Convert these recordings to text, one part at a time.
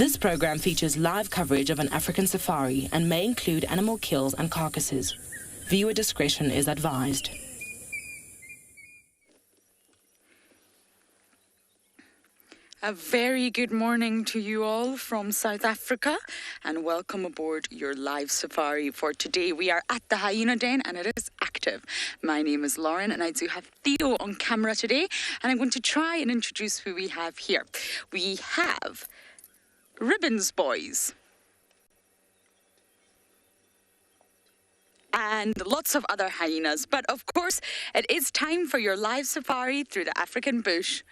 This program features live coverage of an African safari and may include animal kills and carcasses. Viewer discretion is advised. A very good morning to you all from South Africa and welcome aboard your live safari for today. We are at the Hyena Den and it is active. My name is Lauren and I do have Theo on camera today and I'm going to try and introduce who we have here. We have Ribbons Boys and lots of other hyenas, but of course it is time for your live safari through the African bush.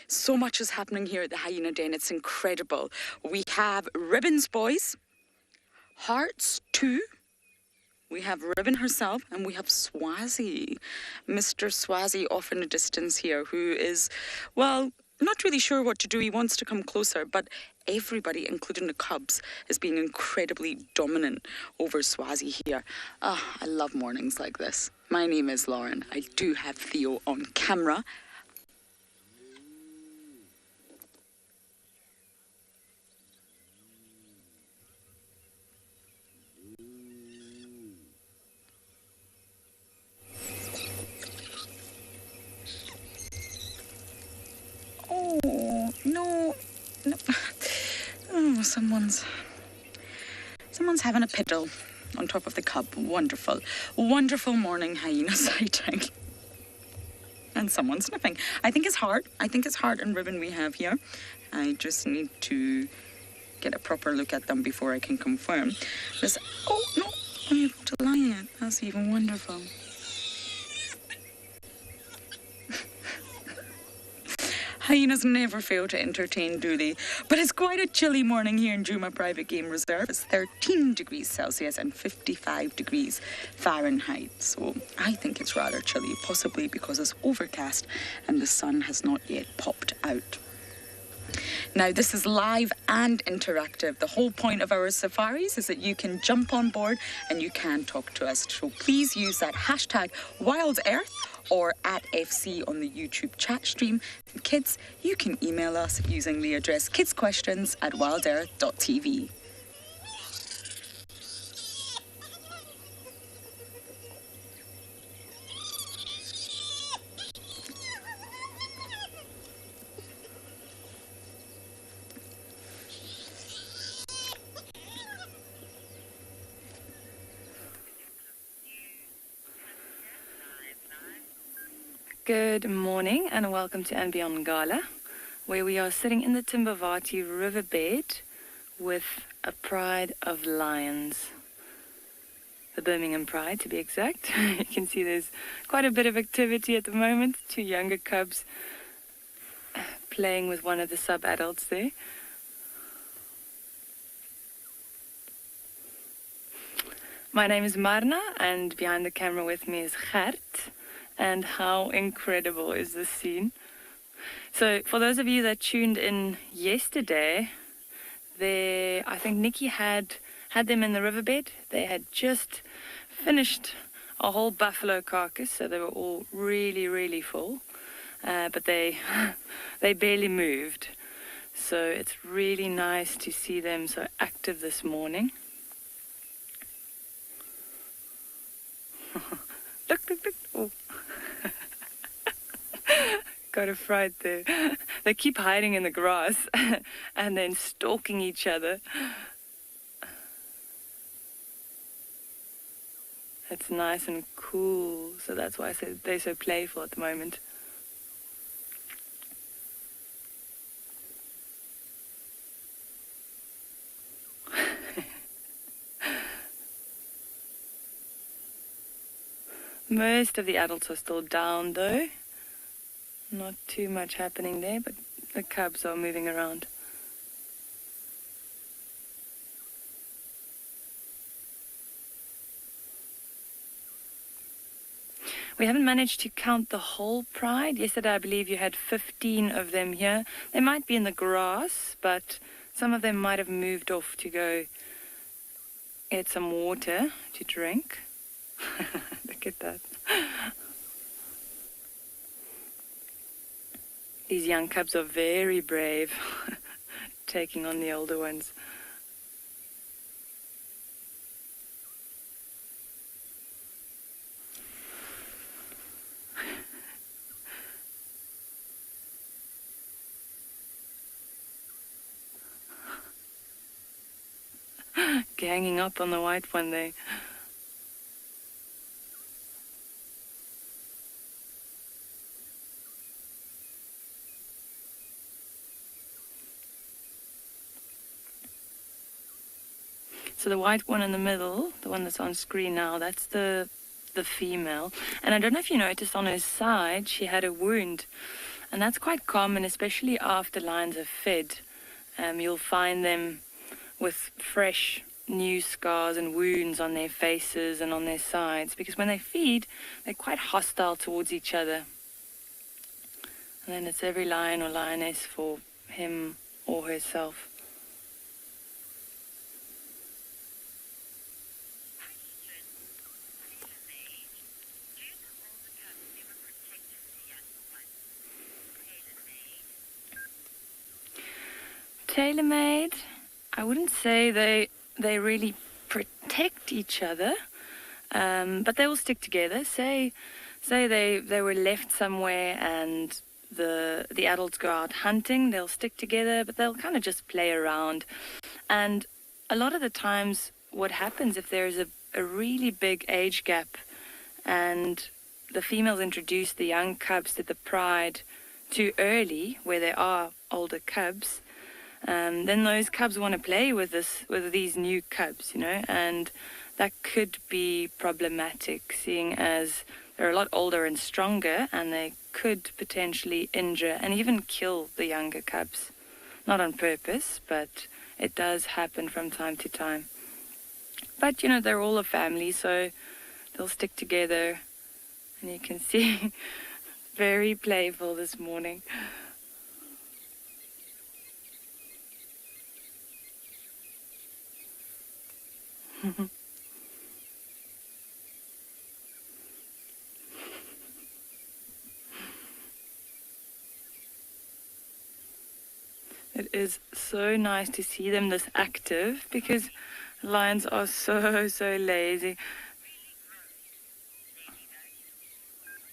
So much is happening here at the Hyena Den, it's incredible. We have Ribbons Boys, Hearts 2, we have Ribbon herself, and we have Swazi. Mr. Swazi off in the distance here, who is, well, not really sure what to do. He wants to come closer, but everybody, including the cubs, is being incredibly dominant over Swazi here. I love mornings like this. My name is Lauren. I do have Theo on camera. Oh, no. Oh, someone's having a piddle on top of the cub. Wonderful. Wonderful morning hyena sighting. And someone sniffing. I think it's Heart and Ribbon we have here. I just need to get a proper look at them before I can confirm. Oh, no. I'm able to lie it. That's even wonderful. Hyenas never fail to entertain, do they? But it's quite a chilly morning here in Djuma Private Game Reserve. It's 13 degrees Celsius and 55 degrees Fahrenheit. So I think it's rather chilly, possibly because it's overcast and the sun has not yet popped out. Now, this is live and interactive. The whole point of our safaris is that you can jump on board and you can talk to us. So please use that hashtag WildEarth or @FC on the YouTube chat stream. And kids, you can email us using the address kidsquestions@wildearth.tv. Good morning and welcome to andBeyond Ngala, where we are sitting in the Timbavati riverbed with a pride of lions. The Birmingham Pride, to be exact. You can see there's quite a bit of activity at the moment. Two younger cubs playing with one of the sub-adults there. My name is Marna and behind the camera with me is Gert. And how incredible is this scene? So for those of you that tuned in yesterday, I think Nikki had them in the riverbed. They had just finished a whole buffalo carcass, so they were all really, really full. But they barely moved. So it's really nice to see them so active this morning. Look. Oh. Got a fright there. They keep hiding in the grass and then stalking each other. It's nice and cool, so that's why they're so playful at the moment. Most of the adults are still down though. Not too much happening there, but the cubs are moving around. We haven't managed to count the whole pride. Yesterday, I believe you had 15 of them here. They might be in the grass, but some of them might have moved off to go get some water to drink. Look at that. These young cubs are very brave, taking on the older ones. Ganging up on the white one there. So the white one in the middle, the one that's on screen now, that's the female. And I don't know if you noticed on her side, she had a wound. And that's quite common, especially after lions have fed. You'll find them with fresh new scars and wounds on their faces and on their sides, because when they feed, they're quite hostile towards each other. And then it's every lion or lioness for him or herself. Tailor-made, I wouldn't say they really protect each other, but they will stick together. Say they were left somewhere and the adults go out hunting, they'll stick together, but they'll kind of just play around. And a lot of the times what happens if there's a really big age gap and the females introduce the young cubs to the pride too early, where there are older cubs, then those cubs want to play with these new cubs, you know, and that could be problematic, seeing as they're a lot older and stronger, and they could potentially injure and even kill the younger cubs. Not on purpose, but it does happen from time to time. But, you know, they're all a family, so they'll stick together. And you can see, very playful this morning. It is so nice to see them this active, because lions are so lazy.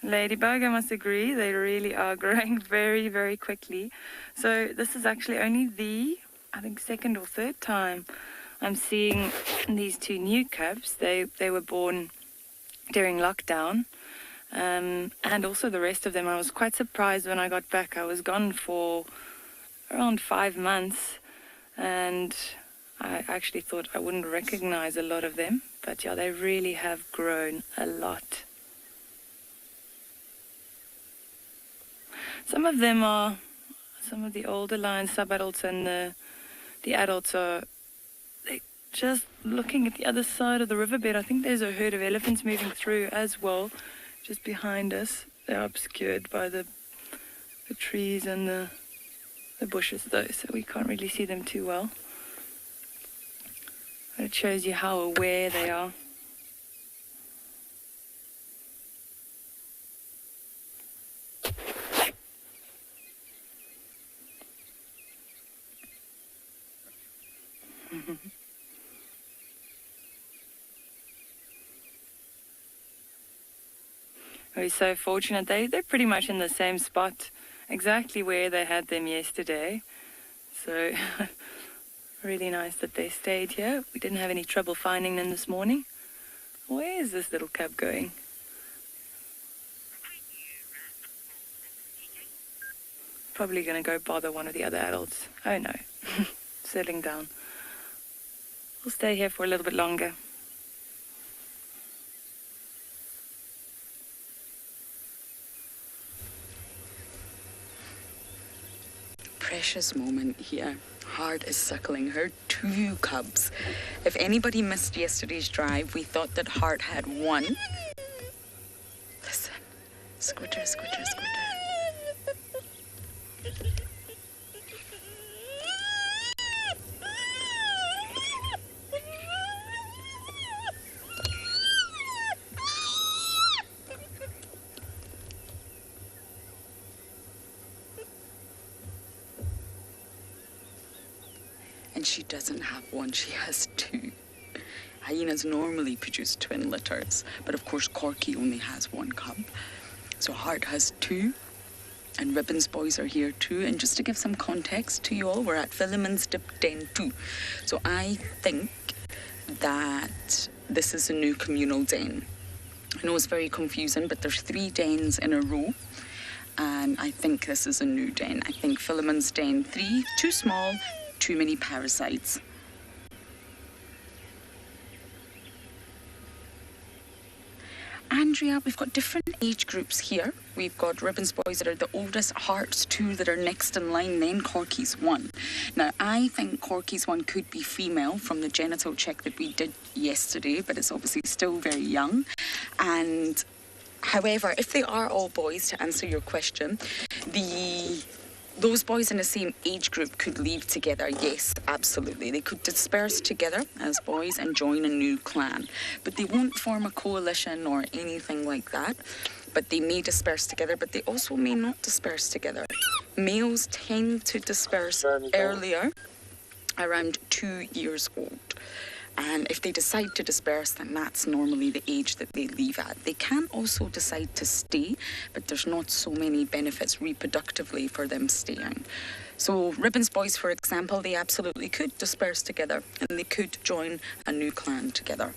Ladybug, I must agree, they really are growing very quickly. So this is actually only the, I think, second or third time I'm seeing these two new cubs. They were born during lockdown, and also the rest of them. I was quite surprised when I got back. I was gone for around 5 months, and I actually thought I wouldn't recognize a lot of them, but yeah, they really have grown a lot. Some of them are, some of the older lions, sub-adults, and the adults are just looking at the other side of the riverbed. I think there's a herd of elephants moving through as well, just behind us. They're obscured by the trees and the bushes though, so we can't really see them too well. But it shows you how aware they are. We're so fortunate. They're pretty much in the same spot, exactly where they had them yesterday. So really nice that they stayed here. We didn't have any trouble finding them this morning. Where is this little cub going? Probably going to go bother one of the other adults. Oh no, settling down. We'll stay here for a little bit longer. Precious moment here. Heart is suckling her 2 cubs. If anybody missed yesterday's drive, we thought that Heart had 1. Listen. Squitter, squitter, squitter. And she doesn't have one, she has two. Hyenas normally produce twin litters, but of course Corky only has one cub. So Heart has two, and Ribbons boys are here too. And just to give some context to you all, we're at Philemon's Dip Den 2. So I think that this is a new communal den. I know it's very confusing, but there's 3 dens in a row. And I think this is a new den. I think Philemon's Den 3, too small, too many parasites. Andrea, we've got different age groups here. We've got Ribbons boys that are the oldest, Hearts 2 that are next in line, then Corky's 1. Now, I think Corky's 1 could be female from the genital check that we did yesterday, but it's obviously still very young. And however, if they are all boys, to answer your question, those boys in the same age group could leave together. Yes, absolutely. They could disperse together as boys and join a new clan. But they won't form a coalition or anything like that. But they may disperse together, but they also may not disperse together. Males tend to disperse earlier, around 2 years old. And if they decide to disperse, then that's normally the age that they leave at. They can also decide to stay, but there's not so many benefits reproductively for them staying. So Ribbons boys, for example, they absolutely could disperse together and they could join a new clan together.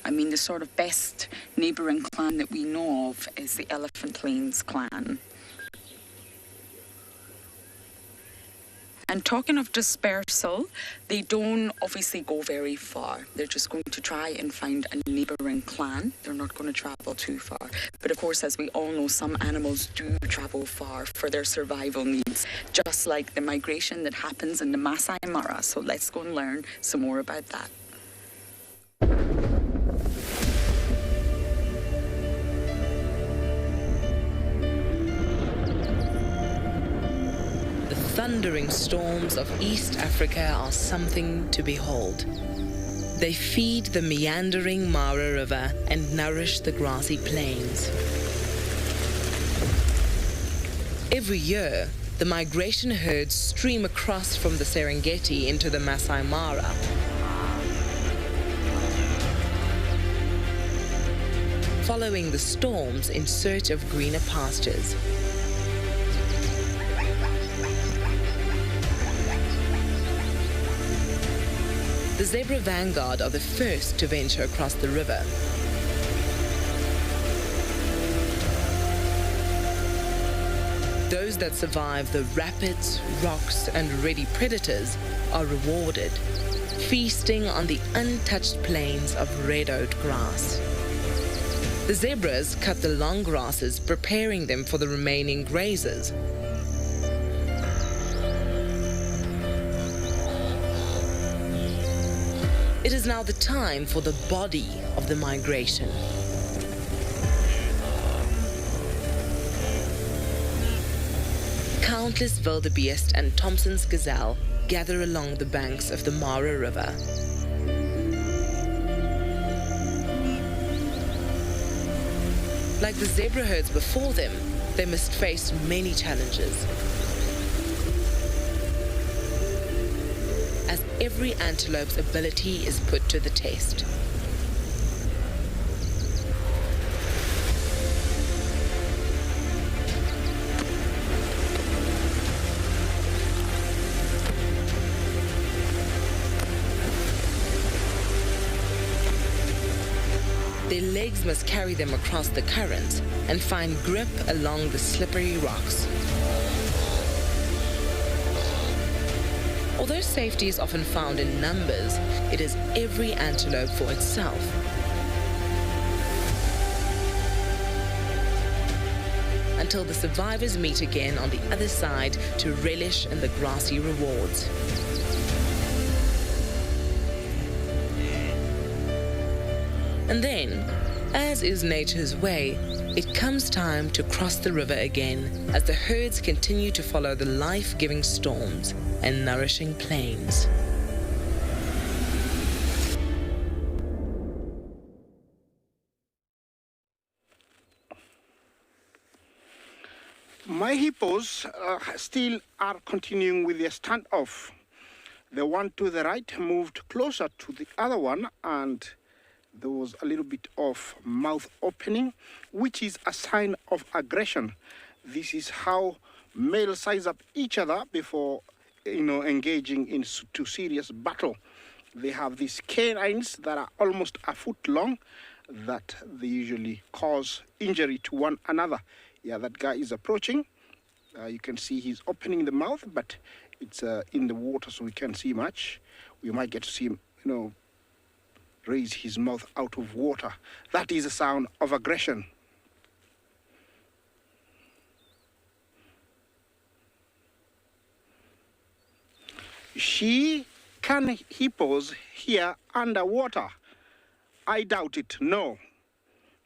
I mean, the sort of best neighbouring clan that we know of is the Elephant Plains clan. And talking of dispersal, they don't obviously go very far. They're just going to try and find a neighbouring clan. They're not going to travel too far. But of course, as we all know, some animals do travel far for their survival needs, just like the migration that happens in the Masai Mara. So let's go and learn some more about that. Thundering storms of East Africa are something to behold. They feed the meandering Mara River and nourish the grassy plains. Every year, the migration herds stream across from the Serengeti into the Masai Mara. Following the storms in search of greener pastures. The zebra vanguard are the first to venture across the river. Those that survive the rapids, rocks, and ready predators are rewarded, feasting on the untouched plains of red-oat grass. The zebras cut the long grasses, preparing them for the remaining grazers. It is now the time for the body of the migration. Countless wildebeest and Thompson's gazelle gather along the banks of the Mara River. Like the zebra herds before them, they must face many challenges. As every antelope's ability is put to the test. Their legs must carry them across the current and find grip along the slippery rocks. Although safety is often found in numbers, it is every antelope for itself. Until the survivors meet again on the other side to relish in the grassy rewards. And then, As is nature's way, it comes time to cross the river again as the herds continue to follow the life-giving storms and nourishing plains. My hippos still are continuing with their standoff. The one to the right moved closer to the other one, and there was a little bit of mouth opening, which is a sign of aggression. This is how males size up each other before, engaging into serious battle. They have these canines that are almost a foot long that they usually cause injury to one another. Yeah, that guy is approaching. You can see he's opening the mouth, but it's in the water, so we can't see much. We might get to see him, raise his mouth out of water. That is a sound of aggression. Can hippos hear underwater? I doubt it, no.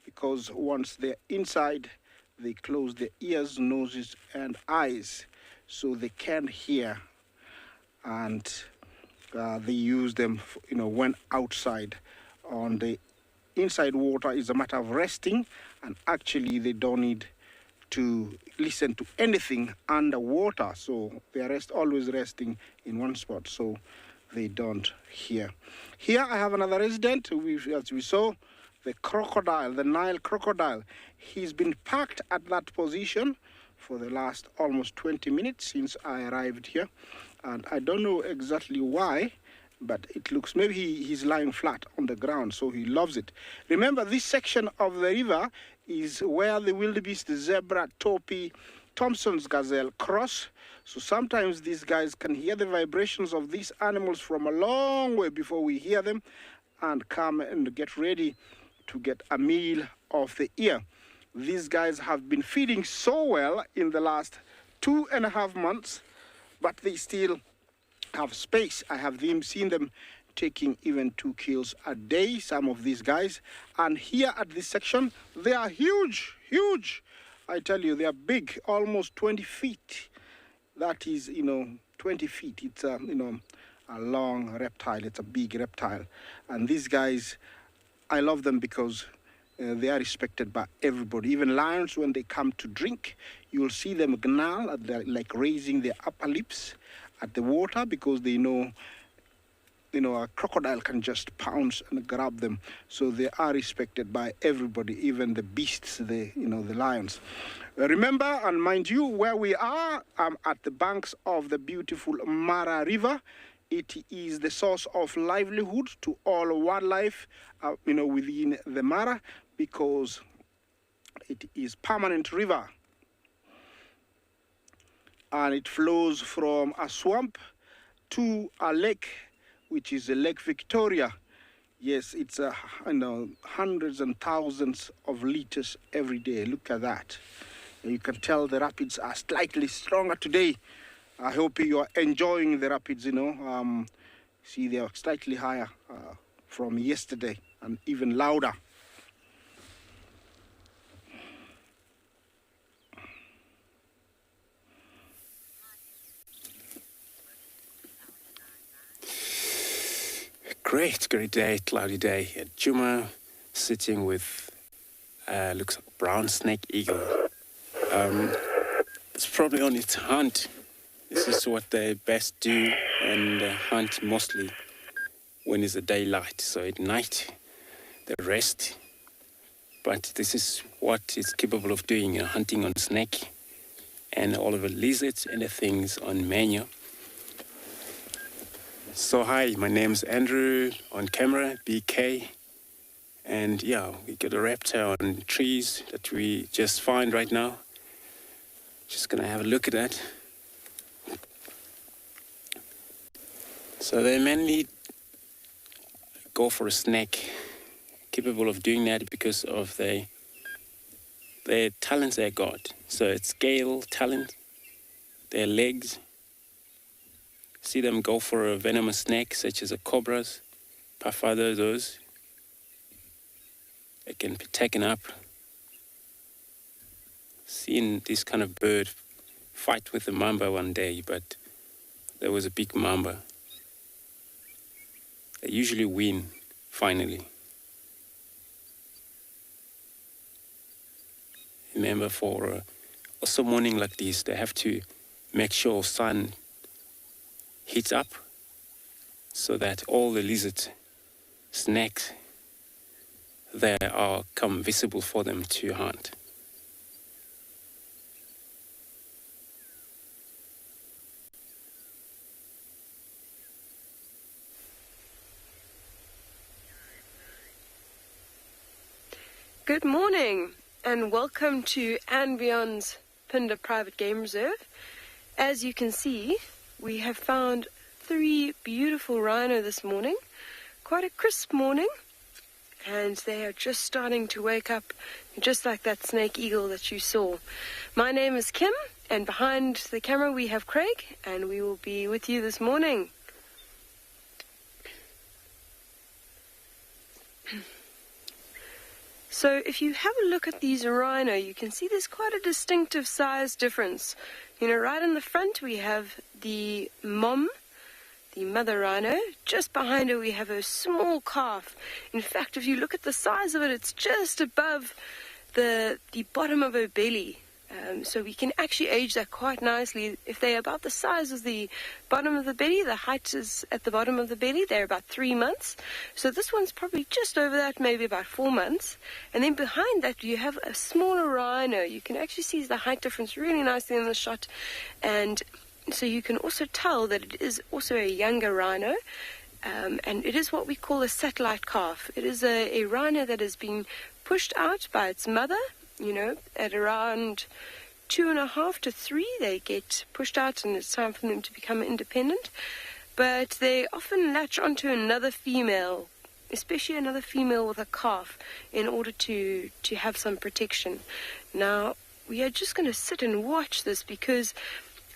Because once they're inside, they close their ears, noses, and eyes, so they can't hear. And they use them, when outside. On the inside water is a matter of resting, and actually they don't need to listen to anything underwater, so they are always resting in one spot, so they don't hear. Here I have another resident, as we saw, the crocodile, the Nile crocodile. He's been parked at that position for the last almost 20 minutes since I arrived here, and I don't know exactly why, but it looks, maybe he's lying flat on the ground, so he loves it. Remember, this section of the river is where the wildebeest, the zebra, topi, Thompson's gazelle cross. So sometimes these guys can hear the vibrations of these animals from a long way before we hear them, and come and get ready to get a meal of the year. These guys have been feeding so well in the last 2.5 months, but they still have space. I have seen them taking even 2 kills a day, some of these guys. And here at this section, they are huge, huge. I tell you, they are big, almost 20 feet. That is, 20 feet. It's a long reptile. It's a big reptile. And these guys, I love them because they are respected by everybody. Even lions, when they come to drink, you'll see them gnarl, like raising their upper lips at the water, because they know, a crocodile can just pounce and grab them. So they are respected by everybody, even the beasts, the lions. Remember, and mind you, where we are, at the banks of the beautiful Mara River. It is the source of livelihood to all wildlife, within the Mara, because it is permanent river. And it flows from a swamp to a lake, which is Lake Victoria. Yes, it's hundreds and thousands of liters every day. Look at that. And you can tell the rapids are slightly stronger today. I hope you are enjoying the rapids, See, they are slightly higher from yesterday and even louder. Great day, cloudy day. At Djuma, sitting with, looks like a brown snake eagle. It's probably on its hunt. This is what they best do, and hunt mostly when it's a daylight. So at night, they rest. But this is what it's capable of doing, hunting on snake and all of the lizards and the things on menu. So hi, my name's Andrew, on camera, BK. And yeah, we got a raptor on trees that we just find right now. Just gonna have a look at that. So they mainly go for a snake, capable of doing that because of their talents they got. So it's scale, talent, their legs. See them go for a venomous snake, such as a cobras, puffadder, those. it can be taken up. Seen this kind of bird fight with a mamba one day, but there was a big mamba. They usually win, finally. Remember, for also morning like this, they have to make sure sun heats up so that all the lizard snakes there are come visible for them to hunt. Good morning and welcome to andBeyond's Phinda Private Game Reserve. As you can see, we have found 3 beautiful rhino this morning. Quite a crisp morning, and they are just starting to wake up, just like that snake eagle that you saw. My name is Kim, and behind the camera we have Craig, and we will be with you this morning. So if you have a look at these rhino, you can see there's quite a distinctive size difference. You know, right in the front we have the mom, the mother rhino. Just behind her we have a small calf. In fact, if you look at the size of it, it's just above the bottom of her belly. So we can actually age that quite nicely. If they're about the size of the bottom of the belly, the height is at the bottom of the belly, they're about 3 months. So this one's probably just over that, maybe about 4 months. And then behind that you have a smaller rhino. You can actually see the height difference really nicely in the shot. And so you can also tell that it is also a younger rhino. And it is what we call a satellite calf. It is a rhino that has been pushed out by its mother. You know, at around 2.5 to 3, they get pushed out and it's time for them to become independent. But they often latch onto another female, especially another female with a calf, in order to have some protection. Now, we are just going to sit and watch this because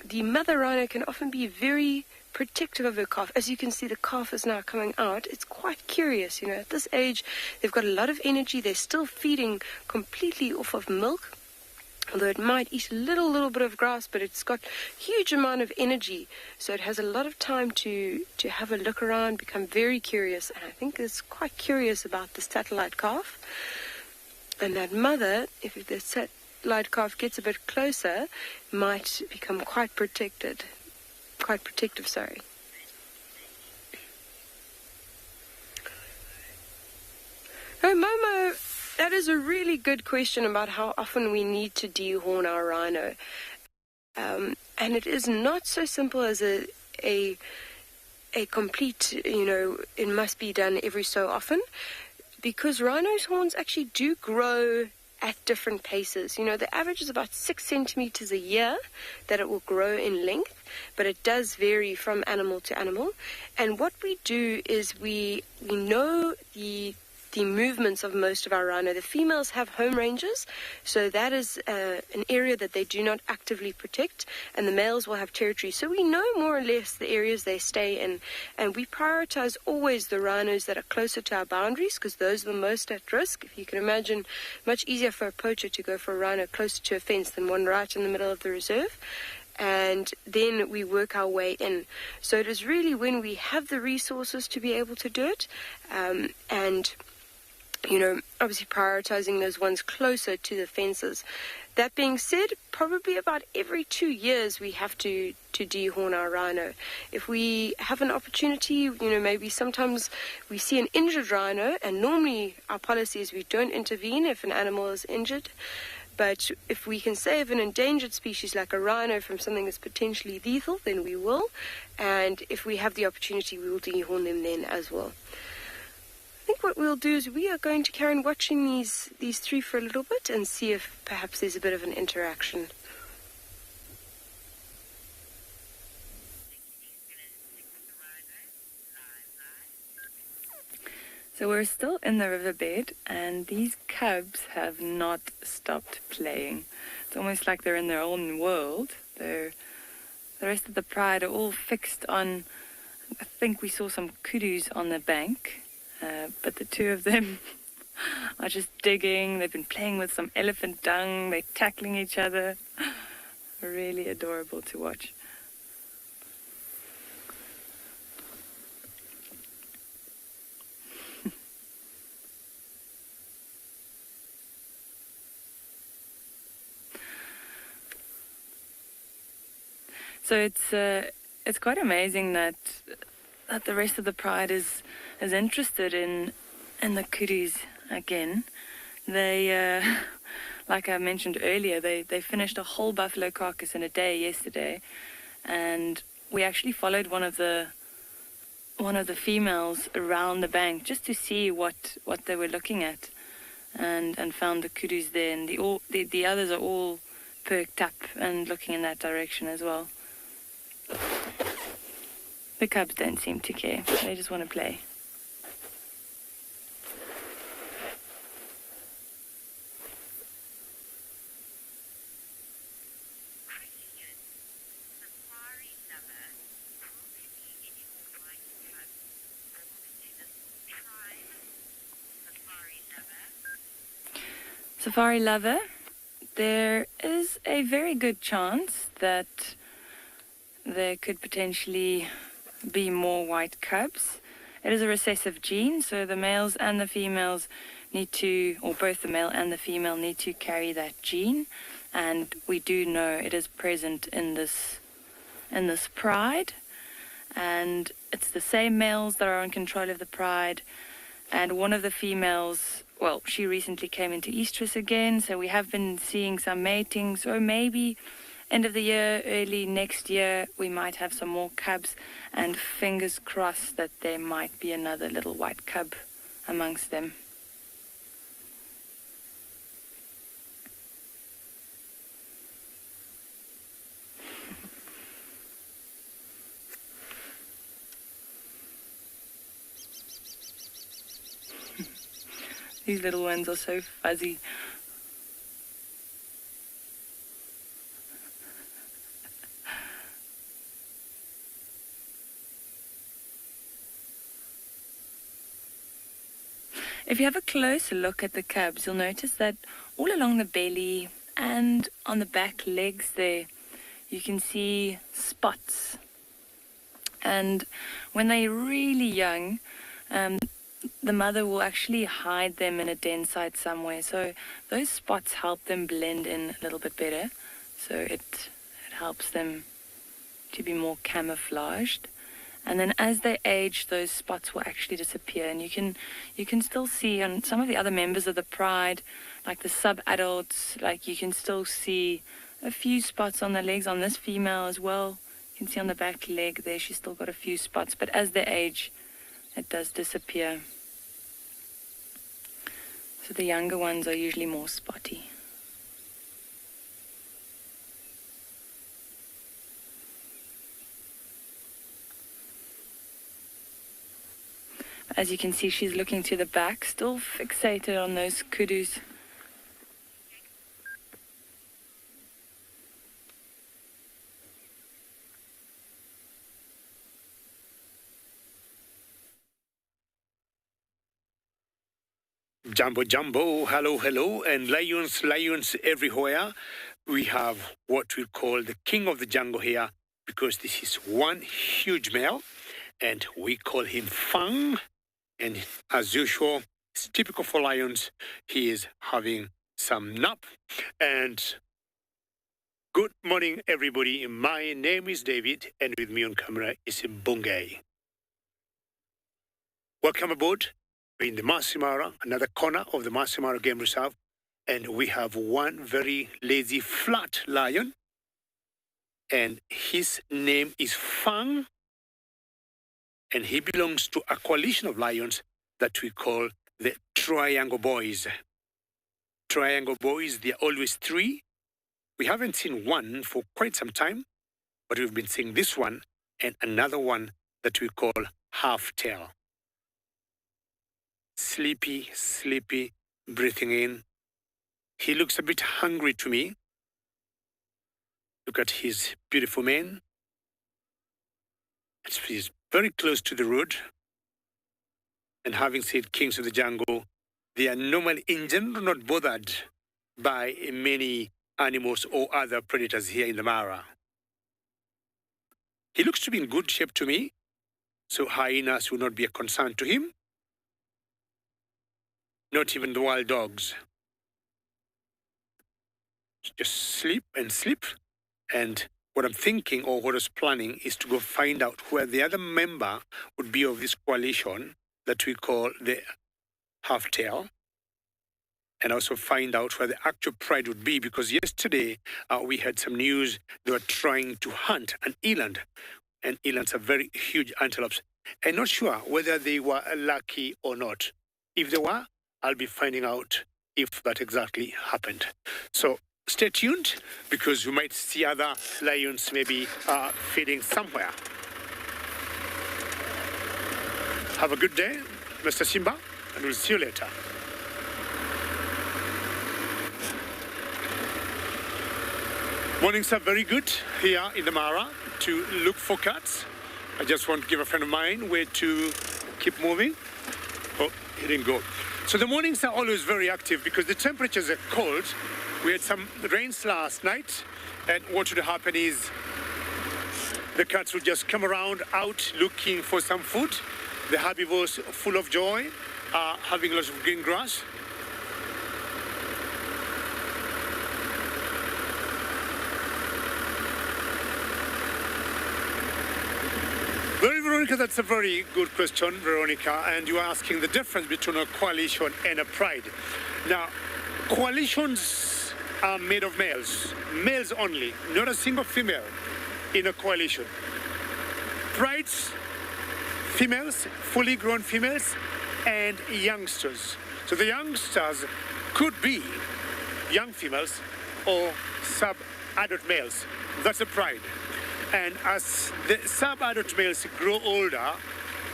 the mother rhino can often be very protective of her calf. As you can see, the calf is now coming out. It's quite curious, you know, at this age they've got a lot of energy. They're still feeding completely off of milk, although it might eat a little bit of grass, but it's got huge amount of energy, so it has a lot of time to have a look around, become very curious. And I think it's quite curious about the satellite calf. And that mother, if the satellite calf gets a bit closer, might become quite protective. Oh, Momo, that is a really good question about how often we need to dehorn our rhino. And it is not so simple as a complete, you know, it must be done every so often, because rhino's horns actually do grow at different paces. You know, the average is about 6 centimeters a year that it will grow in length, but it does vary from animal to animal. And what we do is we know the movements of most of our rhino. The females have home ranges, so that is an area that they do not actively protect, and the males will have territory. So we know more or less the areas they stay in, and we prioritize always the rhinos that are closer to our boundaries, because those are the most at risk. If you can imagine, much easier for a poacher to go for a rhino closer to a fence than one right in the middle of the reserve. And then we work our way in. So it is really when we have the resources to be able to do it, and you know, obviously prioritizing those ones closer to the fences. That being said, probably about every 2 years we have to dehorn our rhino. If we have an opportunity, you know, maybe sometimes we see an injured rhino, and normally our policy is we don't intervene if an animal is injured. But if we can save an endangered species like a rhino from something that's potentially lethal, then we will. And if we have the opportunity, we will dehorn them then as well. I think what we'll do is we are going to carry on watching these 3 for a little bit and see if perhaps there's a bit of an interaction. So we're still in the riverbed, and these cubs have not stopped playing. It's almost like they're in their own world. The rest of the pride are all fixed on, I think we saw some kudus on the bank, but the 2 of them are just digging. They've been playing with some elephant dung. They're tackling each other. Really adorable to watch. So it's quite amazing that the rest of the pride is interested in the kudu's again. They like I mentioned earlier, they finished a whole buffalo carcass in a day yesterday, and we actually followed one of the females around the bank just to see what they were looking at, and found the kudu's there, and the others are all perked up and looking in that direction as well. The cubs don't seem to care. They just want to play. Safari lover, there is a very good chance that there could potentially be more white cubs. It is a recessive gene, so the males and the females need to, or both the male and the female need to carry that gene, and we do know it is present in this pride, and it's the same males that are in control of the pride, and one of the females, well, she recently came into estrus again, so we have been seeing some mating, so maybe end of the year, early next year, we might have some more cubs, and fingers crossed that there might be another little white cub amongst them. These little ones are so fuzzy. If you have a closer look at the cubs, you'll notice that all along the belly and on the back legs there, you can see spots. And when they're really young, the mother will actually hide them in a den site somewhere. So those spots help them blend in a little bit better. So it helps them to be more camouflaged. And then as they age, those spots will actually disappear. And you can still see on some of the other members of the pride, like the sub-adults, like you can still see a few spots on the legs on this female as well. You can see on the back leg there, she's still got a few spots. But as they age, it does disappear. So the younger ones are usually more spotty. As you can see, she's looking to the back, still fixated on those kudus. Jumbo, jumbo, hello, hello, and lions, lions everywhere. We have what we call the king of the jungle here, because this is one huge male, and we call him Fang. And as usual, it's typical for lions. He is having some nap. And good morning, everybody. My name is David, and with me on camera is Bungay. Welcome aboard. We're in the Masai Mara, another corner of the Masai Mara Game Reserve, and we have one very lazy flat lion, and his name is Fang, and he belongs to a coalition of lions that we call the Triangle Boys. Triangle Boys, they're always three. We haven't seen one for quite some time, but we've been seeing this one and another one that we call Half-Tail. Sleepy, sleepy, breathing in. He looks a bit hungry to me. Look at his beautiful mane. He's very close to the road. And having said kings of the jungle, They are normally, in general, not bothered by many animals or other predators here in the Mara. He looks to be in good shape to me, so hyenas will not be a concern to him. Not even the wild dogs. Just sleep and sleep. And what I'm thinking, or what I was planning, is to go find out where the other member would be of this coalition that we call the half-tail. And also find out where the actual pride would be, because yesterday we had some news they were trying to hunt an eland. And elands are very huge antelopes. I'm not sure whether they were lucky or not. If they were, I'll be finding out if that exactly happened. So stay tuned, because we might see other lions maybe feeding somewhere. Have a good day, Mr. Simba, and we'll see you later. Mornings are very good here in the Mara to look for cats. I just want to give a friend of mine where to keep moving. Oh, he didn't go. So the mornings are always very active because the temperatures are cold. We had some rains last night, and what would happen is the cats would just come around out looking for some food. The herbivores full of joy, having lots of green grass. Very, Veronica, that's a very good question, Veronica, and you are asking the difference between a coalition and a pride. Now, coalitions are made of males, males only, not a single female in a coalition. Prides, females, fully grown females, and youngsters. So the youngsters could be young females or sub-adult males. That's a pride. And as the sub-adult males grow older,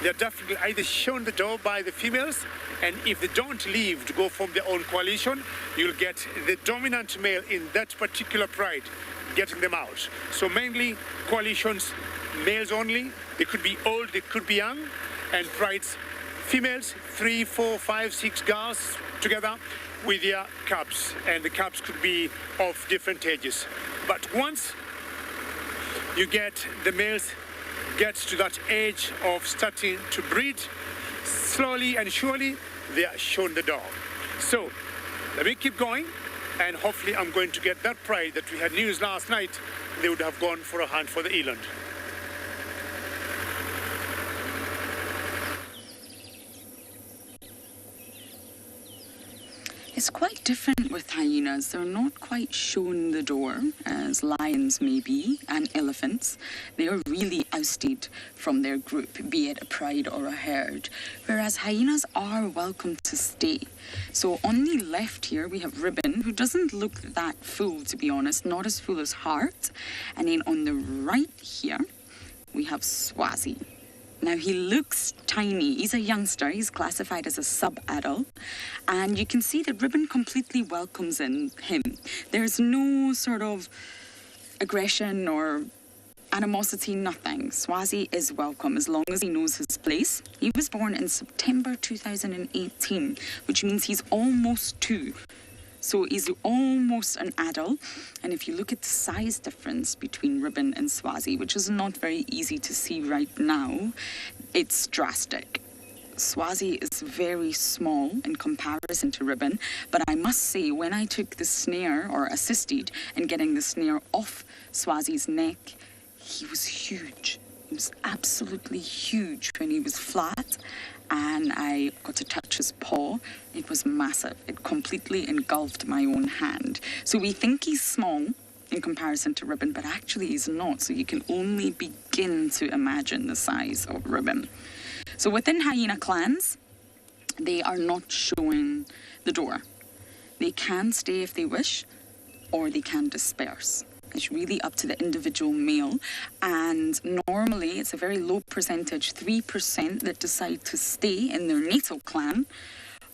they're definitely either shown the door by the females, and if they don't leave to go form their own coalition, you'll get the dominant male in that particular pride getting them out. So mainly coalitions, males only. They could be old, they could be young, and prides, females, 3, 4, 5, 6 girls together with their cubs, and the cubs could be of different ages. But once you get the males get to that age of starting to breed, slowly and surely they are shown the door. So let me keep going, and hopefully I'm going to get that pride that we had news last night. They would have gone for a hunt for the eland. It's quite different with hyenas. They're not quite shown the door, as lions may be, and elephants. They are really ousted from their group, be it a pride or a herd, whereas hyenas are welcome to stay. So on the left here, we have Ribbon, who doesn't look that full, to be honest, not as full as Heart. And then on the right here, we have Swazi. Now, he looks tiny. He's a youngster. He's classified as a sub-adult. And you can see that Ribbon completely welcomes him. There's no sort of aggression or animosity, nothing. Swazi is welcome as long as he knows his place. He was born in September 2018, which means he's almost 2. So he's almost an adult. And if you look at the size difference between Ribbon and Swazi, which is not very easy to see right now, it's drastic. Swazi is very small in comparison to Ribbon, but I must say, when I took the snare, or assisted in getting the snare off Swazi's neck, he was huge. He was absolutely huge when he was flat, and I got to touch his paw. It was massive. It completely engulfed my own hand. So we think he's small in comparison to Ribbon, but actually he's not. So you can only begin to imagine the size of Ribbon. So within hyena clans, they are not showing the door. They can stay if they wish, or they can disperse. It's really up to the individual male, and normally it's a very low percentage, 3%, that decide to stay in their natal clan,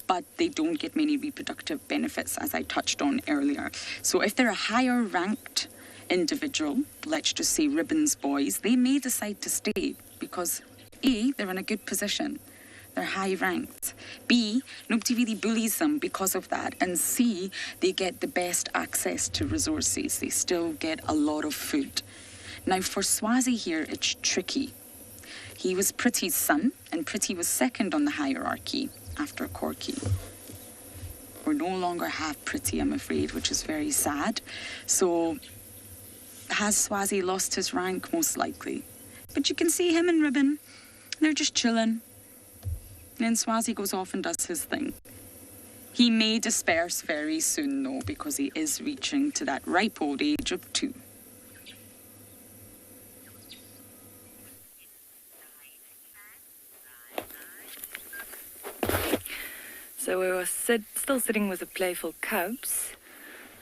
but they don't get many reproductive benefits, as I touched on earlier. So if they're a higher ranked individual, let's just say Ribbon's boys, they may decide to stay because A, they're in a good position. they're high ranked. B, nobody really bullies them because of that. And C, they get the best access to resources. They still get a lot of food. Now for Swazi here, it's tricky. He was Pretty's son, and Pretty was second on the hierarchy after Corky. We no longer have Pretty, I'm afraid, which is very sad. So has Swazi lost his rank? Most likely. But you can see him and Ribbon. They're just chilling. Then Swazi goes off and does his thing. He may disperse very soon, though, because he is reaching to that ripe old age of 2. So we were still sitting with the playful cubs,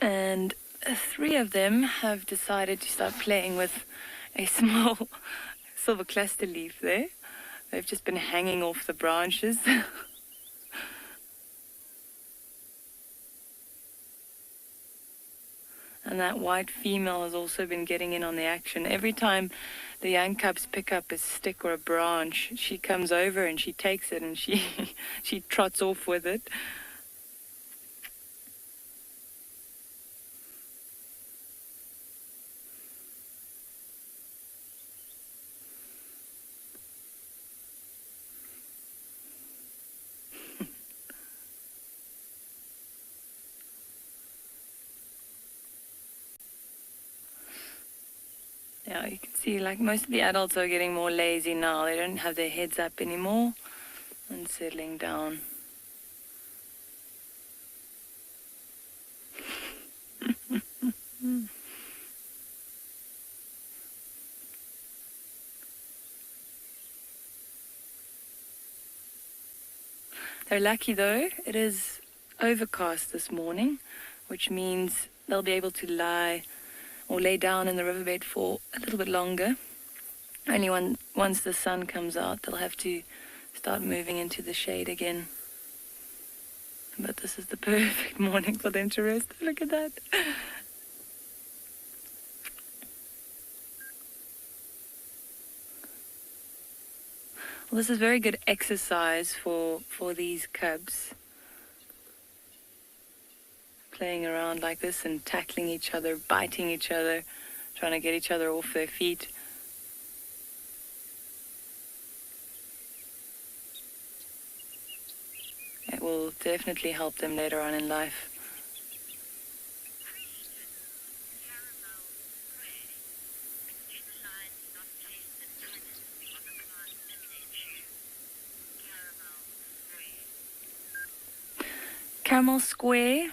and 3 of them have decided to start playing with a small silver cluster leaf there. They've just been hanging off the branches. And that white female has also been getting in on the action. Every time the young cubs pick up a stick or a branch, she comes over and she takes it and she trots off with it. Yeah, you can see like most of the adults are getting more lazy now. They don't have their heads up anymore and settling down. They're lucky though. It is overcast this morning, which means they'll be able to lie or lay down in the riverbed for a little bit longer. Only once the sun comes out, they'll have to start moving into the shade again. But this is the perfect morning for them to rest. Look at that. Well, this is very good exercise for these cubs. Playing around like this and tackling each other, biting each other, trying to get each other off their feet. It will definitely help them later on in life. Caramel Square.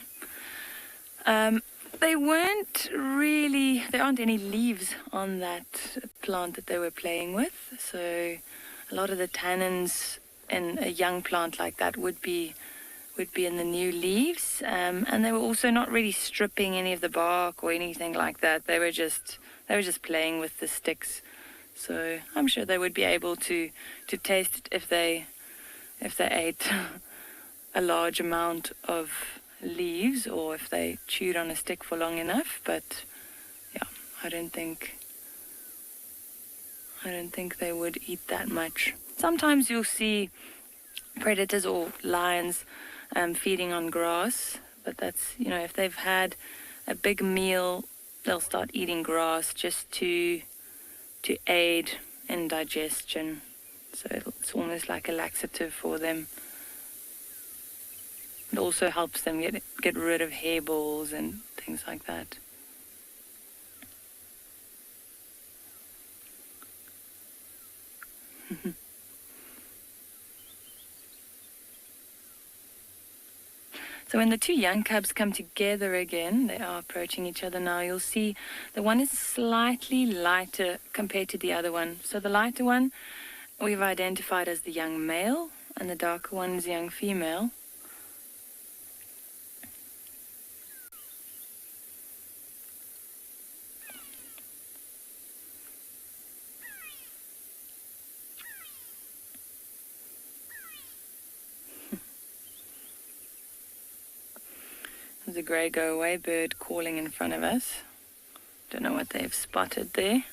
There aren't any leaves on that plant that they were playing with. So a lot of the tannins in a young plant like that would be in the new leaves. And they were also not really stripping any of the bark or anything like that. They were just playing with the sticks. So I'm sure they would be able to taste it if they ate a large amount of leaves or if they chewed on a stick for long enough. But yeah, I don't think they would eat that much. Sometimes you'll see predators or lions feeding on grass, but that's, if they've had a big meal, they'll start eating grass just to aid in digestion. So it's almost like a laxative for them. It also helps them get rid of hairballs and things like that. So when the 2 young cubs come together again, they are approaching each other now, you'll see the one is slightly lighter compared to the other one. So the lighter one we've identified as the young male, and the darker one is the young female. There's a grey go-away bird calling in front of us. Don't know what they've spotted there.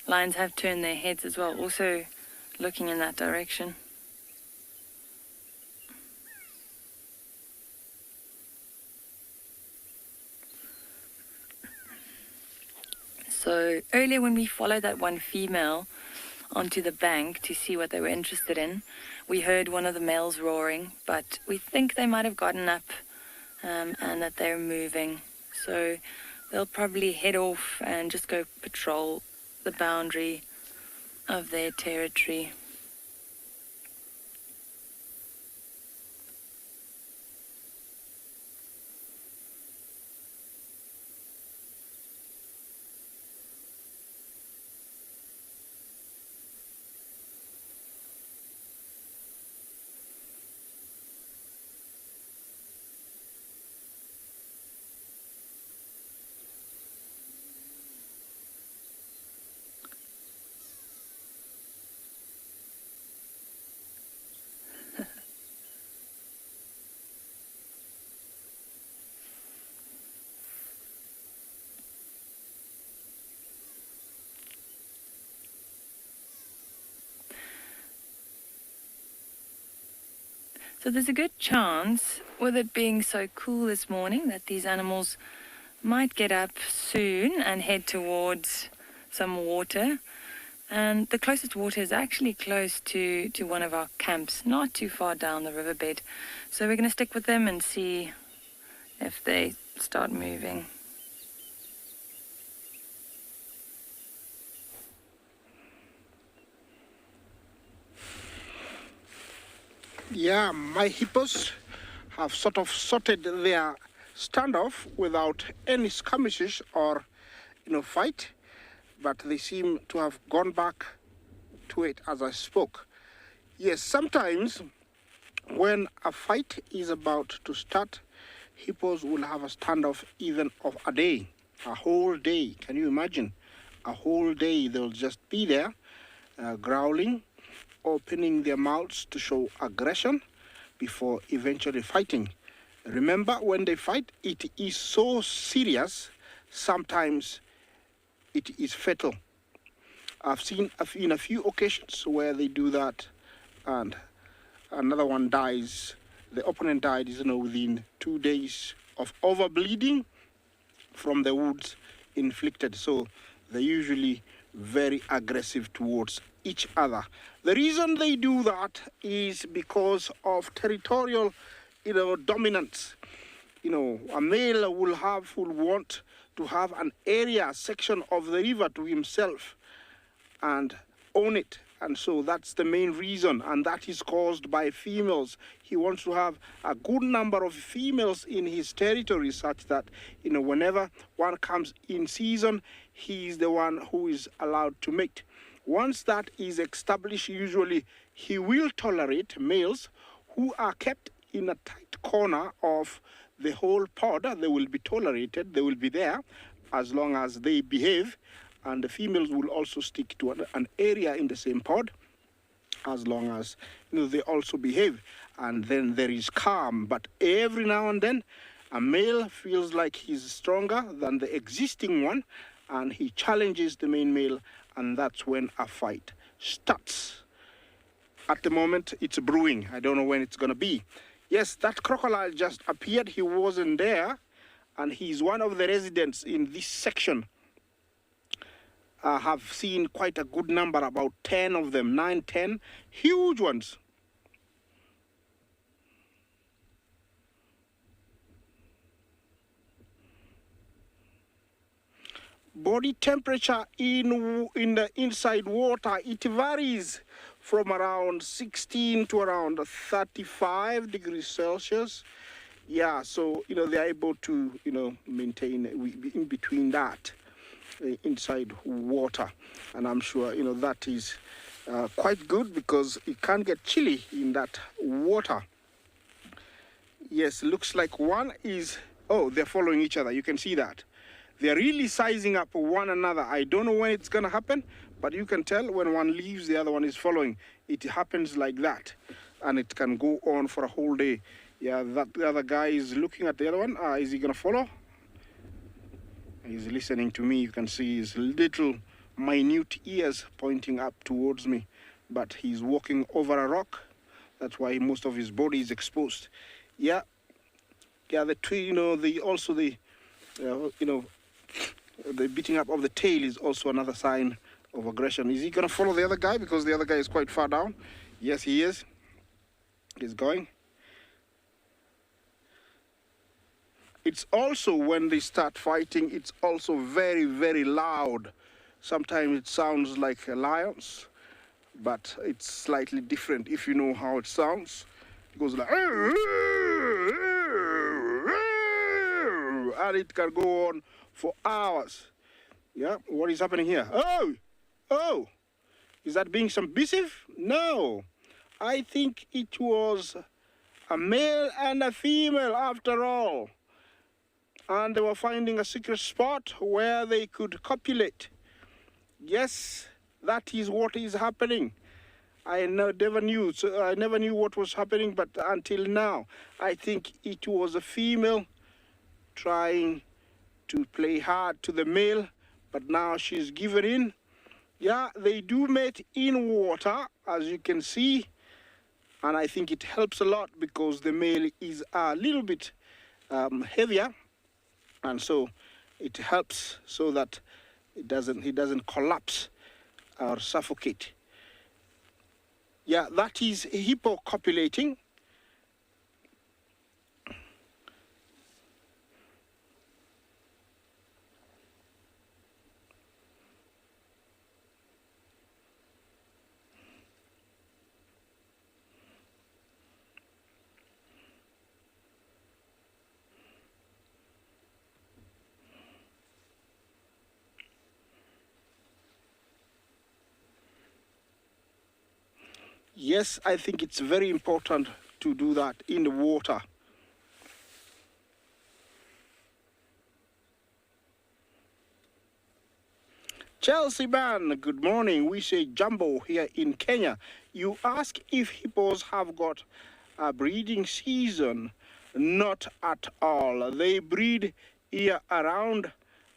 Lions have turned their heads as well. Also looking in that direction. So earlier when we followed that one female onto the bank to see what they were interested in, we heard one of the males roaring, but we think they might have gotten up and that they're moving. So they'll probably head off and just go patrol the boundary of their territory. So there's a good chance, with it being so cool this morning, that these animals might get up soon and head towards some water. And the closest water is actually close to one of our camps, not too far down the riverbed. So we're going to stick with them and see if they start moving. Yeah, my hippos have sort of sorted their standoff without any skirmishes or, fight, but they seem to have gone back to it as I spoke. Yes, sometimes when a fight is about to start, hippos will have a standoff even of a day, a whole day. Can you imagine? A whole day they'll just be there, growling, opening their mouths to show aggression before eventually fighting. Remember, when they fight, it is so serious, sometimes it is fatal. I've seen in a few occasions where they do that and another one dies. The opponent died, within 2 days of overbleeding from the wounds inflicted. So they're usually very aggressive towards each other. The reason they do that is because of territorial, dominance. A male will want to have an area, section of the river to himself and own it. And so that's the main reason, and that is caused by females. He wants to have a good number of females in his territory such that, whenever one comes in season, he is the one who is allowed to mate. Once that is established, usually he will tolerate males who are kept in a tight corner of the whole pod. They will be tolerated, they will be there as long as they behave, and the females will also stick to an area in the same pod as long as they also behave. And then there is calm, but every now and then a male feels like he's stronger than the existing one and he challenges the main male, and that's when a fight starts. At the moment it's brewing. I don't know when it's going to be. Yes, that crocodile just appeared. He wasn't there, and he's one of the residents in this section. I have seen quite a good number, about 10 of them, 9, 10, huge ones. Body temperature in the inside water, it varies from around 16 to around 35 degrees Celsius. Yeah, so, they're able to, maintain in between that inside water. And I'm sure, that is quite good because it can't get chilly in that water. Yes, looks like one is, they're following each other. You can see that. They're really sizing up one another. I don't know when it's going to happen, but you can tell when one leaves, the other one is following. It happens like that, and it can go on for a whole day. Yeah, the other guy is looking at the other one. Is he going to follow? He's listening to me. You can see his little minute ears pointing up towards me. but he's walking over a rock. That's why most of his body is exposed. Yeah, the tree, the beating up of the tail is also another sign of aggression. Is he going to follow the other guy because the other guy is quite far down? Yes, he is. He's going. It's also, when they start fighting, it's also very, very loud. Sometimes it sounds like lions, but it's slightly different if you know how it sounds. It goes like, and it can go on for hours. Yeah, what is happening here? Oh, is that being submissive? No, I think it was a male and a female after all. And they were finding a secret spot where they could copulate. Yes, that is what is happening. I never knew what was happening, but until now, I think it was a female trying to play hard to the male, but now she's given in. Yeah, they do mate in water, as you can see, and I think it helps a lot because the male is a little bit heavier, and so it helps so that he doesn't collapse or suffocate. Yeah, that is hippo copulating. Yes, I think it's very important to do that in the water. Chelsea man, good morning. We say Jumbo here in Kenya. You ask if hippos have got a breeding season. Not at all. They breed year around.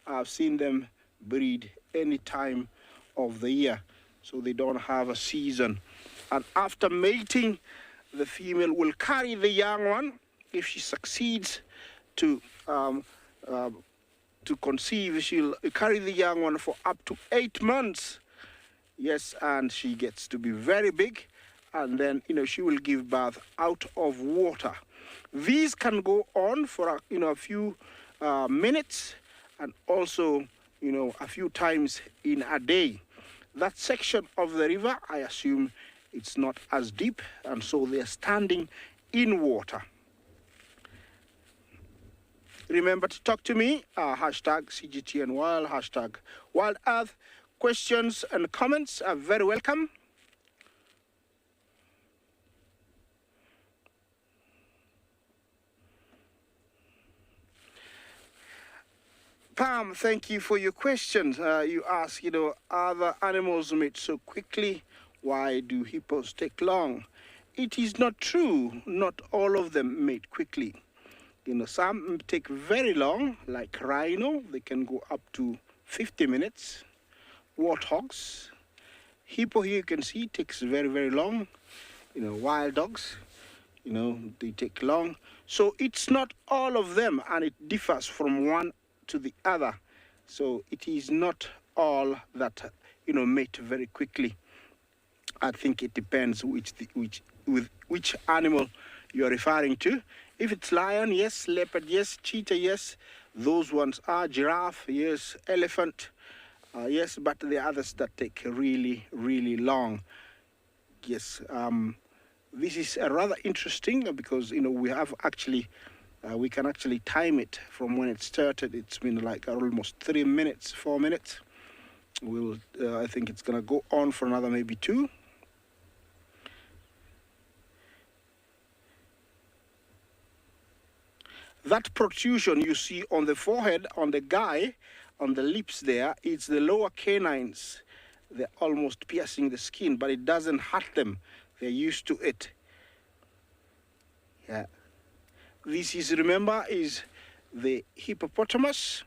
I've seen them breed any time of the year. So they don't have a season. And after mating, the female will carry the young one. If she succeeds to conceive, she'll carry the young one for up to 8 months. Yes, and she gets to be very big, and then she will give birth out of water. These can go on for a few minutes, and also a few times in a day. That section of the river, I assume, it's not as deep, and so they're standing in water. Remember to talk to me, hashtag CGTNWild, hashtag WildEarth. Questions and comments are very welcome. Pam, thank you for your questions. You ask, are the animals mate so quickly? Why do hippos take long? It is not true. Not all of them mate quickly. Some take very long, like Rhino. They can go up to 50 minutes. Warthogs. Hippo here you can see takes very, very long. Wild dogs, they take long. So it's not all of them, and it differs from one to the other. So it is not all that, mate very quickly. I think it depends which animal you're referring to. If it's lion, yes. Leopard, yes. Cheetah, yes. Those ones are giraffe, yes. Elephant, yes. But the others that take really, really long, yes. This is rather interesting because we have actually, we can actually time it from when it started. It's been like almost 3 minutes, 4 minutes. I think it's gonna go on for another maybe 2. That protrusion you see on the forehead, on the guy, on the lips there, it's the lower canines. They're almost piercing the skin, but it doesn't hurt them. They're used to it. Yeah. This is, remember, is the hippopotamus.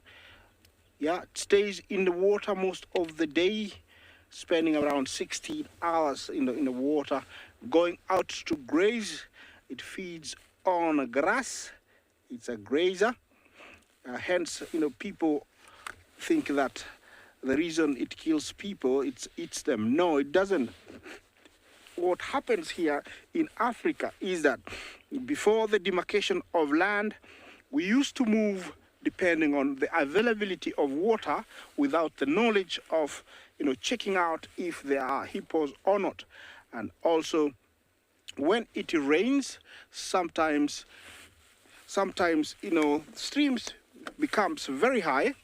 Yeah, it stays in the water most of the day. spending around 16 hours in the water, going out to graze. It feeds on grass. It's a grazer. Hence, people think that the reason it kills people, it eats them. No, it doesn't. What happens here in Africa is that before the demarcation of land, we used to move depending on the availability of water without the knowledge of, checking out if there are hippos or not. And also, when it rains, sometimes, streams becomes very high.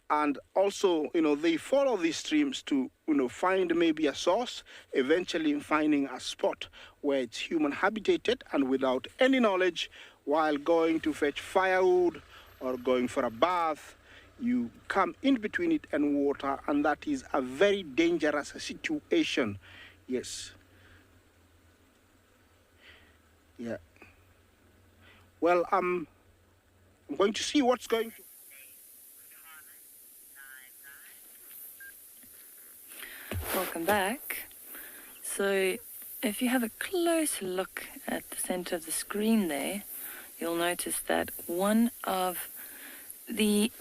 And also, they follow these streams to, find maybe a source, eventually finding a spot where it's human habitated, and without any knowledge, while going to fetch firewood or going for a bath, you come in between it and water, and that is a very dangerous situation. Yes. Yeah. Well, I'm going to see what's going to... Welcome back. So if you have a close look at the center of the screen there, you'll notice that one of the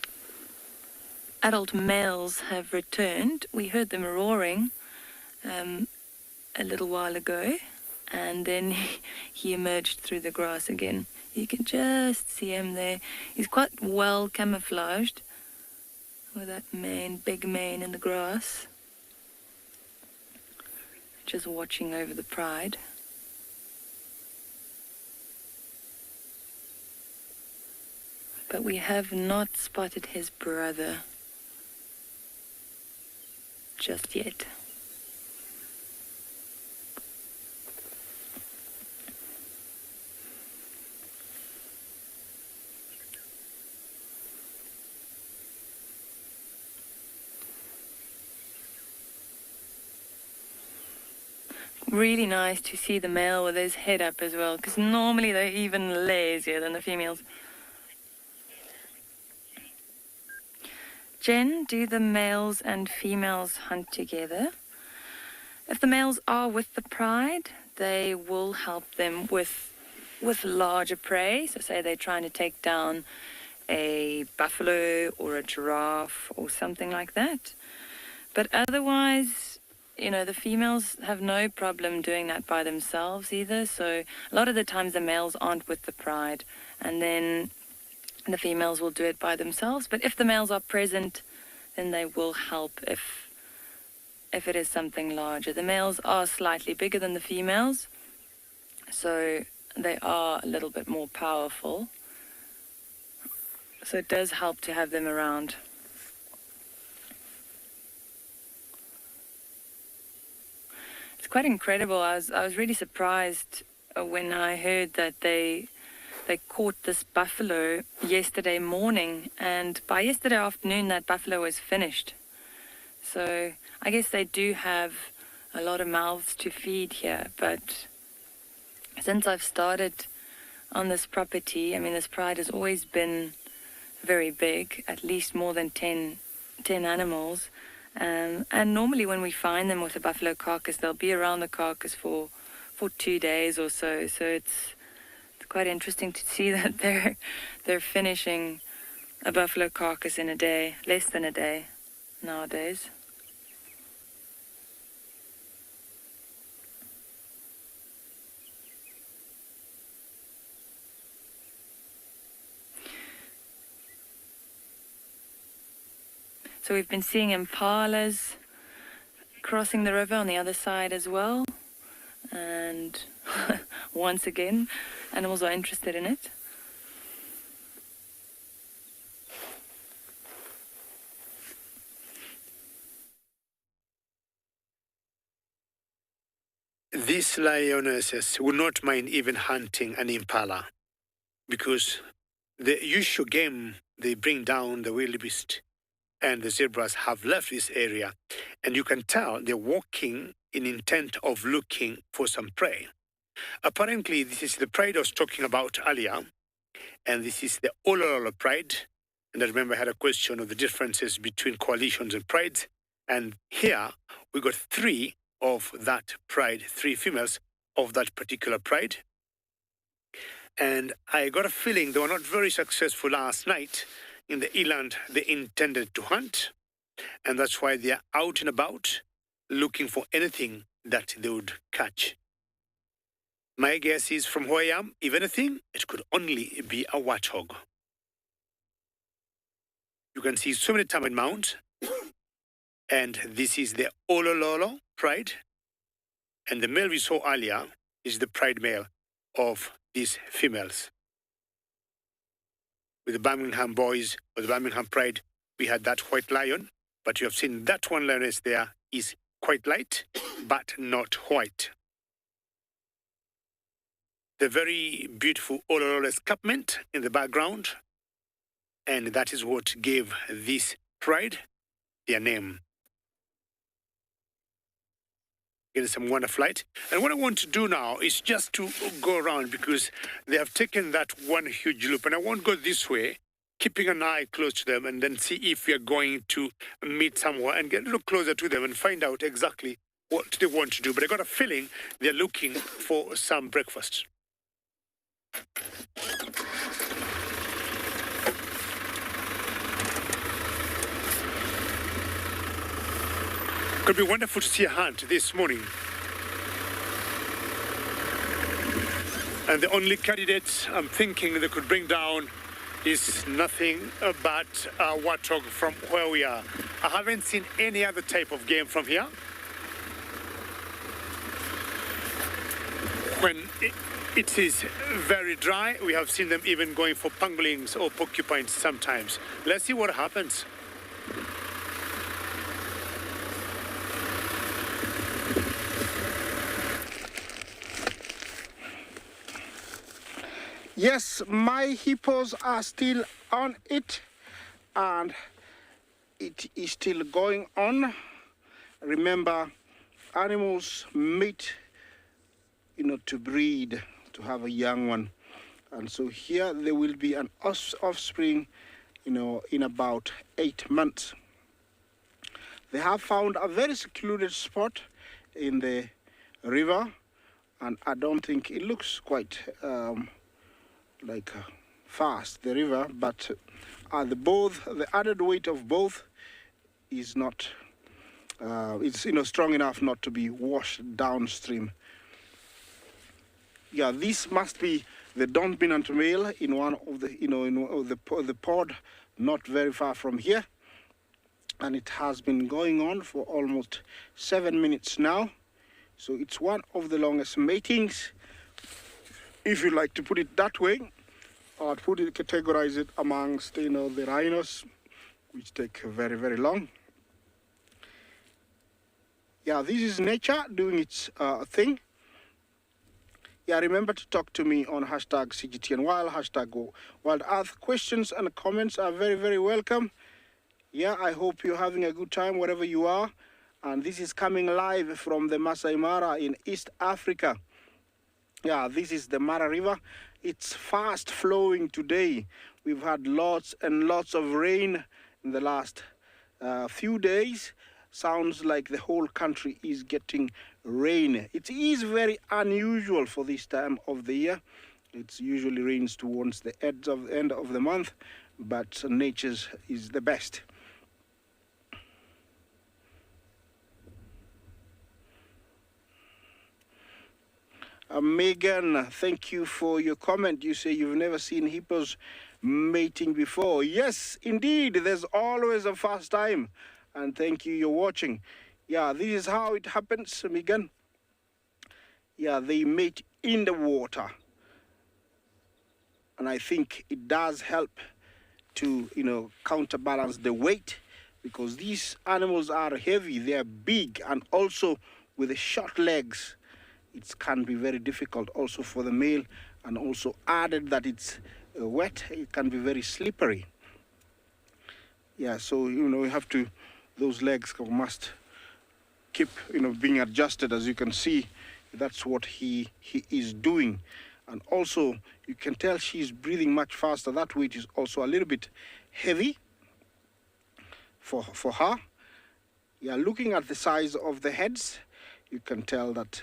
adult males have returned. We heard them roaring a little while ago, and then he emerged through the grass again. You can just see him there. He's quite well camouflaged with that mane, big mane in the grass. Just watching over the pride. But we have not spotted his brother just yet. Really nice to see the male with his head up as well, because normally they're even lazier than the females. Jen, do the males and females hunt together? If the males are with the pride, they will help them with larger prey. So say they're trying to take down a buffalo or a giraffe or something like that. But otherwise, the females have no problem doing that by themselves either. So a lot of the times the males aren't with the pride, and then the females will do it by themselves. But if the males are present, then they will help if it is something larger. The males are slightly bigger than the females, so they are a little bit more powerful. So it does help to have them around. It's quite incredible. I was really surprised when I heard that they caught this buffalo yesterday morning, and by yesterday afternoon that buffalo was finished. So I guess they do have a lot of mouths to feed here, but since I've started on this property, this pride has always been very big, at least more than 10 animals. And normally when we find them with a buffalo carcass, they'll be around the carcass for 2 days or so. So it's quite interesting to see that they're finishing a buffalo carcass in a day, less than a day nowadays. So we've been seeing impalas crossing the river on the other side as well. And once again, animals are interested in it. These lionesses will not mind even hunting an impala, because the usual game they bring down, the wildebeest and the zebras, have left this area, and you can tell they're walking in intent of looking for some prey. Apparently, this is the pride I was talking about earlier, and this is the Olololo pride. And I remember I had a question of the differences between coalitions and prides. And here we got 3 of that pride, 3 females of that particular pride. And I got a feeling they were not very successful last night in the eland they intended to hunt. And that's why they are out and about looking for anything that they would catch. My guess is, from where I am, if anything, it could only be a warthog. You can see so many termite mounds. And this is the Olololo pride. And the male we saw earlier is the pride male of these females. With the Birmingham boys or the Birmingham pride, we had that white lion. But you have seen that one lioness there is quite light, but not white. The very beautiful Olololo escarpment in the background. And that is what gave this pride their name. Getting some wonderful light. And what I want to do now is just to go around, because they have taken that one huge loop. And I won't go this way, keeping an eye close to them, and then see if we are going to meet somewhere and get a little closer to them and find out exactly what they want to do. But I got a feeling they're looking for some breakfast. Could be wonderful to see a hunt this morning. And the only candidate I'm thinking they could bring down is nothing but a warthog from where we are. I haven't seen any other type of game from here. When it is very dry, we have seen them even going for panglings or porcupines sometimes. Let's see what happens. Yes, my hippos are still on it, and it is still going on. Remember, animals mate, to breed, to have a young one. And so here there will be an offspring, in about 8 months. They have found a very secluded spot in the river, and I don't think it looks quite fast, the river, but the added weight of both is not it's strong enough not to be washed downstream. Yeah, this must be the dominant male in one of the the pod not very far from here, and it has been going on for almost 7 minutes now. So it's one of the longest matings, if you like to put it that way. I'd categorize it amongst the rhinos, which take very, very long. Yeah, this is nature doing its thing. Yeah, remember to talk to me on hashtag CGTNWild, hashtag WildEarth. Questions and comments are very, very welcome. Yeah, I hope you're having a good time wherever you are. And this is coming live from the Masai Mara in East Africa. Yeah, this is the Mara River. It's fast flowing today. We've had lots and lots of rain in the last few days. Sounds like the whole country is getting rain. It is very unusual for this time of the year. It usually rains towards the end of the month, but nature's is the best. Megan, thank you for your comment. You say you've never seen hippos mating before. Yes, indeed, there's always a first time. And thank you, you're watching. Yeah, this is how it happens, Megan. Yeah, they mate in the water. And I think it does help to, counterbalance the weight, because these animals are heavy, they are big, and also with the short legs. It can be very difficult also for the male, and also added that it's wet, it can be very slippery. Yeah, so, you have to, those legs must keep, being adjusted. As you can see, that's what he is doing. And also, you can tell she's breathing much faster. That weight is also a little bit heavy for her. Yeah, looking at the size of the heads, you can tell that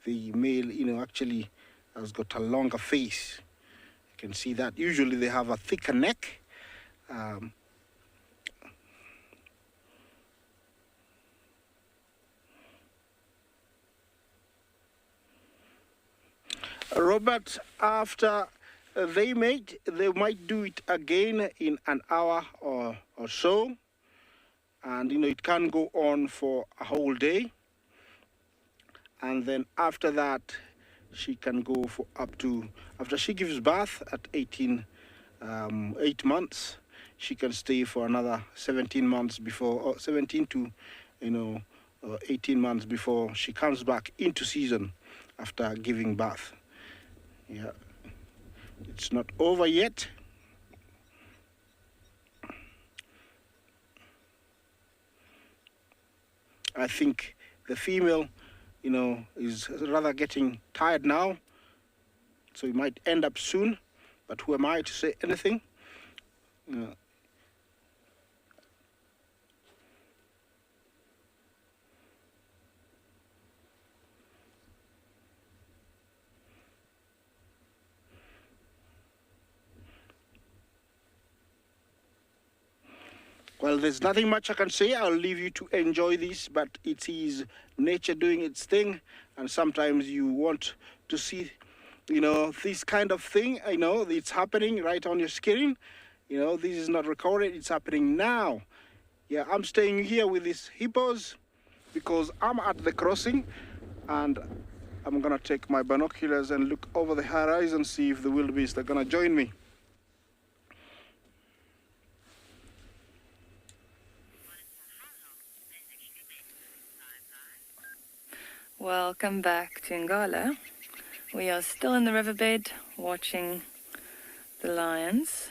the male, actually has got a longer face. You can see that. Usually they have a thicker neck. Robert, after they mate, they might do it again in an hour or so. And, it can go on for a whole day. And then after that, she can go for up to, after she gives birth at 8 months, she can stay for another 17 months before, or 17 to, 18 months before she comes back into season after giving birth. Yeah, it's not over yet. I think the female, is rather getting tired now, so we might end up soon, but who am I to say anything? Well, there's nothing much I can say. I'll leave you to enjoy this, but it is nature doing its thing, and sometimes you want to see, this kind of thing. It's happening right on your screen. This is not recorded. It's happening now. Yeah, I'm staying here with these hippos because I'm at the crossing, and I'm gonna take my binoculars and look over the horizon, see if the wildebeest are gonna join me. Welcome back to Ngala. We are still in the riverbed watching the lions.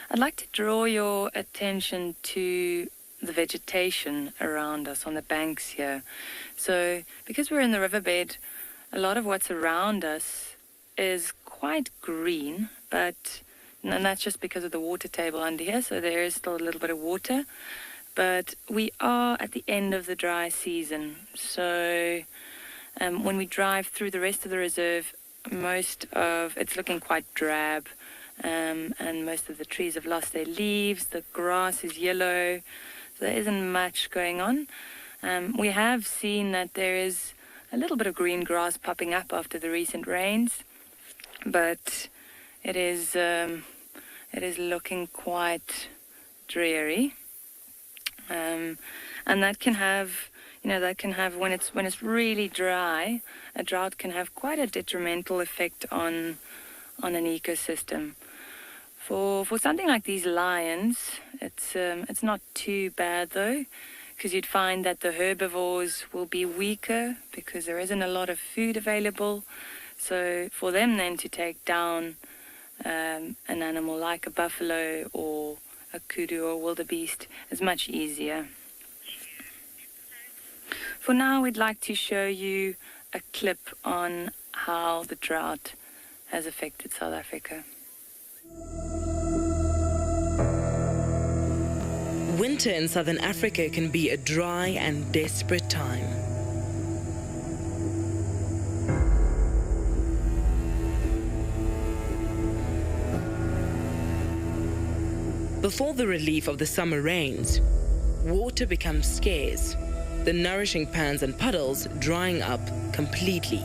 I'd like to draw your attention to the vegetation around us on the banks here. So because we're in the riverbed, a lot of what's around us is quite green, and that's just because of the water table under here, so there is still a little bit of water. But we are at the end of the dry season, so when we drive through the rest of the reserve, it's looking quite drab, and most of the trees have lost their leaves, the grass is yellow, so there isn't much going on. We have seen that there is a little bit of green grass popping up after the recent rains, but it is looking quite dreary, and that can have, when it's really dry, a drought can have quite a detrimental effect on an ecosystem. For something like these lions, it's not too bad though, because you'd find that the herbivores will be weaker because there isn't a lot of food available. So for them then to take down an animal like a buffalo or a kudu or wildebeest is much easier. For now, we'd like to show you a clip on how the drought has affected South Africa. Winter in southern Africa can be a dry and desperate time. Before the relief of the summer rains, water becomes scarce, the nourishing pans and puddles drying up completely.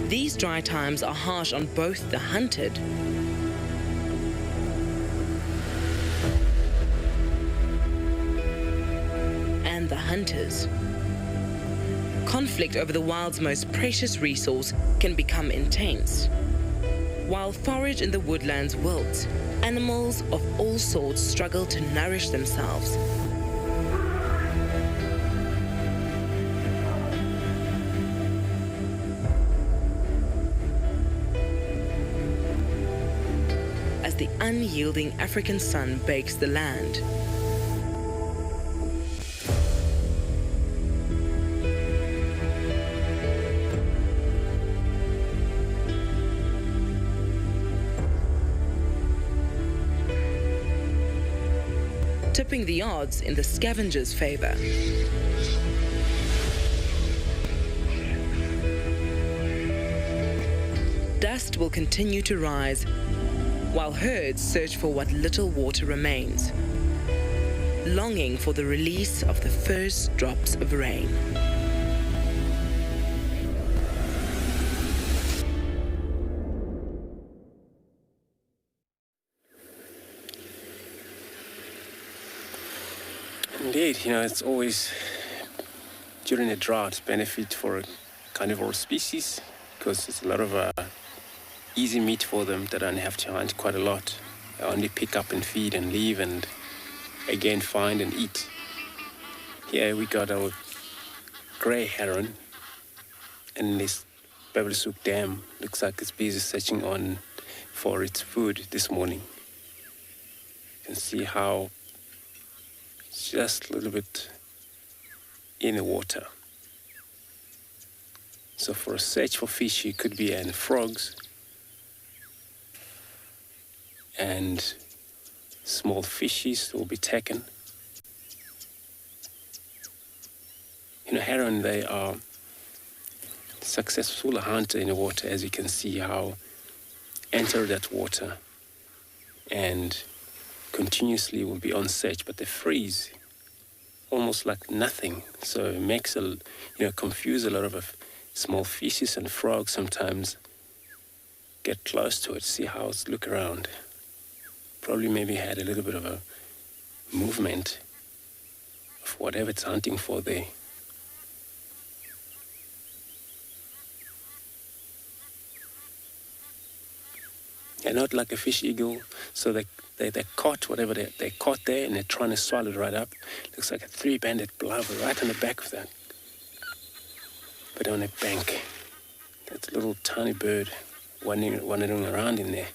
These dry times are harsh on both the hunted and the hunters. Conflict over the wild's most precious resource can become intense. While forage in the woodlands wilts, animals of all sorts struggle to nourish themselves. As the unyielding African sun bakes the land, tipping the odds in the scavenger's favor. Dust will continue to rise while herds search for what little water remains, longing for the release of the first drops of rain. Indeed, it's always during a drought benefit for carnivore species because it's a lot of easy meat for them. They don't have to hunt quite a lot. They only pick up and feed and leave and again find and eat. Here we got our grey heron in this Bevelsoek Dam. Looks like it's busy searching for its food this morning. You can see how it's just a little bit in the water. So for a search for fish, it could be and frogs and small fishes will be taken. Heron, they are successful hunter in the water, as you can see how enter that water and continuously will be on search, but they freeze almost like nothing. So it makes confuse a lot of small fishes and frogs sometimes get close to it, see how it's look around. Probably maybe had a little bit of a movement of whatever it's hunting for there. They're not like a fish eagle, so they caught whatever they caught there and they're trying to swallow it right up. Looks like a three-banded plover right on the back of that. But on a bank, that's a little tiny bird wandering around in there.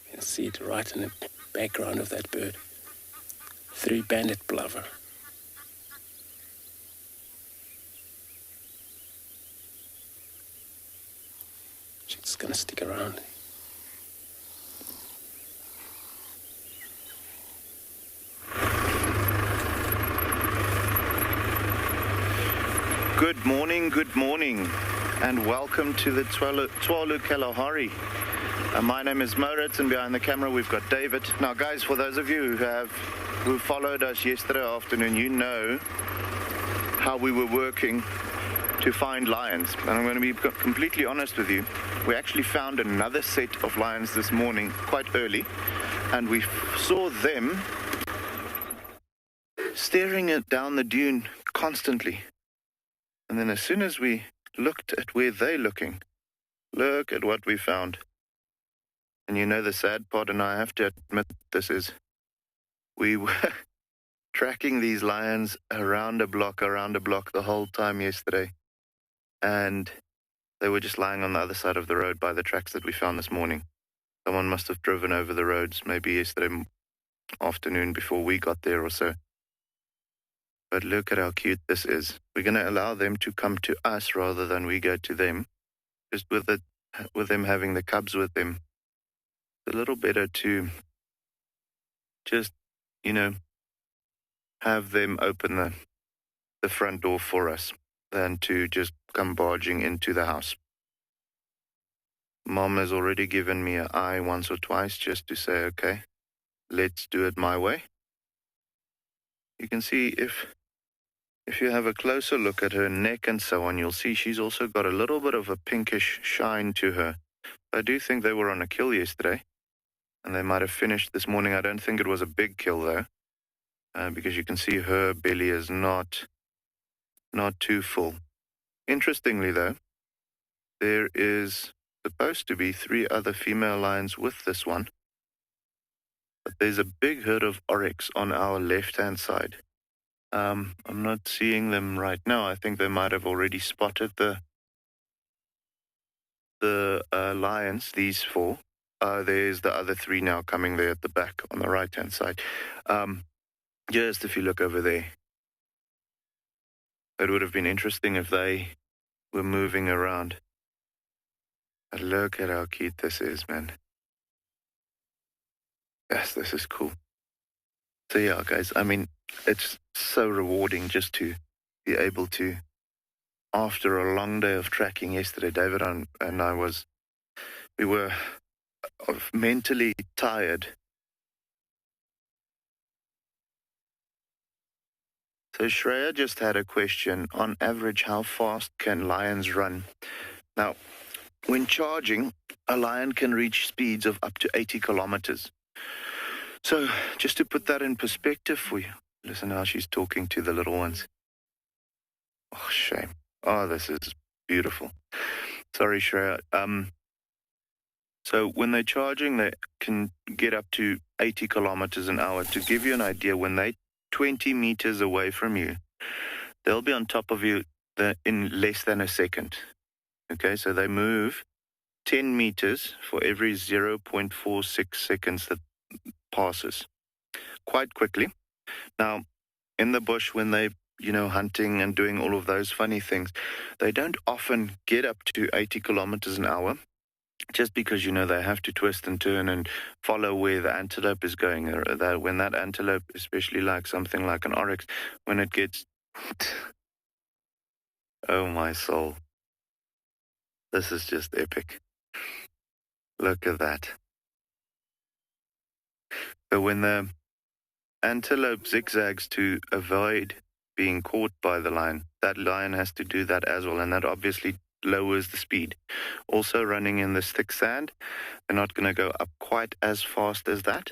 You can see it right in the background of that bird. Three-banded plover. She's gonna stick around. Good morning, and welcome to the Tswalu Kalahari. My name is Moritz, and behind the camera we've got David. Now, guys, for those of you who followed us yesterday afternoon, you know how we were working to find lions. And I'm going to be completely honest with you. We actually found another set of lions this morning, quite early, and we saw them staring down the dune constantly. And then as soon as we looked at where they're looking, look at what we found. And the sad part, and I have to admit this is, we were tracking these lions around a block the whole time yesterday. And they were just lying on the other side of the road by the tracks that we found this morning. Someone must have driven over the roads maybe yesterday afternoon before we got there or so. But look at how cute this is. We're going to allow them to come to us rather than we go to them. Just with them having the cubs with them, it's a little better to just, have them open the front door for us than to just come barging into the house. Mom has already given me an eye once or twice just to say, okay, let's do it my way. You can see if you have a closer look at her neck and so on, you'll see she's also got a little bit of a pinkish shine to her. I do think they were on a kill yesterday, and they might have finished this morning. I don't think it was a big kill though, because you can see her belly is not too full. Interestingly though, there is supposed to be 3 other female lions with this one, but there's a big herd of oryx on our left-hand side. I'm not seeing them right now. I think they might have already spotted the lions, these 4. There's the other 3 now coming there at the back on the right-hand side. Just if you look over there, it would have been interesting if they were moving around. But look at how cute this is, man. Yes, this is cool. So yeah, guys, I mean, it's so rewarding just to be able to, after a long day of tracking yesterday, David and we were mentally tired. So Shreya just had a question. On average, how fast can lions run? Now, when charging, a lion can reach speeds of up to 80 kilometers. So, just to put that in perspective for you, listen how she's talking to the little ones. Oh, shame. Oh, this is beautiful. Sorry, Shreya. So when they're charging, they can get up to 80 kilometers an hour. To give you an idea, when they're 20 meters away from you, they'll be on top of you in less than a second. Okay, so they move 10 meters for every 0.46 seconds that passes. Quite quickly. Now, in the bush, when they, hunting and doing all of those funny things, they don't often get up to 80 kilometers an hour, just because, they have to twist and turn and follow where the antelope is going. When that antelope, especially like something like an oryx, when it gets... Oh, my soul. This is just epic. Look at that. So when the antelope zigzags to avoid being caught by the lion, that lion has to do that as well, and that obviously lowers the speed. Also, running in this thick sand, they're not going to go up quite as fast as that,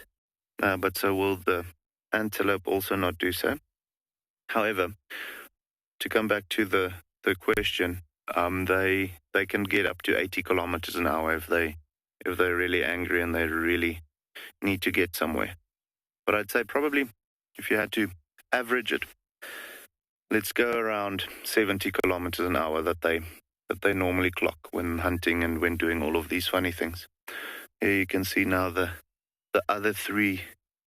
but so will the antelope also not do so. However, to come back to the question, they can get up to 80 kilometers an hour if they're really angry and they really need to get somewhere. But I'd say probably, if you had to average it, let's go around 70 kilometers an hour that they normally clock when hunting and when doing all of these funny things. Here you can see now the other three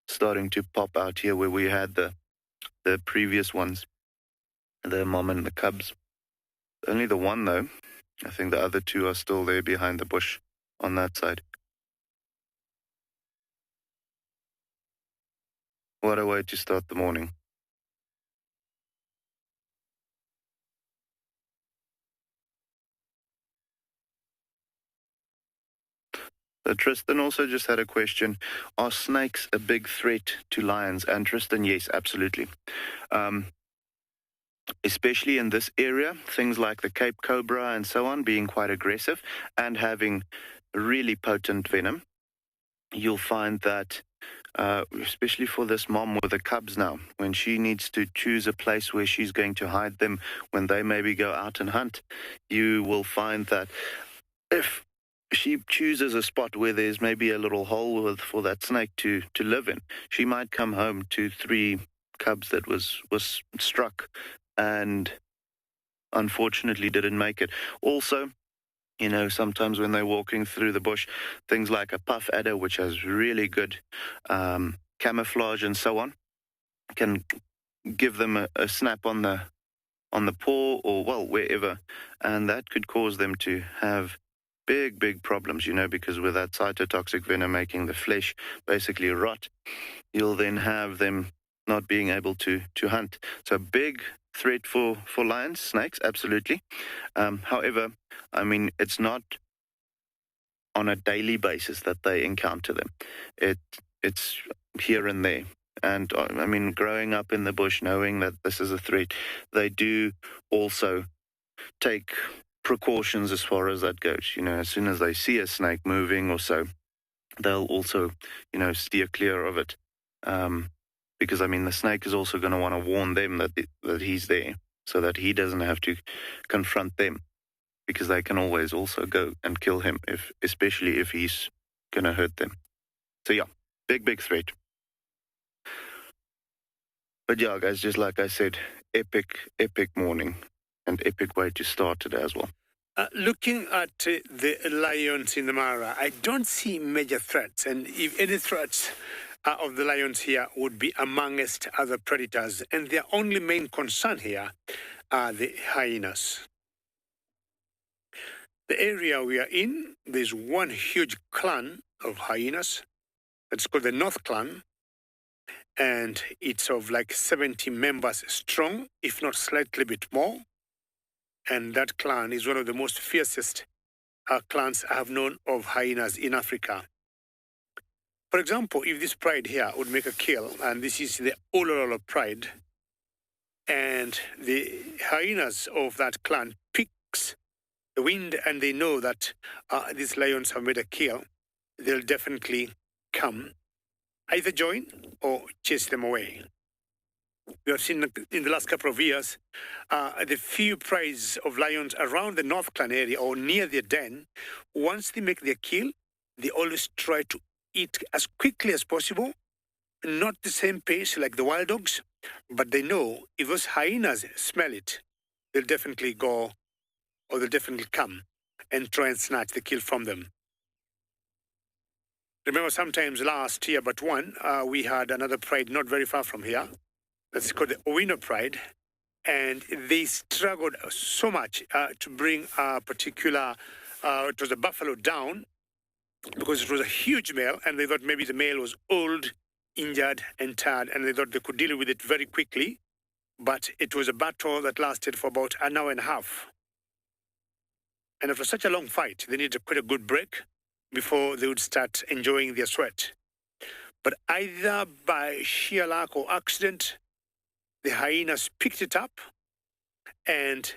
starting to pop out here where we had the previous ones, the mom and the cubs. Only the one though. I think the other two are still there behind the bush on that side. What a way to start the morning. So Tristan also just had a question. Are snakes a big threat to lions? And Tristan, yes, absolutely. Especially in this area, things like the Cape Cobra and so on being quite aggressive and having really potent venom. You'll find that, especially for this mom with the cubs now, when she needs to choose a place where she's going to hide them when they maybe go out and hunt, you will find that if she chooses a spot where there's maybe a little hole for that snake to live in, she might come home to 3 cubs that was struck and unfortunately didn't make it. Also, sometimes when they're walking through the bush, things like a puff adder, which has really good camouflage and so on, can give them a snap on the paw or, well, wherever, and that could cause them to have big problems, because with that cytotoxic venom making the flesh basically rot, you'll then have them not being able to hunt. So big threat for lions, snakes, absolutely. However, I mean, it's not on a daily basis that they encounter them. It's here and there. And I mean, growing up in the bush, knowing that this is a threat, they do also take precautions as far as that goes. As soon as they see a snake moving or so, they'll also, steer clear of it. Because, I mean, the snake is also going to want to warn them that he's there so that he doesn't have to confront them, because they can always also go and kill him, especially if he's going to hurt them. So, yeah, big threat. But, yeah, guys, just like I said, epic morning and epic way to start it as well. Looking at the lions in the Mara, I don't see major threats. And if any threats of the lions here would be amongst other predators. And their only main concern here are the hyenas. The area we are in, there's one huge clan of hyenas. That's called the North Clan. And it's of like 70 members strong, if not slightly bit more. And that clan is one of the most fiercest clans I have known of hyenas in Africa. For example, if this pride here would make a kill, and this is the Olololo pride, and the hyenas of that clan picks the wind and they know that these lions have made a kill, they'll definitely come, either join or chase them away. We have seen in the last couple of years, the few prides of lions around the North Clan area or near their den, once they make their kill, they always try to eat as quickly as possible, not the same pace like the wild dogs, but they know if those hyenas smell it, they'll definitely go, or they'll definitely come and try and snatch the kill from them. Remember, sometimes last year, but one, we had another pride not very far from here. That's called the Owino pride. And they struggled so much to bring a particular, it was a buffalo down, because it was a huge male, and they thought maybe the male was old, injured, and tired, and they thought they could deal with it very quickly. But it was a battle that lasted for about an hour and a half. And after such a long fight, they needed quite a good break before they would start enjoying their sweat. But either by sheer luck or accident, the hyenas picked it up, and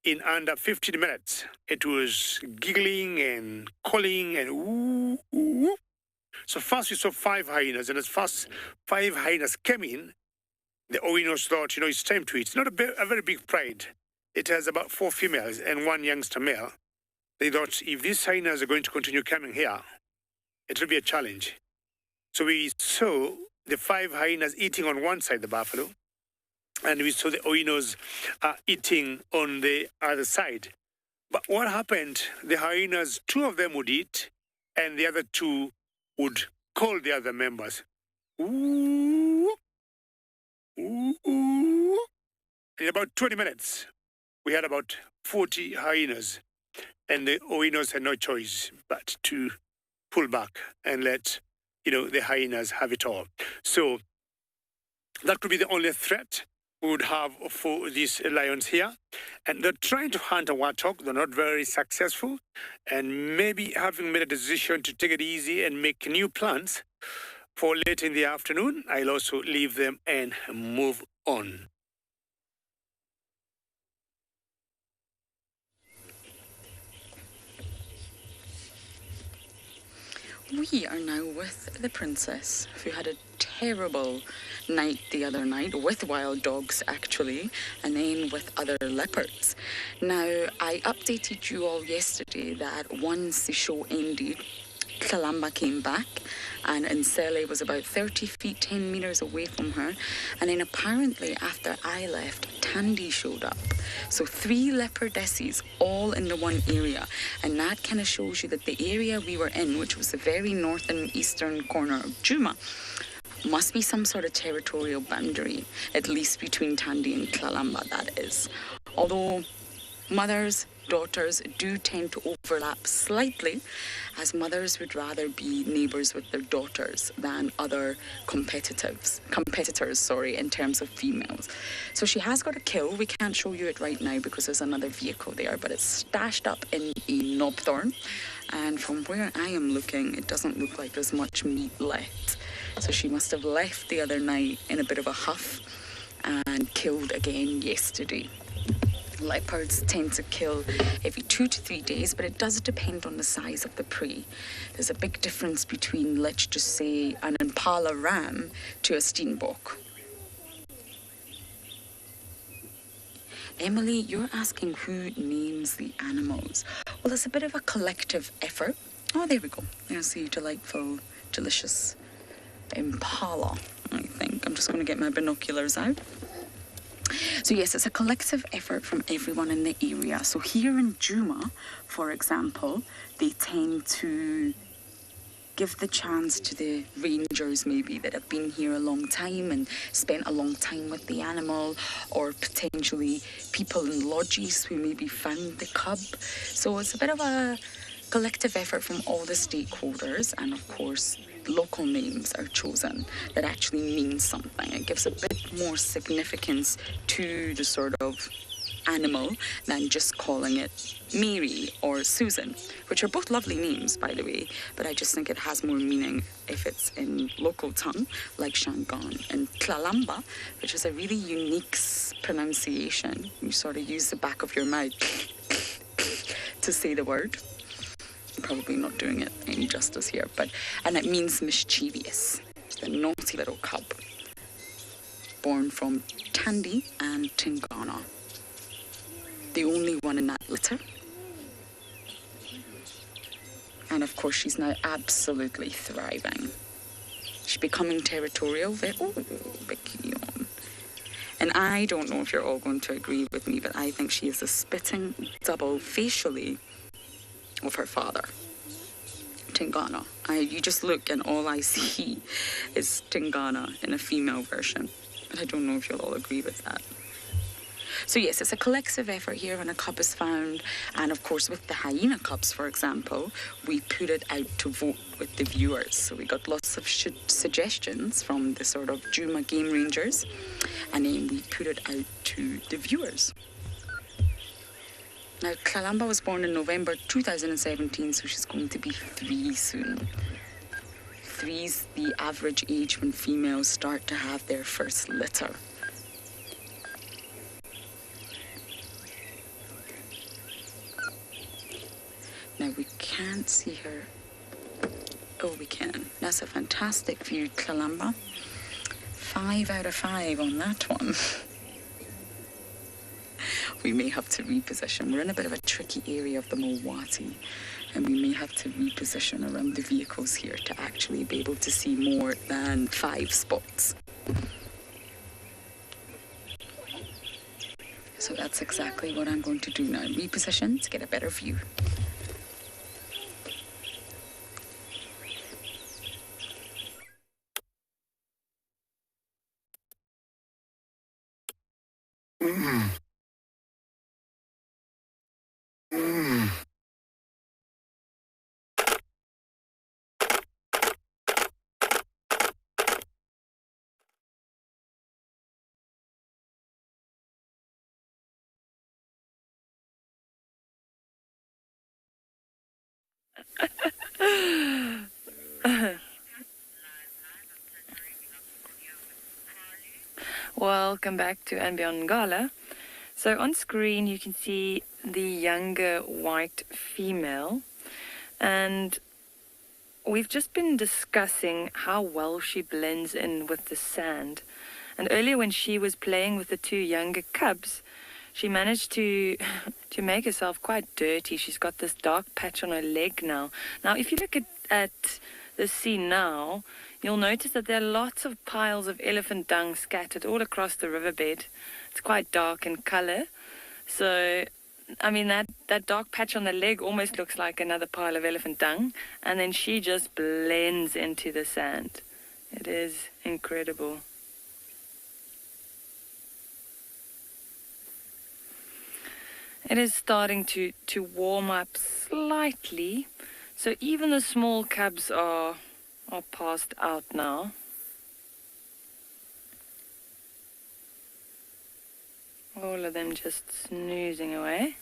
in under 15 minutes, it was giggling and calling and ooh, ooh. So first we saw 5 hyenas, and as fast 5 hyenas came in, the Owinos thought, it's time to eat. It's not a very big pride. It has about 4 females and 1 youngster male. They thought, if these hyenas are going to continue coming here, it will be a challenge. So we saw the 5 hyenas eating on one side of the buffalo, and we saw the Owinos eating on the other side. But what happened, the hyenas, 2 of them would eat, and the other 2 would call the other members. Ooh, ooh, ooh. In about 20 minutes, we had about 40 hyenas, and the Owinos had no choice but to pull back and let, the hyenas have it all. So that could be the only threat we would have for these lions here. And they're trying to hunt a warthog. They're not very successful. And maybe having made a decision to take it easy and make new plans for late in the afternoon, I'll also leave them and move on. We are now with the princess, who had a terrible night the other night, with wild dogs actually, and then with other leopards. Now, I updated you all yesterday that once the show ended, Kalamba came back, and Nsele was about 30 feet, 10 meters away from her. And then apparently after I left, Tandy showed up. So 3 leopardesses all in the one area. And that kind of shows you that the area we were in, which was the very north and eastern corner of Djuma, must be some sort of territorial boundary, at least between Tandy and Kalamba, that is. Although mothers, daughters do tend to overlap slightly, as mothers would rather be neighbours with their daughters than other competitors, in terms of females. So she has got a kill. We can't show you it right now because there's another vehicle there, but it's stashed up in a knobthorn. And from where I am looking, it doesn't look like there's much meat left. So she must have left the other night in a bit of a huff and killed again yesterday. Leopards tend to kill every 2 to 3 days, but it does depend on the size of the prey. There's a big difference between, let's just say, an impala ram to a steenbok. Emily, you're asking who names the animals. Well, it's a bit of a collective effort. Oh, there we go. There's the delightful, delicious impala, I think. I'm just going to get my binoculars out. So yes, it's a collective effort from everyone in the area. So here in Djuma, for example, they tend to give the chance to the rangers maybe that have been here a long time and spent a long time with the animal, or potentially people in lodges who maybe found the cub. So it's a bit of a collective effort from all the stakeholders, and of course, local names are chosen that actually mean something. It gives a bit more significance to the sort of animal than just calling it Mary or Susan, which are both lovely names, by the way, but I just think it has more meaning if it's in local tongue, like Shangaan, and Tlalamba, which is a really unique pronunciation. You sort of use the back of your mouth to say the word. I'm probably not doing it any justice here, and it means mischievous, the naughty little cub, born from Tandy and Tingana. The only one in that litter. And of course, she's now absolutely thriving. She's becoming territorial. And I don't know if you're all going to agree with me, but I think she is a spitting double facially of her father, Tingana. You just look and all I see is Tingana in a female version. But I don't know if you'll all agree with that. So yes, it's a collective effort here when a cub is found. And of course, with the hyena cubs, for example, we put it out to vote with the viewers. So we got lots of suggestions from the sort of Djuma game rangers. And then we put it out to the viewers. Now, Tlalamba was born in November 2017, so she's going to be 3 soon. 3's the average age when females start to have their first litter. Now, we can't see her. Oh, we can. That's a fantastic view, Tlalamba. 5 out of 5 on that one. We may have to reposition. We're in a bit of a tricky area of the Mulwati, and we may have to reposition around the vehicles here to actually be able to see more than 5 spots. So that's exactly what I'm going to do now. Reposition to get a better view. Welcome back to andBeyond Ngala. So on screen you can see the younger white female, and we've just been discussing how well she blends in with the sand. And earlier when she was playing with the 2 younger cubs, she managed to make herself quite dirty. She's got this dark patch on her leg now. Now, if you look at the scene now, you'll notice that there are lots of piles of elephant dung scattered all across the riverbed. It's quite dark in color. So, I mean, that dark patch on the leg almost looks like another pile of elephant dung. And then she just blends into the sand. It is incredible. It is starting to warm up slightly. So even the small cubs are passed out now. All of them just snoozing away.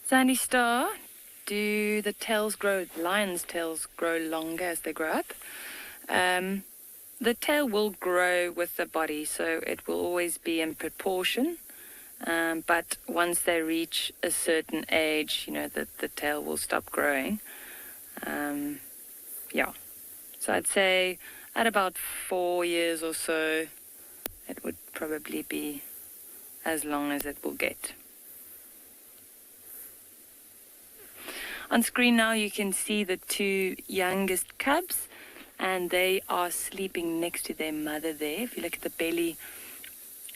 Sandy Star, do the tails grow, lions' tails grow longer as they grow up? The tail will grow with the body, so it will always be in proportion. But once they reach a certain age, you know, the tail will stop growing. Yeah. So I'd say at about 4 years or so, it would probably be as long as it will get. On screen now you can see the 2 youngest cubs, and they are sleeping next to their mother there. If you look at the belly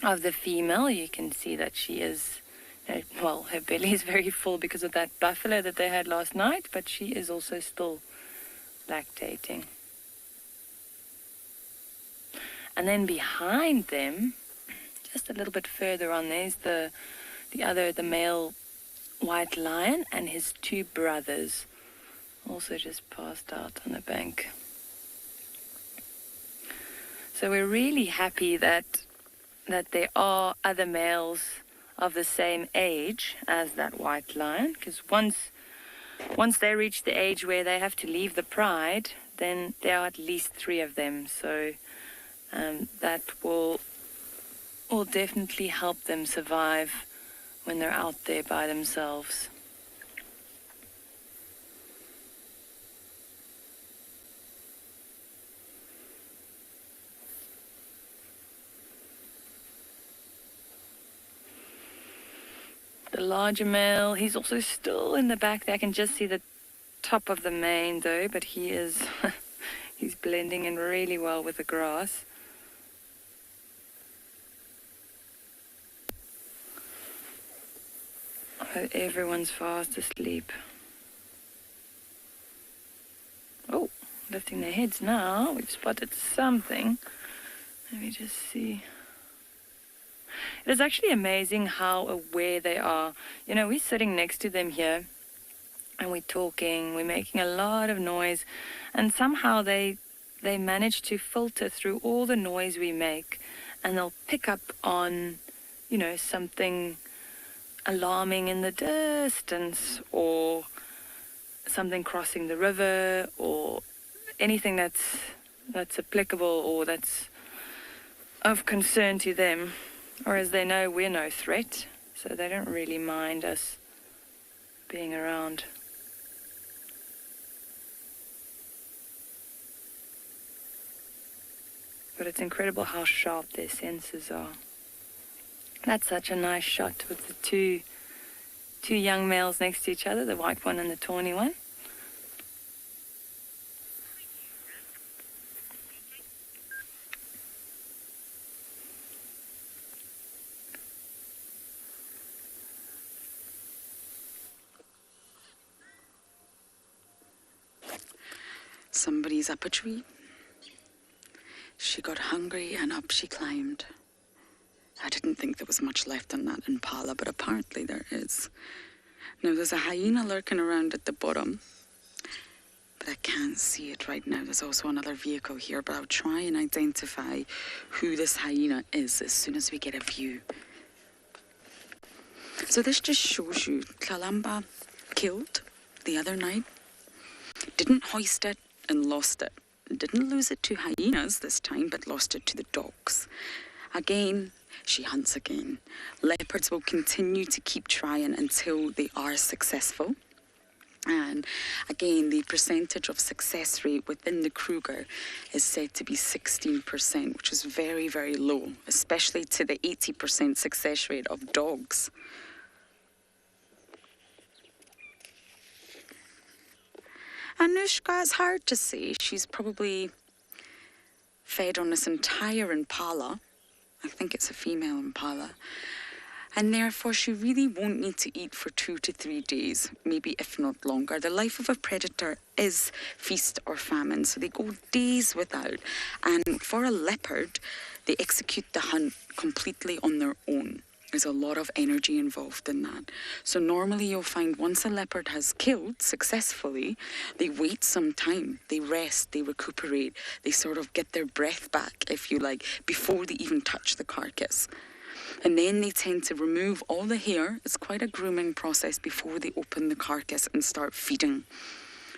of the female, you can see that she is Well, her belly is very full because of that buffalo that they had last night, but she is also still lactating. And then behind them, just a little bit further on, there's the male white lion and his two brothers, also just passed out on the bank. So we're really happy that there are other males of the same age as that white lion, because once they reach the age where they have to leave the pride, then there are at least 3 of them. So that will definitely help them survive when they're out there by themselves. The larger male, he's also still in the back there. I can just see the top of the mane though, but he is he's blending in really well with the grass. Oh, everyone's fast asleep. Oh, lifting their heads now. We've spotted something. Let me just see. It is actually amazing how aware they are. You know, we're sitting next to them here and we're talking, we're making a lot of noise, and somehow they manage to filter through all the noise we make, and they'll pick up on, you know, something alarming in the distance, or something crossing the river, or anything that's applicable or that's of concern to them. Whereas they know we're no threat, so they don't really mind us being around. But it's incredible how sharp their senses are. That's such a nice shot with the two young males next to each other, the white one and the tawny one. Somebody's up a tree. She got hungry and up she climbed. I didn't think there was much left on that impala, but apparently there is. Now there's a hyena lurking around at the bottom, but I can't see it right now. There's also another vehicle here, but I'll try and identify who this hyena is as soon as we get a view. So this just shows you Kalamba killed the other night, didn't hoist it and lost it. Didn't lose it to hyenas this time, but lost it to the dogs. Again, she hunts again. Leopards will continue to keep trying until they are successful. And again, the percentage of success rate within the Kruger is said to be 16%, which is very, very low, especially to the 80% success rate of dogs. Anushka, it's hard to say. She's probably fed on this entire impala. I think it's a female impala. And therefore, she really won't need to eat for 2 to 3 days, maybe if not longer. The life of a predator is feast or famine, so they go days without. And for a leopard, they execute the hunt completely on their own. There's a lot of energy involved in that. So normally you'll find once a leopard has killed successfully, they wait some time, they rest, they recuperate, they sort of get their breath back, if you like, before they even touch the carcass. And then they tend to remove all the hair. It's quite a grooming process before they open the carcass and start feeding.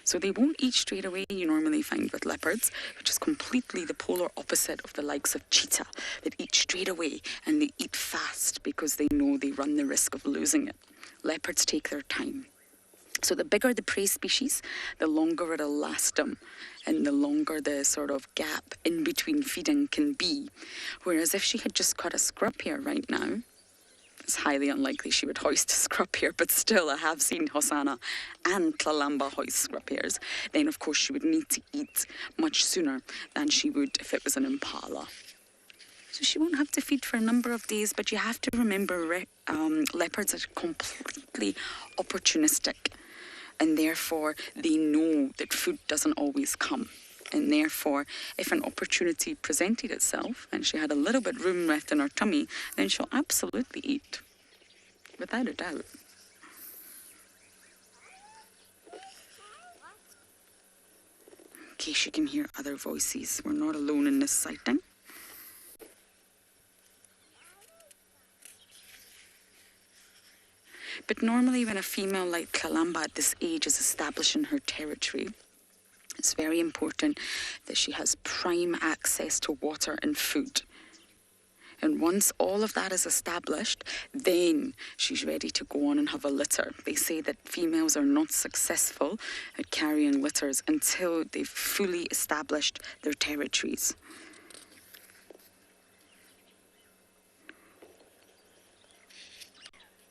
So they won't eat straight away, you normally find with leopards, which is completely the polar opposite of the likes of cheetah, that eat straight away and they eat fast because they know they run the risk of losing it. Leopards take their time. So the bigger the prey species, the longer it'll last them, and the longer the sort of gap in between feeding can be. Whereas if she had just cut a scrub here right now, it's highly unlikely she would hoist a scrub hare, but still I have seen Hosanna and Kalamba hoist scrub hares. Then of course she would need to eat much sooner than she would if it was an impala. So she won't have to feed for a number of days, but you have to remember leopards are completely opportunistic, and therefore they know that food doesn't always come. And therefore, if an opportunity presented itself and she had a little bit room left in her tummy, then she'll absolutely eat, without a doubt. In case you can hear other voices, we're not alone in this sighting. But normally when a female like Kalamba at this age is establishing her territory, it's very important that she has prime access to water and food. And once all of that is established, then she's ready to go on and have a litter. They say that females are not successful at carrying litters until they've fully established their territories.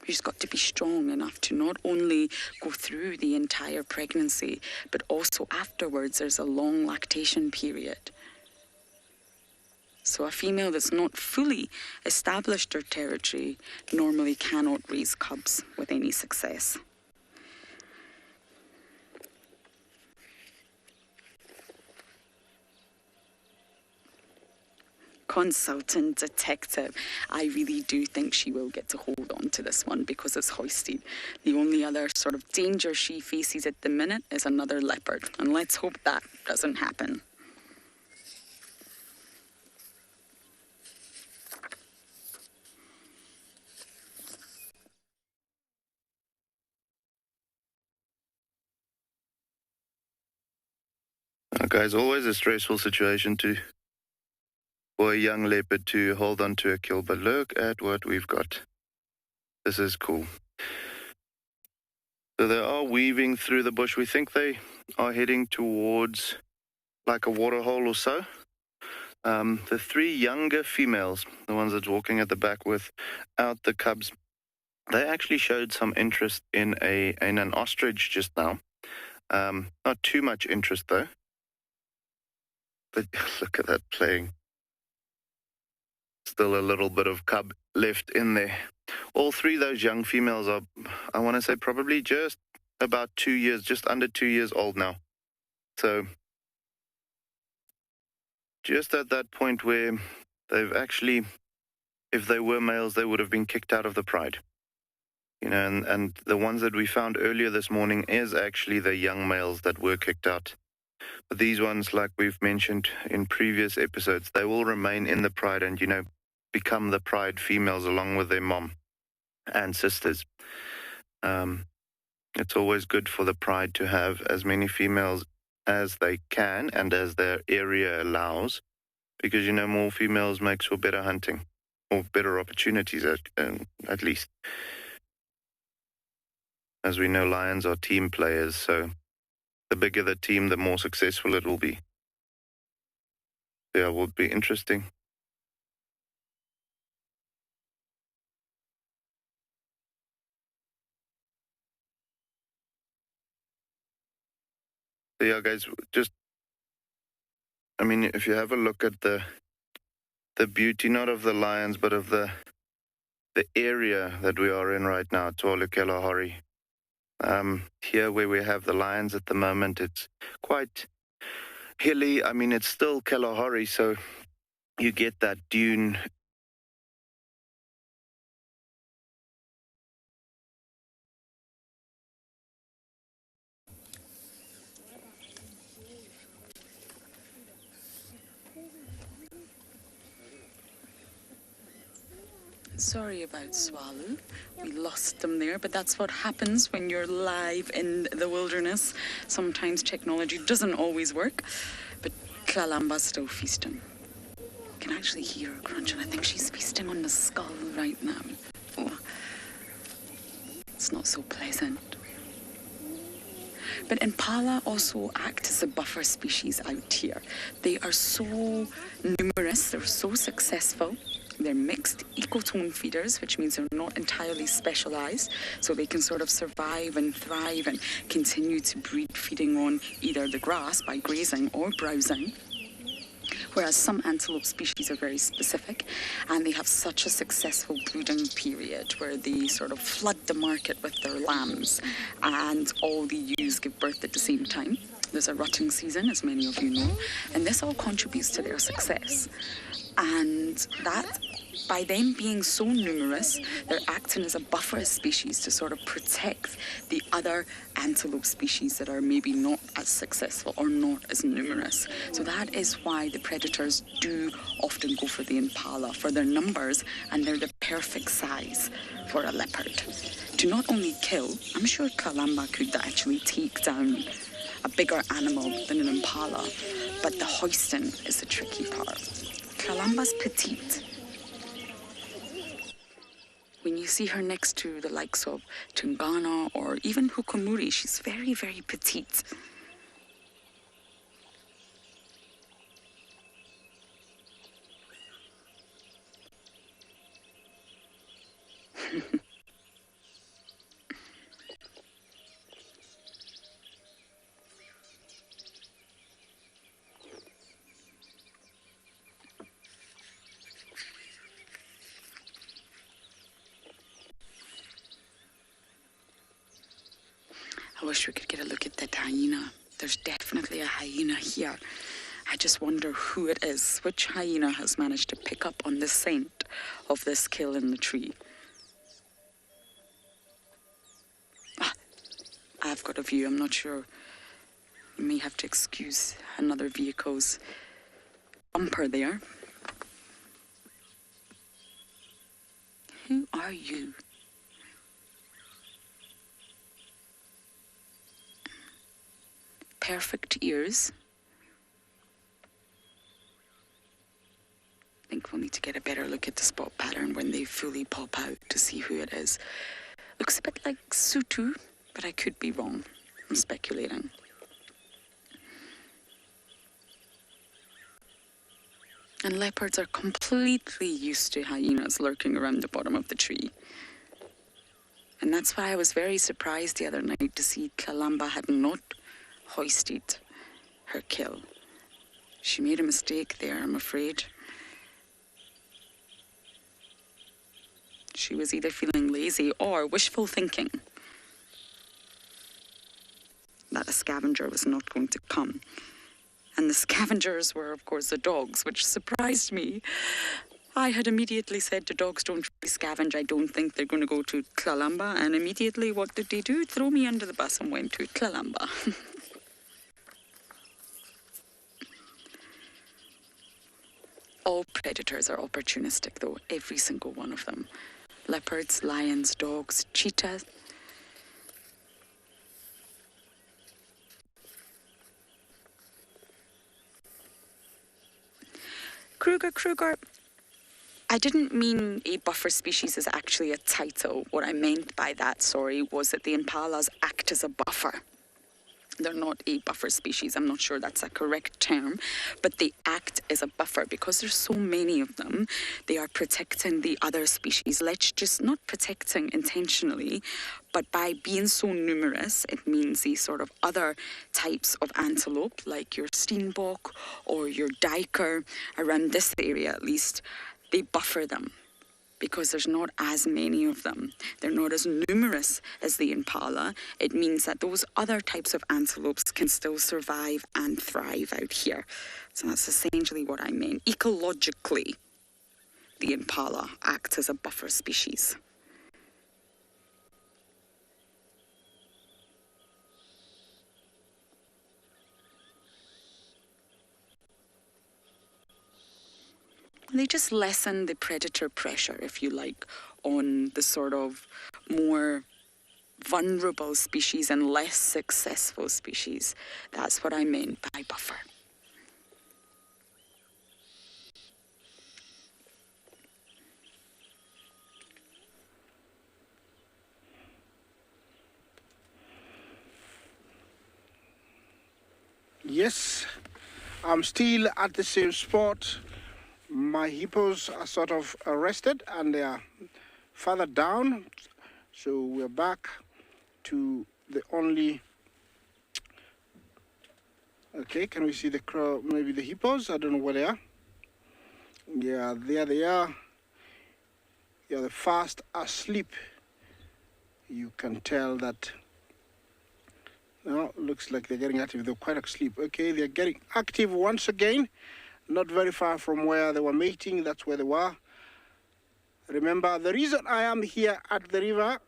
She's got to be strong enough to not only go through the entire pregnancy, but also afterwards there's a long lactation period. So a female that's not fully established her territory normally cannot raise cubs with any success. Consultant detective, I really do think she will get to hold on to this one because it's hoisted. The only other sort of danger she faces at the minute is another leopard, and let's hope that doesn't happen. Guys, always a stressful situation for a young leopard to hold on to a kill, but look at what we've got. This is cool. So they are weaving through the bush. We think they are heading towards like a waterhole or so. The three younger females, the ones that's walking at the back without the cubs, they actually showed some interest in an ostrich just now. Not too much interest though. But look at that playing. Still a little bit of cub left in there. All three of those young females are, I want to say, probably just about 2 years, just under 2 years old now. So just at that point where they've actually, if they were males, they would have been kicked out of the pride. You know, and the ones that we found earlier this morning is actually the young males that were kicked out. But these ones, like we've mentioned in previous episodes, they will remain in the pride and, you know, become the pride females along with their mom and sisters. It's always good for the pride to have as many females as they can and as their area allows, because, you know, more females makes for better hunting or better opportunities at least. As we know, lions are team players, so the bigger the team, the more successful it will be. Yeah, it would be interesting. So yeah, guys, just, I mean, if you have a look at the beauty, not of the lions, but of the area that we are in right now, Tswalu Kalahari. Here where we have the lions at the moment, it's quite hilly. I mean, it's still Kalahari, so you get that dune. Sorry about Tswalu. We lost them there, but that's what happens when you're live in the wilderness. Sometimes technology doesn't always work, but Kalamba's still feasting. You can actually hear her crunching. I think she's feasting on the skull right now. Oh, it's not so pleasant. But impala also act as a buffer species out here. They are so numerous, they're so successful. They're mixed ecotone feeders, which means they're not entirely specialized, so they can sort of survive and thrive and continue to breed feeding on either the grass by grazing or browsing, Whereas some antelope species are very specific and they have such a successful breeding period where they sort of flood the market with their lambs and all the ewes give birth at the same time. There's a rutting season, as many of you know, and this all contributes to their success. And that, by them being so numerous, they're acting as a buffer species to sort of protect the other antelope species that are maybe not as successful or not as numerous. So that is why the predators do often go for the impala, for their numbers, and they're the perfect size for a leopard. To not only kill, I'm sure Kalamba could actually take down a bigger animal than an impala, but the hoisting is the tricky part. Kalamba's petite. When you see her next to the likes of Tungana or even Hukumuri, she's very, very petite. I wish we could get a look at that hyena. There's definitely a hyena here. I just wonder who it is. Which hyena has managed to pick up on the scent of this kill in the tree? I've got a view. I'm not sure. You may have to excuse another vehicle's bumper there. Who are you? Perfect ears. I think we'll need to get a better look at the spot pattern when they fully pop out to see who it is. Looks a bit like Sutu, but I could be wrong. I'm speculating. And leopards are completely used to hyenas lurking around the bottom of the tree. And that's why I was very surprised the other night to see Kalamba had not hoisted her kill. She made a mistake there, I'm afraid. She was either feeling lazy or wishful thinking that a scavenger was not going to come. And the scavengers were, of course, the dogs, which surprised me. I had immediately said the dogs don't really scavenge. I don't think they're going to go to Kalamba. And immediately, what did they do? Throw me under the bus and went to Kalamba. All predators are opportunistic, though, every single one of them. Leopards, lions, dogs, cheetahs. Kruger. I didn't mean a buffer species is actually a title. What I meant by that, was that the impalas act as a buffer. They're not a buffer species. I'm not sure that's a correct term, but they act as a buffer because there's so many of them. They are protecting the other species. Let's just not protecting intentionally, but by being so numerous, it means these sort of other types of antelope, like your steenbok or your duiker, around this area at least, they buffer them. Because there's not as many of them. They're not as numerous as the impala. It means that those other types of antelopes can still survive and thrive out here. So that's essentially what I mean. Ecologically, the impala acts as a buffer species. They just lessen the predator pressure, if you like, on the sort of more vulnerable species and less successful species. That's what I meant by buffer. Yes, I'm still at the same spot. My hippos are sort of rested and they are further down. So we're back to the only... Okay, can we see the crow, maybe the hippos? I don't know where they are. Yeah, there they are. Yeah, they're fast asleep. You can tell that. Now, looks like they're getting active. They're quite asleep. Okay, they're getting active once again. Not very far from where they were mating. That's where they were. Remember, the reason I am here at the river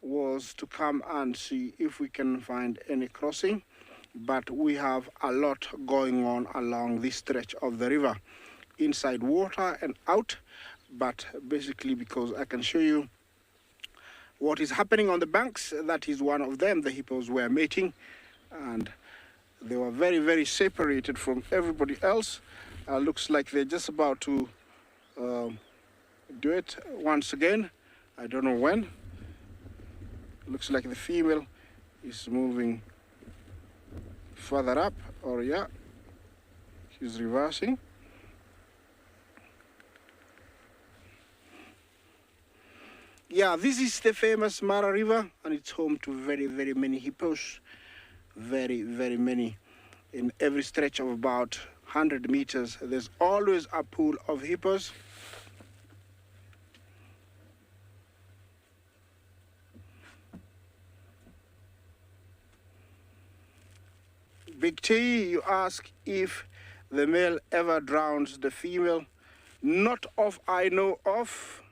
was to come and see if we can find any crossing. But we have a lot going on along this stretch of the river. Inside water and out. But basically, because I can show you what is happening on the banks, that is one of them. The hippos were mating, and they were very, very separated from everybody else. Looks like they're just about to do it once again. I don't know when. Looks like the female is moving further up, or yeah, she's reversing. Yeah, this is the famous Mara River, and it's home to very, very many hippos. Very, very many. In every stretch of about 100 meters, there's always a pool of hippos. Big T, you ask if the male ever drowns the female. Not of I know of.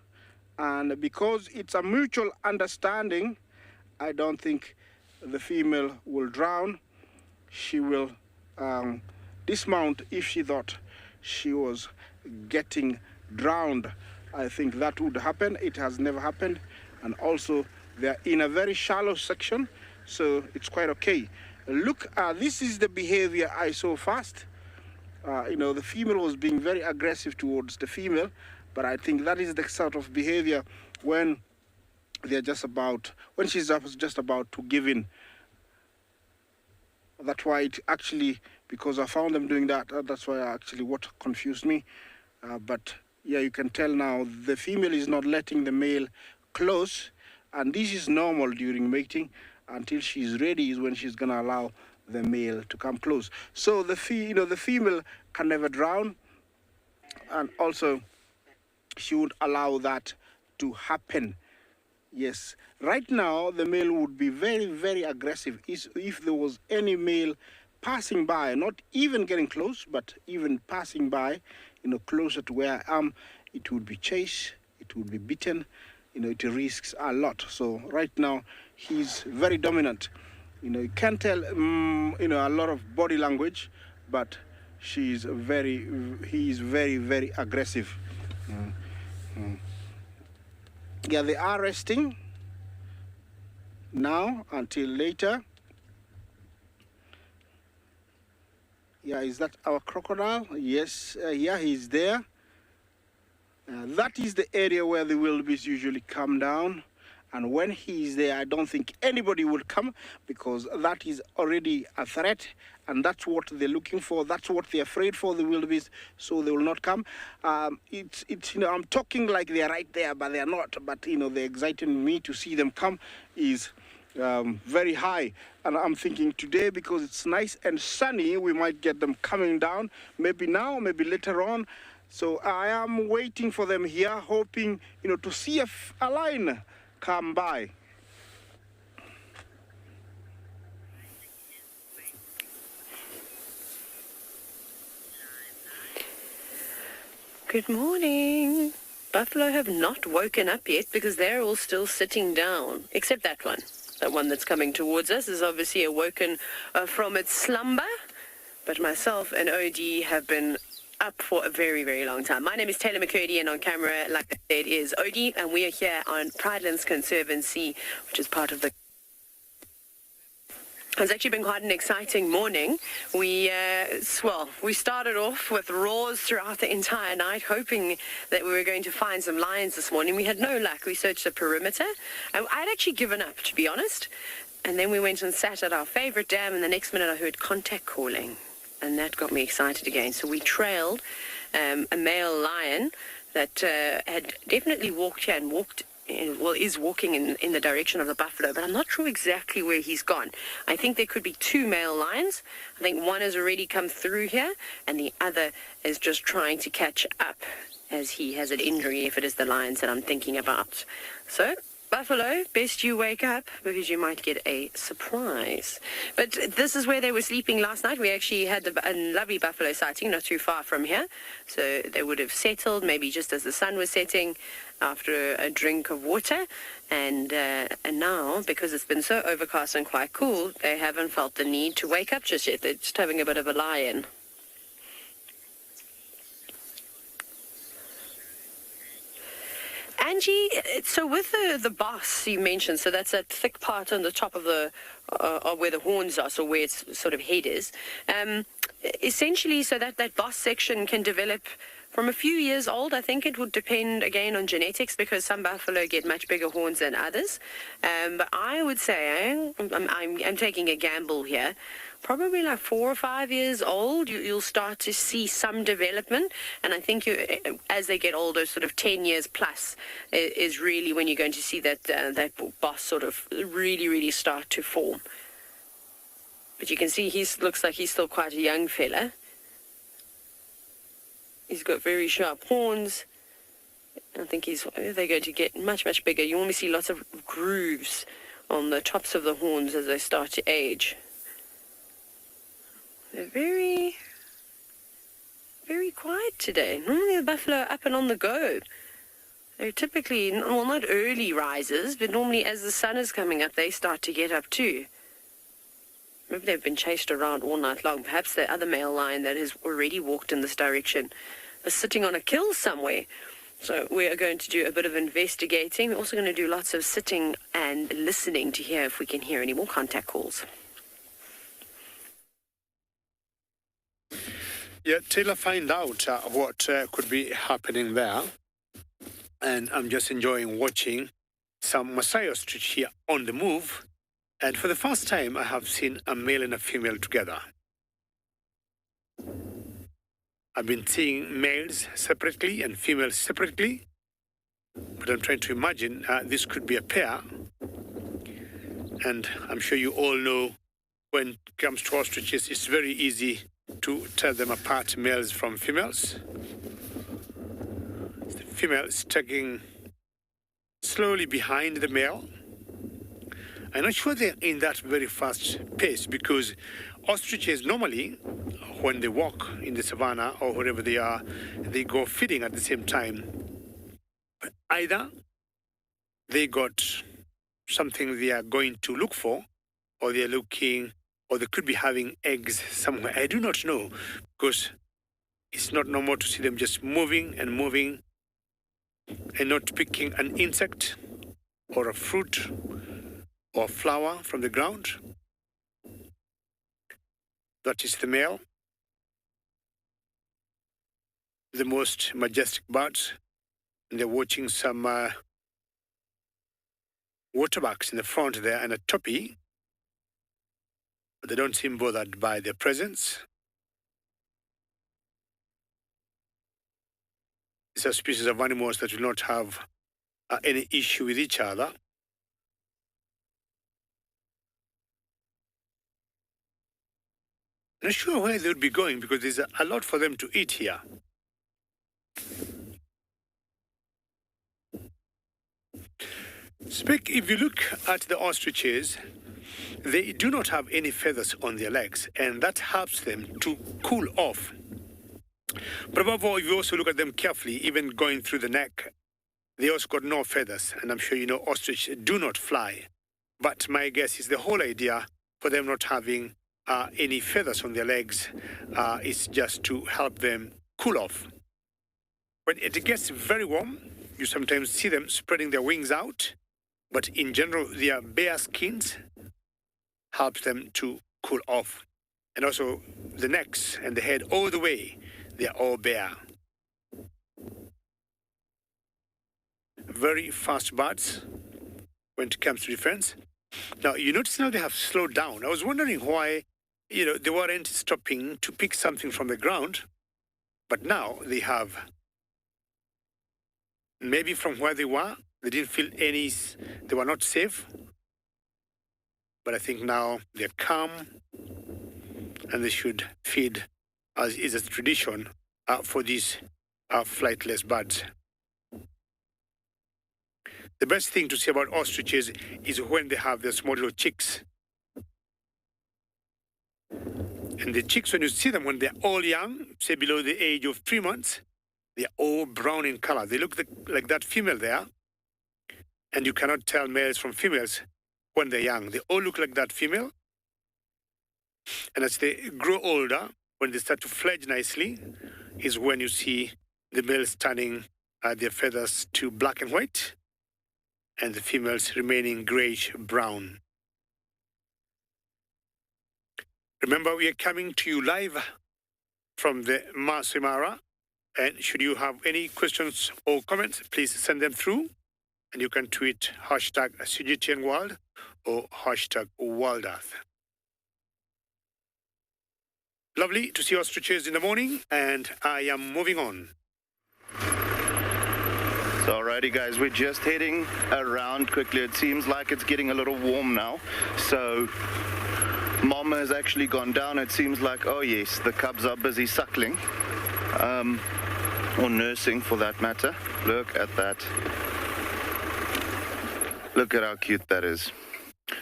And because it's a mutual understanding, I don't think the female will drown. She will dismount if she thought she was getting drowned. I think that would happen. It has never happened. And also, they're in a very shallow section, so it's quite okay. Look, this is the behavior I saw first. The female was being very aggressive towards the female. But I think that is the sort of behavior when they're when she's just about to give in. That's why it actually, because I found them doing that, that's why actually what confused me. But yeah, you can tell now the female is not letting the male close, and this is normal during mating. Until she's ready is when she's gonna allow the male to come close. So the female can never drown, and also she would allow that to happen. Yes, right now the male would be very, very aggressive if there was any male passing by, not even getting close, but even passing by, closer to where I am. It would be chased, it would be beaten, it risks a lot. So right now he's very dominant. You can't tell a lot of body language, but he is very, very aggressive. Yeah, they are resting now until later. Yeah, is that our crocodile? Yes, yeah, he's there. That is the area where the wildebeest usually come down. And when he's there, I don't think anybody will come, because that is already a threat, and that's what they're looking for. That's what they're afraid for, the wildebeest, so they will not come. It's I'm talking like they're right there, but they're not. But the exciting me to see them come is very high. And I'm thinking today, because it's nice and sunny, we might get them coming down. Maybe now, maybe later on. So I am waiting for them here, hoping to see a line come by. Good morning. Buffalo have not woken up yet because they're all still sitting down, except that one. That one that's coming towards us is obviously awoken from its slumber. But myself and OD have been up for a very, very long time. My name is Taylor McCurdy, and on camera, like I said, is OD, and we are here on Pridelands Conservancy, which is part of the... It's actually been quite an exciting morning. We started off with roars throughout the entire night, hoping that we were going to find some lions this morning. We had no luck. We searched the perimeter. I'd actually given up, to be honest. And then we went and sat at our favorite dam, and the next minute I heard contact calling. And that got me excited again. So we trailed a male lion that had definitely walked here and walked is walking in the direction of the buffalo, but I'm not sure exactly where he's gone. I think there could be two male lions. I think one has already come through here, and the other is just trying to catch up as he has an injury, if it is the lions that I'm thinking about. So, buffalo, best you wake up because you might get a surprise. But this is where they were sleeping last night. We actually had a lovely buffalo sighting not too far from here. So they would have settled maybe just as the sun was setting after a drink of water. And now, because it's been so overcast and quite cool, they haven't felt the need to wake up just yet. They're just having a bit of a lie-in. Angie, so with the boss you mentioned, so that's that thick part on the top of the where the horns are, so where its sort of head is. Essentially, so that boss section can develop from a few years old. I think it would depend again on genetics because some buffalo get much bigger horns than others. But I would say I'm taking a gamble here. Probably like 4 or 5 years old, you'll start to see some development. And I think as they get older, sort of 10 years plus, is really when you're going to see that boss sort of really start to form. But you can see looks like he's still quite a young fella. He's got very sharp horns. I think they're going to get much bigger. You only see lots of grooves on the tops of the horns as they start to age. They're very quiet today. Normally the buffalo are up and on the go. They're typically, well, not early risers, but normally as the sun is coming up, they start to get up too. Maybe they've been chased around all night long. Perhaps the other male lion that has already walked in this direction is sitting on a kill somewhere. So we are going to do a bit of investigating. We're also going to do lots of sitting and listening to hear if we can hear any more contact calls. Yeah, till I find out what could be happening there. And I'm just enjoying watching some Maasai ostrich here on the move. And for the first time, I have seen a male and a female together. I've been seeing males separately and females separately. But I'm trying to imagine this could be a pair. And I'm sure you all know when it comes to ostriches, it's very easy to tell them apart, males from females. The female is tagging slowly behind the male. I'm not sure they're in that very fast pace because ostriches normally, when they walk in the savannah or wherever they are, they go feeding at the same time. But either they got something they are going to look for, or they're looking, or they could be having eggs somewhere. I do not know, because it's not normal to see them just moving and moving and not picking an insect or a fruit or flower from the ground. That is the male. The most majestic birds. And they're watching some waterbacks in the front there and a toppy. But they don't seem bothered by their presence. These are species of animals that will not have any issue with each other. I'm not sure where they would be going because there's a lot for them to eat here. If you look at the ostriches, they do not have any feathers on their legs, and that helps them to cool off. But above all, if you also look at them carefully, even going through the neck, they also got no feathers, and I'm sure you know ostrich do not fly. But my guess is the whole idea for them not having any feathers on their legs is just to help them cool off. When it gets very warm, you sometimes see them spreading their wings out, but in general, their bare skins helps them to cool off. And also the necks and the head all the way, they are all bare. Very fast birds when it comes to defense. Now, you notice now they have slowed down. I was wondering why, they weren't stopping to pick something from the ground, but now they have, maybe from where they were, They didn't feel they were not safe. But I think now they're calm and they should feed, as is a tradition, for these flightless birds. The best thing to say about ostriches is when they have their small little chicks. And the chicks, when you see them, when they're all young, say below the age of 3 months, they're all brown in color. They look like that female there. And you cannot tell males from females when they're young. They all look like that female. And as they grow older, when they start to fledge nicely, is when you see the males turning their feathers to black and white, and the females remaining grayish-brown. Remember, we are coming to you live from the Masai Mara, and should you have any questions or comments, please send them through, and you can tweet hashtag CGTNWorld or hashtag WildEarth. Lovely to see ostriches in the morning, and I am moving on. So, alrighty guys, we're just heading around quickly. It seems like it's getting a little warm now. So, Mom has actually gone down. It seems like, oh yes, the cubs are busy suckling. Or nursing for that matter. Look at that. Look at how cute that is.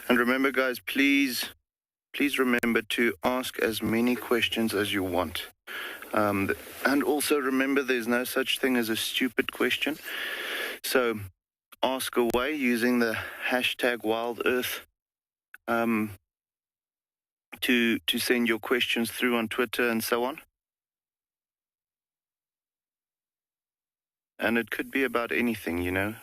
And remember guys, please remember to ask as many questions as you want. And also remember, there's no such thing as a stupid question. So ask away using the hashtag WildEarth to send your questions through on Twitter and so on. And it could be about anything, you know.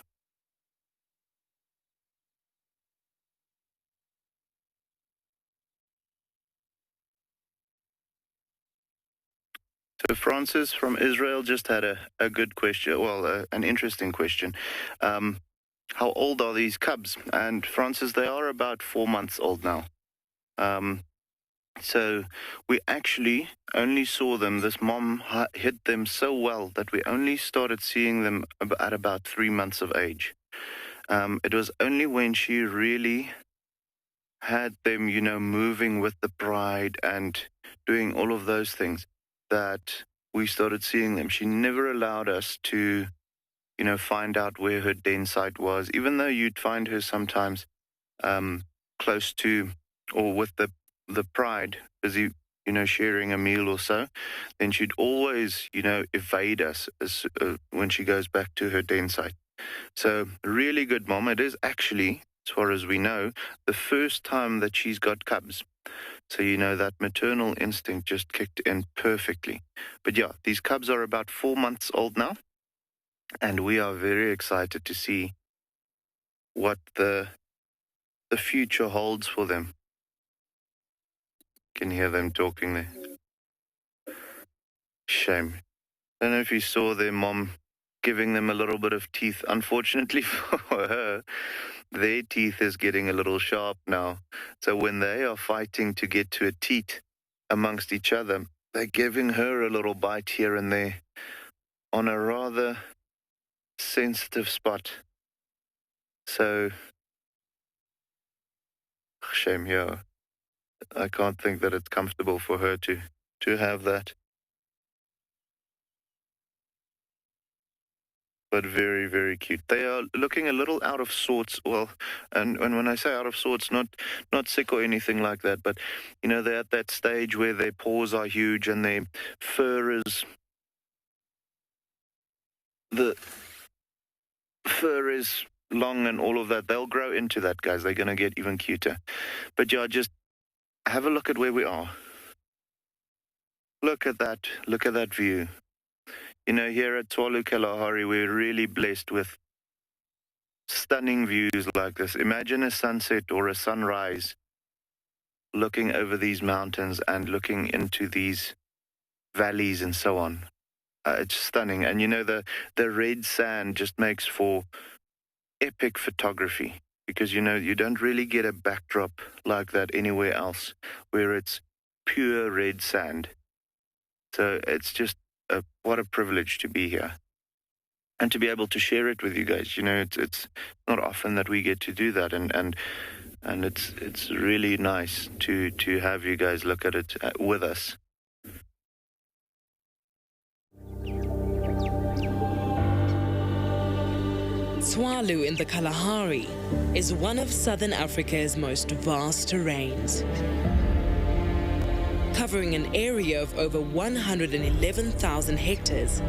So Francis from Israel just had a good question, well, an interesting question. How old are these cubs? And Francis, they are about 4 months old now. So we actually only saw them, this mom hid them so well that we only started seeing them at about 3 months of age. It was only when she really had them, you know, moving with the pride and doing all of those things that we started seeing them. She never allowed us to, you know, find out where her den site was, even though you'd find her sometimes close to or with the pride, busy, you know, sharing a meal or so. Then she'd always, you know, evade us when she goes back to her den site. So really good mom. It is actually, as far as we know, the first time that she's got cubs. So, you know, that maternal instinct just kicked in perfectly. But yeah, these cubs are about 4 months old now. And we are very excited to see what the future holds for them. Can hear them talking there. Shame. I don't know if you saw their mom giving them a little bit of teeth. Unfortunately for her, their teeth is getting a little sharp now. So when they are fighting to get to a teat amongst each other, they're giving her a little bite here and there on a rather sensitive spot. So, shame, yeah. I can't think that it's comfortable for her to have that. But very, very cute. They are looking a little out of sorts. Well, and when I say out of sorts, not sick or anything like that, but, you know, they're at that stage where their paws are huge and their fur is long and all of that. They'll grow into that, guys. They're going to get even cuter. But yeah, just have a look at where we are. Look at that. Look at that view. You know, here at Tswalu Kalahari, we're really blessed with stunning views like this. Imagine a sunset or a sunrise looking over these mountains and looking into these valleys and so on. It's stunning. And, you know, the red sand just makes for epic photography because, you know, you don't really get a backdrop like that anywhere else where it's pure red sand. So it's just what a privilege to be here. and to be able to share it with you guys. You know, it's not often that we get to do that, and it's really nice to have you guys look at it with us. Tswalu in the Kalahari is one of southern Africa's most vast terrains, covering an area of over 111,000 hectares.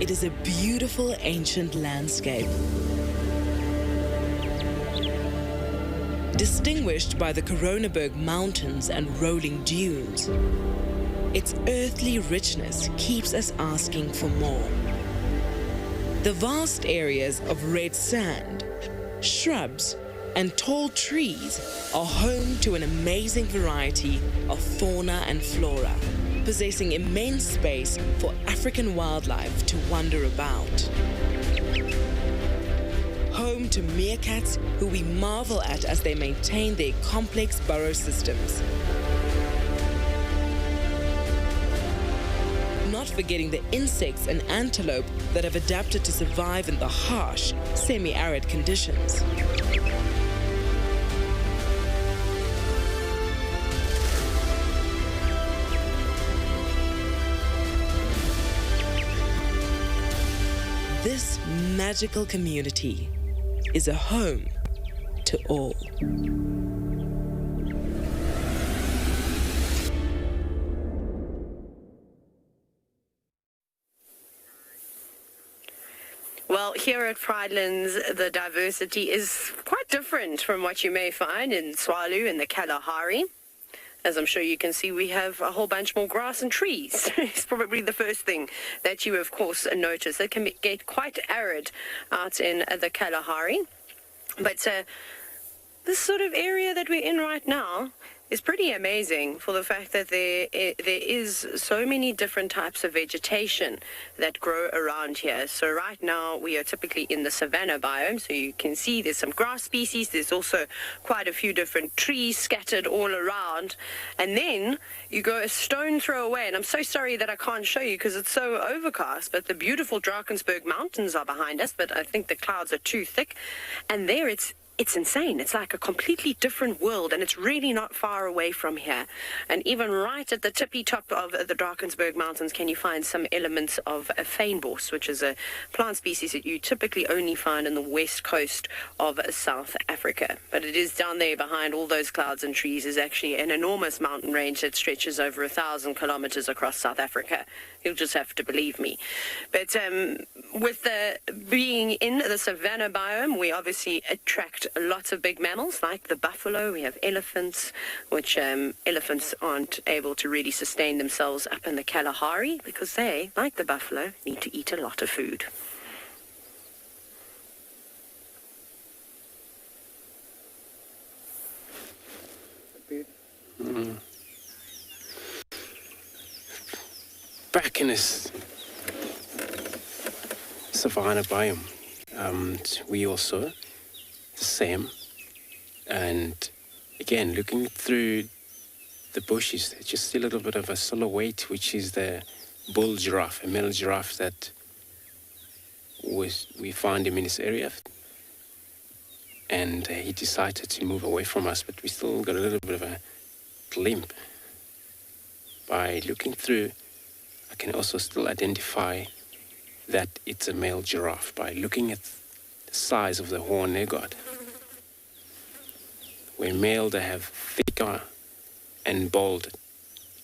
It is a beautiful ancient landscape, distinguished by the Coronaburg Mountains and rolling dunes. Its earthly richness keeps us asking for more. The vast areas of red sand, shrubs, and tall trees are home to an amazing variety of fauna and flora, possessing immense space for African wildlife to wander about. Home to meerkats who we marvel at as they maintain their complex burrow systems. Not forgetting the insects and antelope that have adapted to survive in the harsh, semi-arid conditions. This magical community is a home to all. Well, here at Pridelands, the diversity is quite different from what you may find in Tswalu and the Kalahari. As I'm sure you can see, we have a whole bunch more grass and trees. It's probably the first thing that you, of course, notice. It can get quite arid out in the Kalahari. But this sort of area that we're in right now is pretty amazing for the fact that there is so many different types of vegetation that grow around here. So right now we are typically in the savanna biome, so you can see there's some grass species. There's also quite a few different trees scattered all around, and then you go a stone throw away, and I'm so sorry that I can't show you because it's so overcast, but the beautiful Drakensberg Mountains are behind us, but I think the clouds are too thick, and there it's insane. It's like a completely different world, and it's really not far away from here. And even right at the tippy top of the Drakensberg Mountains can you find some elements of a fynbos, which is a plant species that you typically only find in the west coast of South Africa. But it is down there behind all those clouds and trees is actually an enormous mountain range that stretches over 1,000 kilometers across South Africa. You'll just have to believe me. But with the being in the savanna biome, we obviously attract lots of big mammals like the buffalo. We have elephants, which elephants aren't able to really sustain themselves up in the Kalahari because they, like the buffalo, need to eat a lot of food. Back in this savanna biome, we also the same, and again looking through the bushes, there's just a little bit of a silhouette, which is the bull giraffe, a male giraffe that we found him in this area, and he decided to move away from us, but we still got a little bit of a glimpse. By looking through, I can also still identify that it's a male giraffe by looking at the size of the horn they got. Where male, they have thicker and bold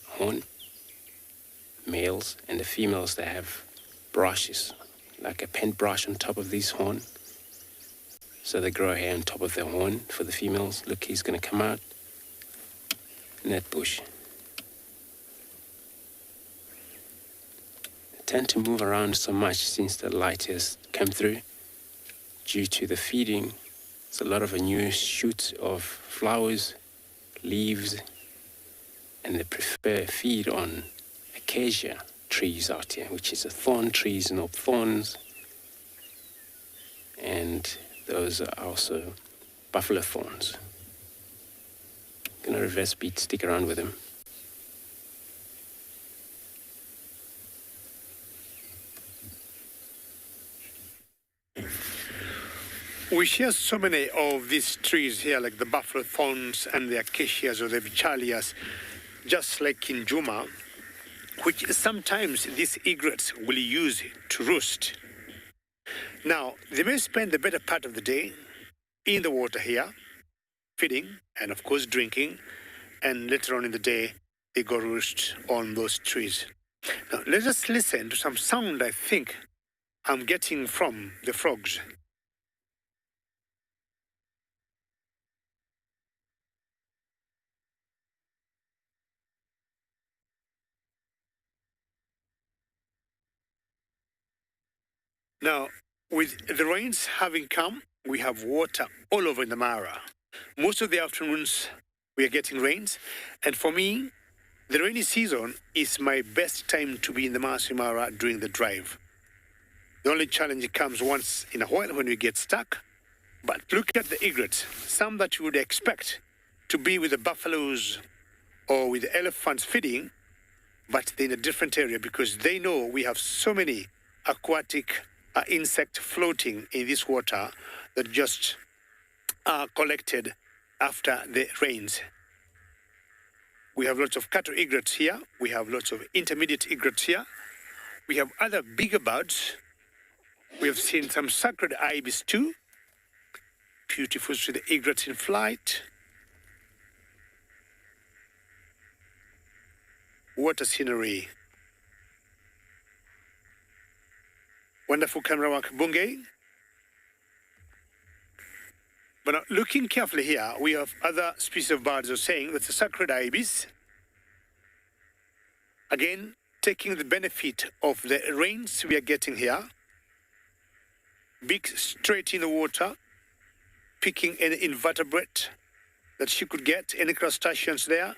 horn, males, and the females, they have brushes, like a paintbrush on top of this horn. So they grow hair on top of their horn for the females. Look, he's going to come out in that bush. Tend to move around so much since the light has come through due to the feeding. There's a lot of a new shoots of flowers, leaves, and they prefer feed on acacia trees out here, which is a thorn trees, no thorns, and those are also buffalo thorns. Gonna reverse beat, stick around with him. We share so many of these trees here, like the buffalo thorns and the acacias or the vichalias, just like in Djuma, which sometimes these egrets will use to roost. Now, they may spend the better part of the day in the water here, feeding and, of course, drinking, and later on in the day, they go roost on those trees. Now, let us listen to some sound I think I'm getting from the frogs. Now, with the rains having come, we have water all over in the Mara. Most of the afternoons, we are getting rains. And for me, the rainy season is my best time to be in the Masai Mara during the drive. The only challenge comes once in a while when we get stuck. But look at the egrets, some that you would expect to be with the buffaloes or with the elephants feeding, but they're in a different area because they know we have so many aquatic insects floating in this water that just are collected after the rains. We have lots of cattle egrets here. We have lots of intermediate egrets here. We have other bigger birds. We have seen some sacred ibis too. Beautiful to the egrets in flight. What a scenery. Wonderful camera work, Bungay. But now, looking carefully here, we have other species of birds are saying that's a sacred ibis. Again, taking the benefit of the rains we are getting here. Big straight in the water, picking any invertebrate that she could get, any crustaceans there,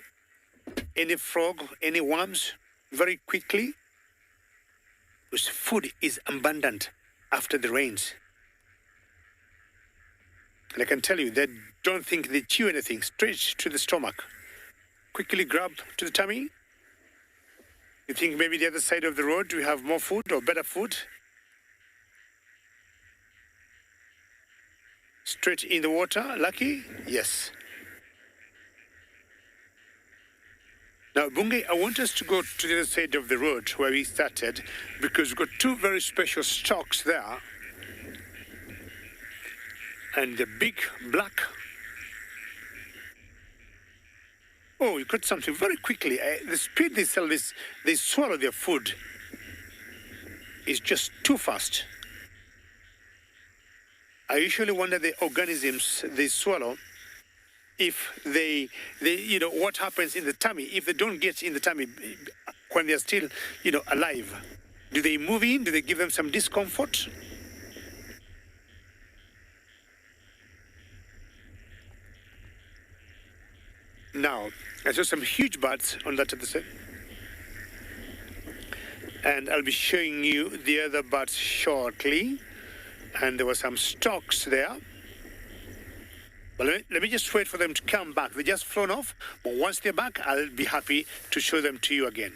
any frog, any worms, very quickly. Because food is abundant after the rains. And I can tell you, they don't think they chew anything, straight to the stomach. Quickly grab to the tummy. You think maybe the other side of the road we have more food or better food? Straight in the water, lucky? Yes. Now, Bungay, I want us to go to the other side of the road where we started because we've got two very special stocks there. And the big black. Oh, you got something very quickly. The speed they sell this, they swallow their food is just too fast. I usually wonder the organisms they swallow, if they what happens in the tummy, if they don't get in the tummy when they're still, alive. Do they move in? Do they give them some discomfort? Now, I saw some huge birds on that other side. And I'll be showing you the other birds shortly. And there were some stalks there. But let me just wait for them to come back. They just flown off. But once they're back, I'll be happy to show them to you again.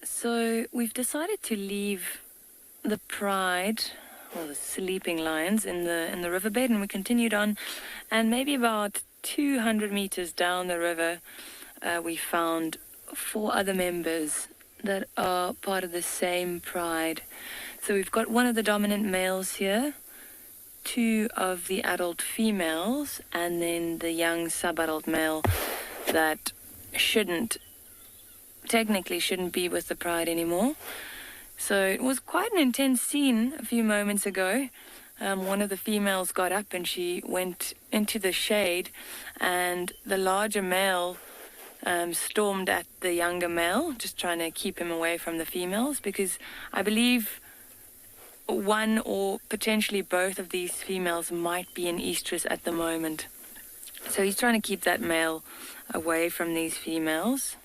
So we've decided to leave the pride, or the sleeping lions, in the riverbed, and we continued on. And maybe about 200 meters down the river, we found 4 other members that are part of the same pride. So we've got one of the dominant males here, 2 of the adult females, and then the young sub-adult male that technically shouldn't be with the pride anymore. So it was quite an intense scene a few moments ago. One of the females got up and she went into the shade, and the larger male stormed at the younger male, just trying to keep him away from the females, because I believe one or potentially both of these females might be in estrus at the moment. So he's trying to keep that male away from these females.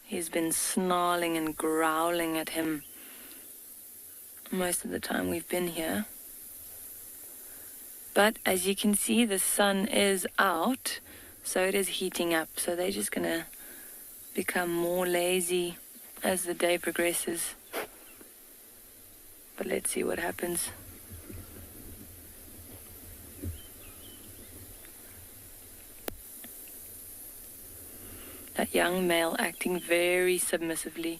He's been snarling and growling at him most of the time we've been here. But as you can see, the sun is out, So it is heating up. So they're just going to become more lazy as the day progresses. But let's see what happens. That young male acting very submissively.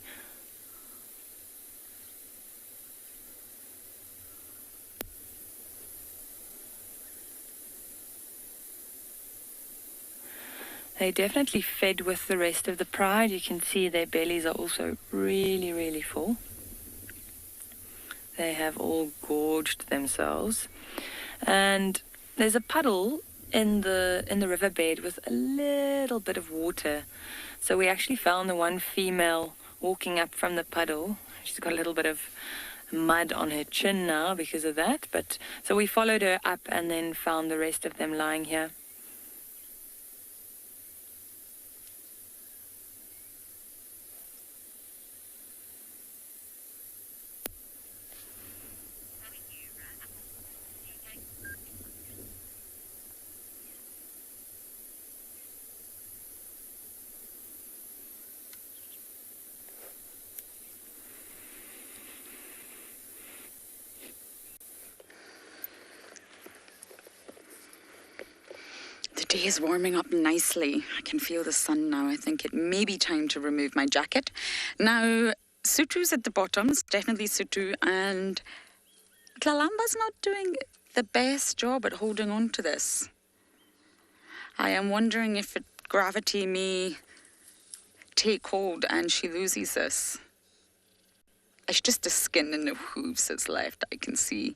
They definitely fed with the rest of the pride. You can see their bellies are also really, really full. They have all gorged themselves. And there's a puddle in the riverbed with a little bit of water. So we actually found the one female walking up from the puddle. She's got a little bit of mud on her chin now because of that. But so we followed her up and then found the rest of them lying here. The day is warming up nicely. I can feel the sun now. I think it may be time to remove my jacket. Now, Sutu's at the bottom, definitely Sutu, and Tlalamba's not doing the best job at holding on to this. I am wondering if gravity may take hold and she loses this. It's just the skin and the hooves that's left, I can see.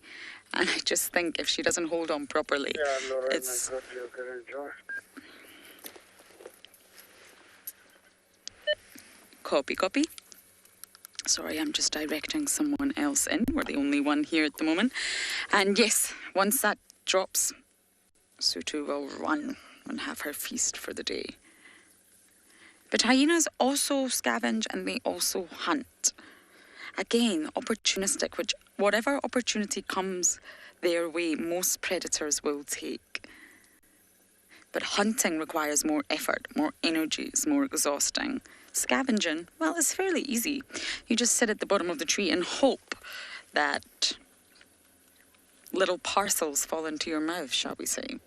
And I just think if she doesn't hold on properly, it's... Copy. Sorry, I'm just directing someone else in. We're the only one here at the moment. And yes, once that drops, Sutu will run and have her feast for the day. But hyenas also scavenge and they also hunt. Again, opportunistic, which whatever opportunity comes their way, most predators will take. But hunting requires more effort, more energy, it's more exhausting. Scavenging, well, it's fairly easy. You just sit at the bottom of the tree and hope that little parcels fall into your mouth, shall we say.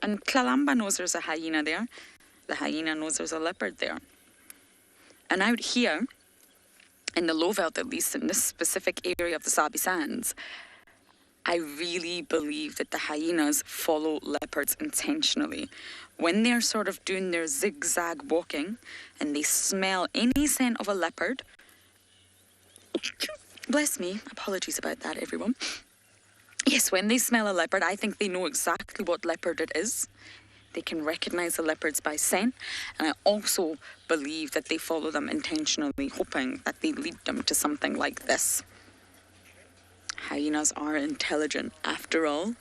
And Tlalamba knows there's a hyena there. The hyena knows there's a leopard there. And out here, in the low veld, at least in this specific area of the Sabi Sands, I really believe that the hyenas follow leopards intentionally. When they're sort of doing their zigzag walking and they smell any scent of a leopard, bless me, apologies about that, everyone. Yes, when they smell a leopard, I think they know exactly what leopard it is. They can recognize the leopards by scent, and I also believe that they follow them intentionally, hoping that they lead them to something like this. Hyenas are intelligent, after all.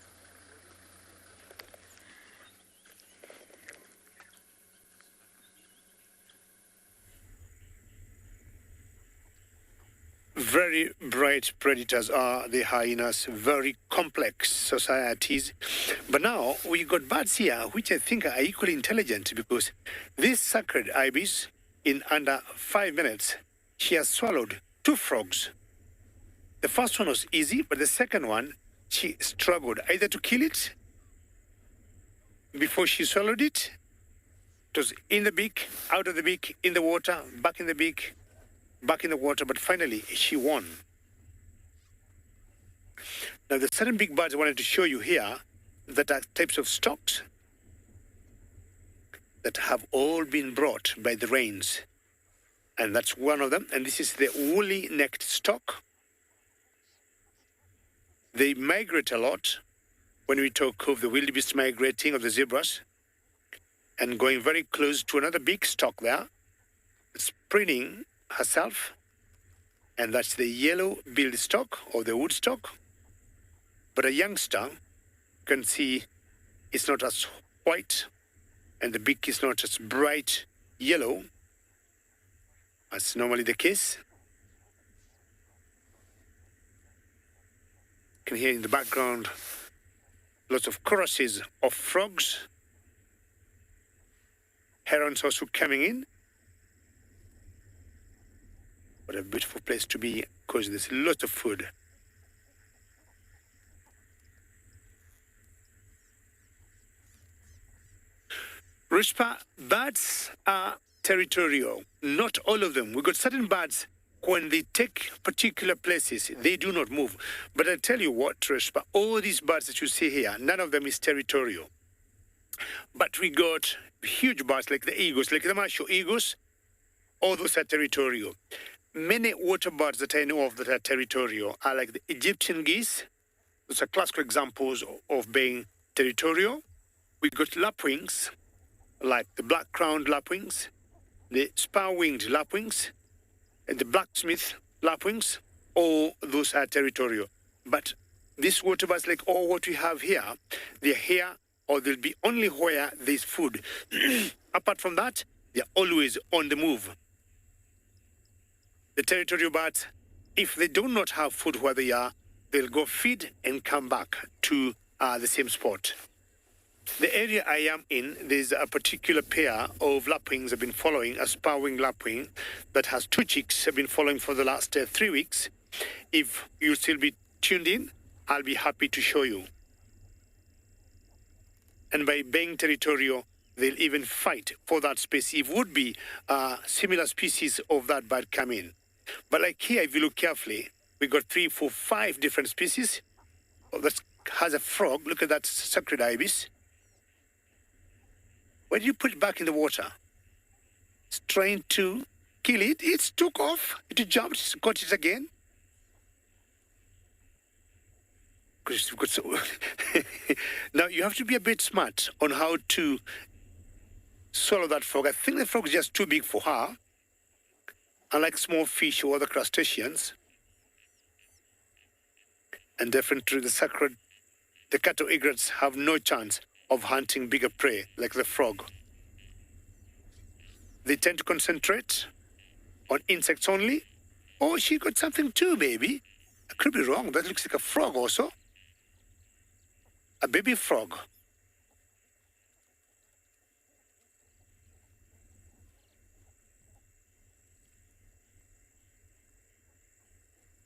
Very bright predators are the hyenas, very complex societies. But now we got birds here which I think are equally intelligent, because this sacred ibis, in under 5 minutes, she has swallowed 2 frogs. The first one was easy, but the second one, she struggled either to kill it before she swallowed it. It was in the beak, out of the beak, in the water, back in the beak, back in the water, but finally she won. Now the certain big birds I wanted to show you here that are types of storks that have all been brought by the rains. And that's one of them, and this is the woolly-necked stork. They migrate a lot when we talk of the wildebeest migrating, of the zebras, and going very close to another big stork there, sprinting herself, and that's the yellow-billed stork or the wood stork. But a youngster, you can see, it's not as white, and the beak is not as bright yellow as normally the case. You can hear in the background lots of choruses of frogs. Herons also coming in. What a beautiful place to be, because there's a lot of food. Rispa, birds are territorial. Not all of them. We've got certain birds, when they take particular places, they do not move. But I tell you what, Rispa, all these birds that you see here, none of them is territorial. But we got huge birds like the eagles, like the martial eagles. All those are territorial. Many water birds that I know of that are territorial are like the Egyptian geese. Those are classical examples of being territorial. We got lapwings, like the black-crowned lapwings, the spar-winged lapwings, and the blacksmith lapwings. All those are territorial. But these water birds, like all what we have here, they're here or they'll be only where there's food. Apart from that, they're always on the move. The territorial birds, if they do not have food where they are, they'll go feed and come back to the same spot. The area I am in, there's a particular pair of lapwings I've been following, a spar-winged lapwing that has 2 chicks I've been following for the last 3 weeks. If you'll still be tuned in, I'll be happy to show you. And by being territorial, they'll even fight for that space. It would be similar species of that bird come in. But like here, if you look carefully, we got 3, 4, 5 different species. That has a frog. Look at that sacred ibis. Why did you put it back in the water? It's trying to kill it. It took off. It jumped, got it again. Now, you have to be a bit smart on how to swallow that frog. I think the frog is just too big for her. Unlike small fish or other crustaceans. And definitely the cattle egrets have no chance of hunting bigger prey like the frog. They tend to concentrate on insects only. Oh, she got something too, baby. I could be wrong. That looks like a frog also. A baby frog.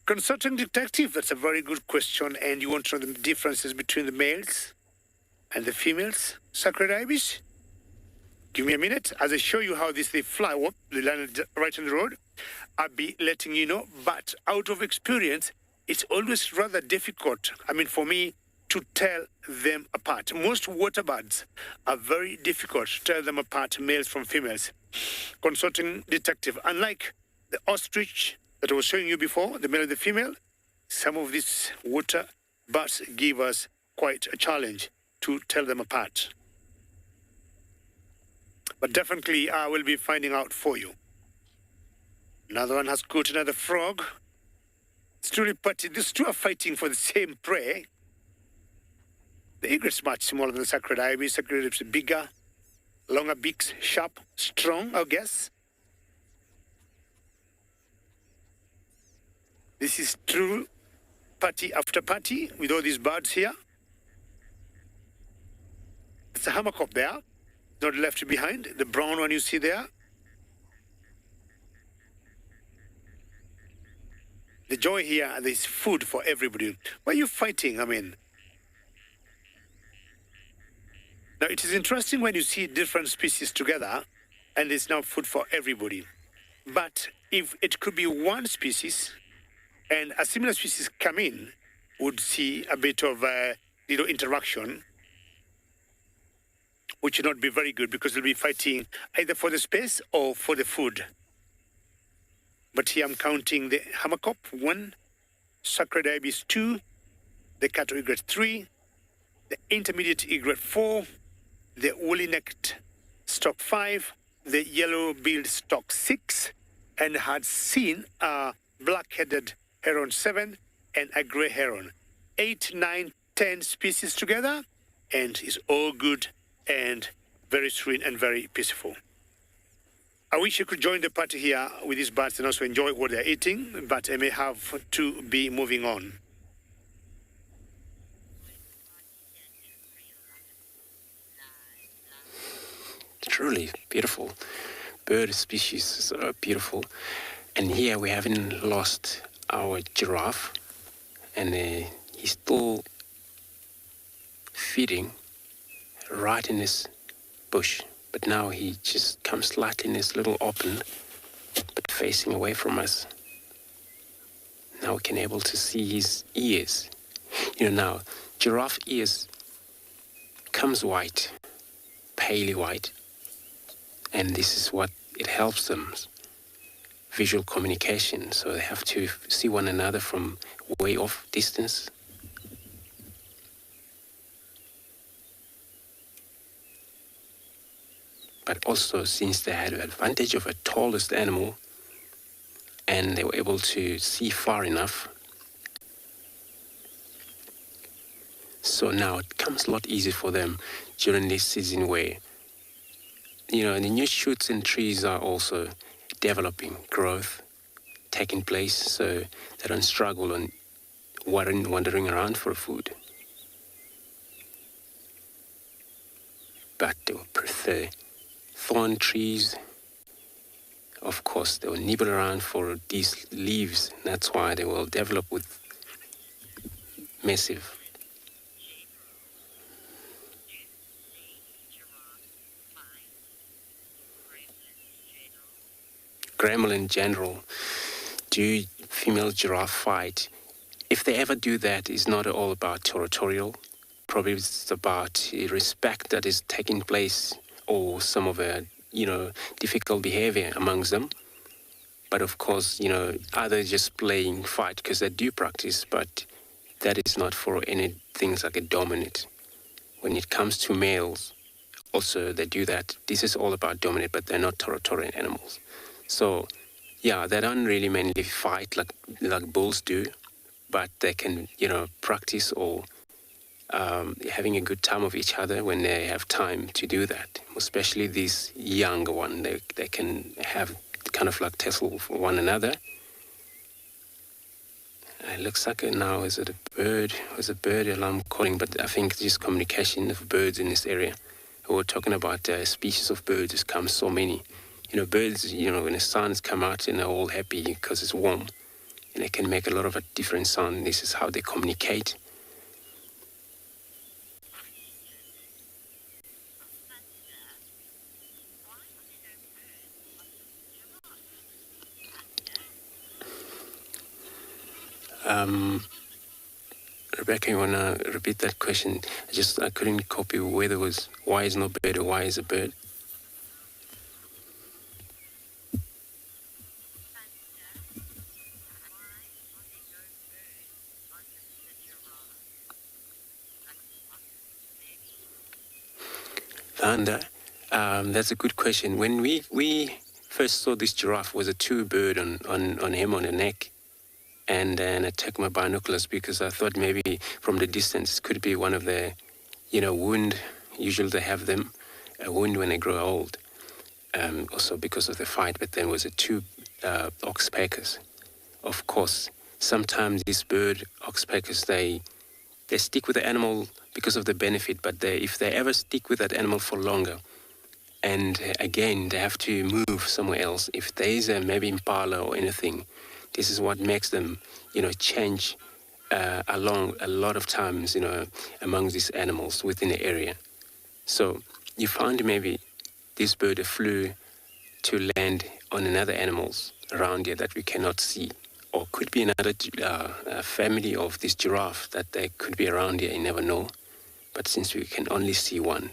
Consulting detective, that's a very good question. And you want to know the differences between the males and the females? Sacred ibis? Give me a minute. As I show you how they fly, they landed right on the road, I'll be letting you know. But out of experience, it's always rather difficult, for me, to tell them apart. Most water birds are very difficult to tell them apart, males from females. Consulting detective, unlike the ostrich that I was showing you before, the male and the female, some of these water birds give us quite a challenge to tell them apart. But definitely I will be finding out for you. Another one has caught another frog. It's truly petty. These two are fighting for the same prey. The egret's much smaller than the sacred ibis. Sacred ibis is bigger, longer beaks, sharp, strong, I guess. This is true party after party with all these birds here. It's a hammerkop there, not left behind. The brown one you see there. The joy here, there's food for everybody. Why are you fighting? Now, it is interesting when you see different species together and there's now food for everybody. But if it could be one species and a similar species come in, would see a bit of interaction, which would not be very good because they'll be fighting either for the space or for the food. But here I'm counting the hammerkop, 1, sacred ibis 2, the cattle egret 3, the intermediate egret 4, the woolly-necked stock 5, the yellow-billed stock 6, and had seen a black-headed heron 7 and a grey heron. 8, 9, 10 species together, and it's all good and very serene and very peaceful. I wish you could join the party here with these birds and also enjoy what they're eating, but I may have to be moving on. truly beautiful. Bird species are beautiful. And here we haven't lost our giraffe, and he's still feeding right in this bush. But now he just comes slightly in this little open, but facing away from us. Now we can able to see his ears. Now giraffe ears comes white, palely white, and this is what it helps them. Visual communication, so they have to see one another from way off distance. But also, since they had the advantage of a tallest animal and they were able to see far enough, so now it comes a lot easier for them during this season where, the new shoots and trees are also developing, growth taking place, so they don't struggle on wandering around for food. But they will prefer thorn trees. Of course, they will nibble around for these leaves. That's why they will develop with massive Grammel in general. Do female giraffe fight? If they ever do that, it's not all about territorial. Probably it's about respect that is taking place, or some of a, difficult behavior amongst them. But of course, either just playing fight because they do practice, but that is not for any things like a dominant. When it comes to males, also they do that. This is all about dominant, but they're not territorial animals. So, yeah, they don't really mainly fight like bulls do, but they can, practice or having a good time of each other when they have time to do that. Especially this younger one, they can have kind of like tussle for one another. It looks like now, is it a bird? Was a bird alarm calling? But I think just communication of birds in this area. We're talking about species of birds. There's come so many. Birds, when the suns come out and they're all happy because it's warm, and they can make a lot of a different sound. This is how they communicate. Rebecca, you want to repeat that question? I couldn't copy whether it was why is no bird or why is a bird. Fhinda, that's a good question. When we first saw this giraffe, was a two bird on him on the neck. And then I took my binoculars because I thought maybe from the distance could be one of the, wound. Usually they have them, a wound when they grow old. Also because of the fight, but then was a two oxpeckers. Of course, sometimes these bird oxpeckers, they stick with the animal because of the benefit, but if they ever stick with that animal for longer, and again, they have to move somewhere else. If there is maybe impala or anything, this is what makes them, change along a lot of times, among these animals within the area. So you find maybe this bird flew to land on another animals around here that we cannot see, or could be another family of this giraffe that they could be around here, you never know. But since we can only see one,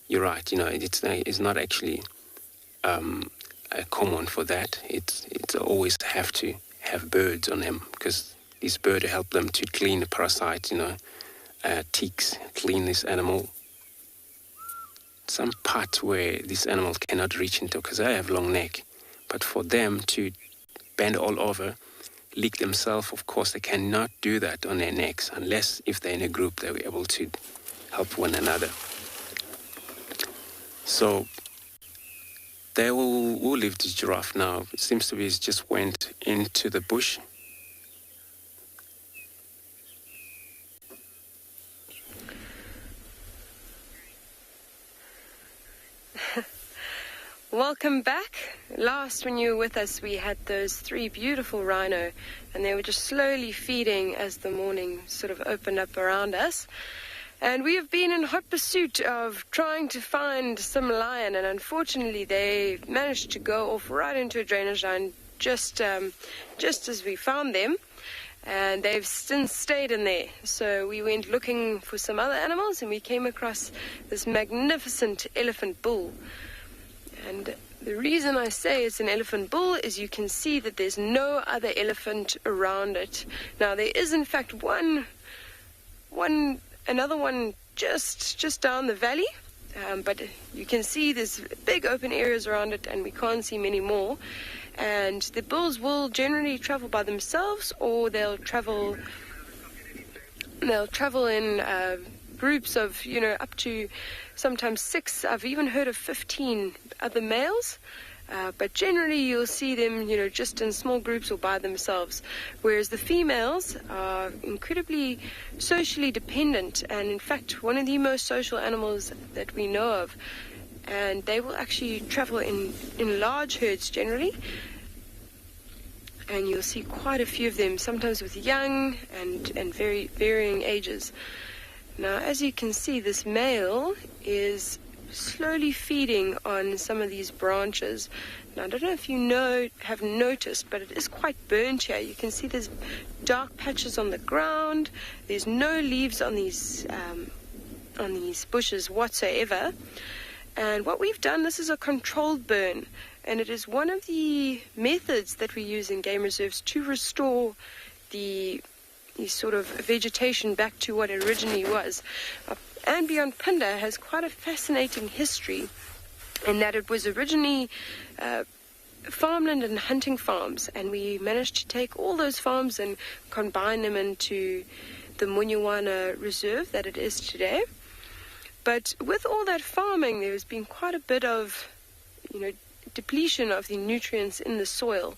you're right, it's not actually common for that. It's always have to have birds on them because these birds help them to clean the parasites, ticks, clean this animal. Some part where this animal cannot reach into because they have long neck, but for them to bend all over, lick themselves, of course, they cannot do that on their necks unless if they're in a group, they'll be able to help one another. So they will leave the giraffe now. It seems to be it just went into the bush. Welcome back. Last, when you were with us, we had those 3 beautiful rhino, and they were just slowly feeding as the morning sort of opened up around us. And we have been in hot pursuit of trying to find some lion, and unfortunately they managed to go off right into a drainage line just as we found them. And they've since stayed in there. So we went looking for some other animals, and we came across this magnificent elephant bull. And the reason I say it's an elephant bull is you can see that there's no other elephant around it. Now there is in fact another one just down the valley, but you can see there's big open areas around it, and we can't see many more. And the bulls will generally travel by themselves, or they'll travel in groups of, up to sometimes 6. I've even heard of 15 other males. But generally you'll see them, just in small groups or by themselves. Whereas the females are incredibly socially dependent, and in fact one of the most social animals that we know of. And they will actually travel in large herds generally. And you'll see quite a few of them, sometimes with young and very varying ages. Now, as you can see, this male is slowly feeding on some of these branches. Now, I don't know if you have noticed, but it is quite burnt here. You can see there's dark patches on the ground. There's no leaves on these bushes whatsoever. And what we've done, this is a controlled burn, and it is one of the methods that we use in game reserves to restore the sort of vegetation back to what it originally was. andBeyond Phinda has quite a fascinating history in that it was originally farmland and hunting farms, and we managed to take all those farms and combine them into the Munyawana Reserve that it is today. But with all that farming, there's been quite a bit of, depletion of the nutrients in the soil.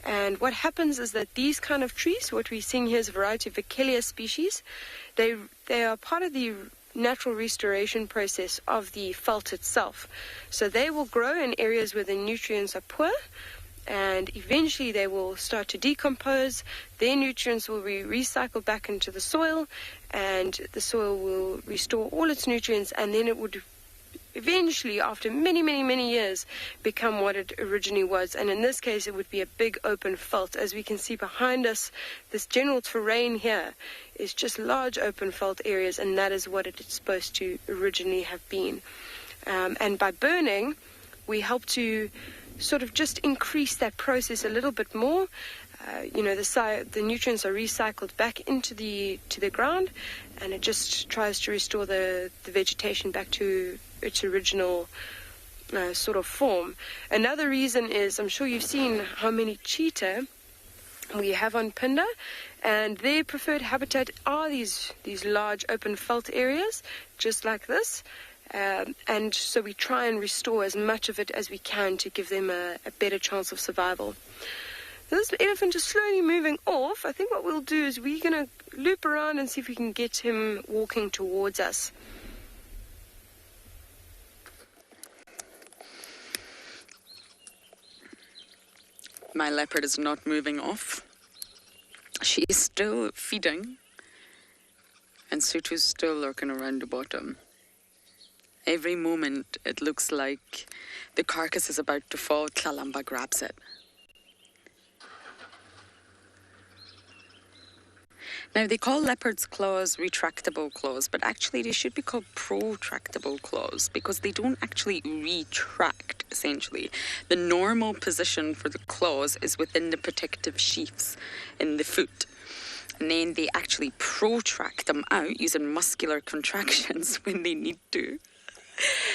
And what happens is that these kind of trees, what we're seeing here is a variety of Vachellia species, they are part of the natural restoration process of the veld itself. So they will grow in areas where the nutrients are poor, and eventually they will start to decompose. Their nutrients will be recycled back into the soil, and the soil will restore all its nutrients, and then it would eventually, after many, many, many years, become what it originally was. And in this case, it would be a big open veld. As we can see behind us, this general terrain here is just large open veld areas, and that is what it's supposed to originally have been. And by burning, we help to sort of just increase that process a little bit more. The nutrients are recycled back into the ground, and it just tries to restore the vegetation back to its original sort of form. Another reason is, I'm sure you've seen how many cheetah we have on Phinda, and their preferred habitat are these large open veld areas, just like this. And so we try and restore as much of it as we can to give them a better chance of survival. This elephant is slowly moving off. I think what we'll do is we're going to loop around and see if we can get him walking towards us. My leopard is not moving off. She is still feeding, and Sutu's still lurking around the bottom. Every moment it looks like the carcass is about to fall, Kalamba grabs it. Now, they call leopards' claws retractable claws, but actually they should be called protractable claws because they don't actually retract, essentially. The normal position for the claws is within the protective sheaths in the foot. And then they actually protract them out using muscular contractions when they need to.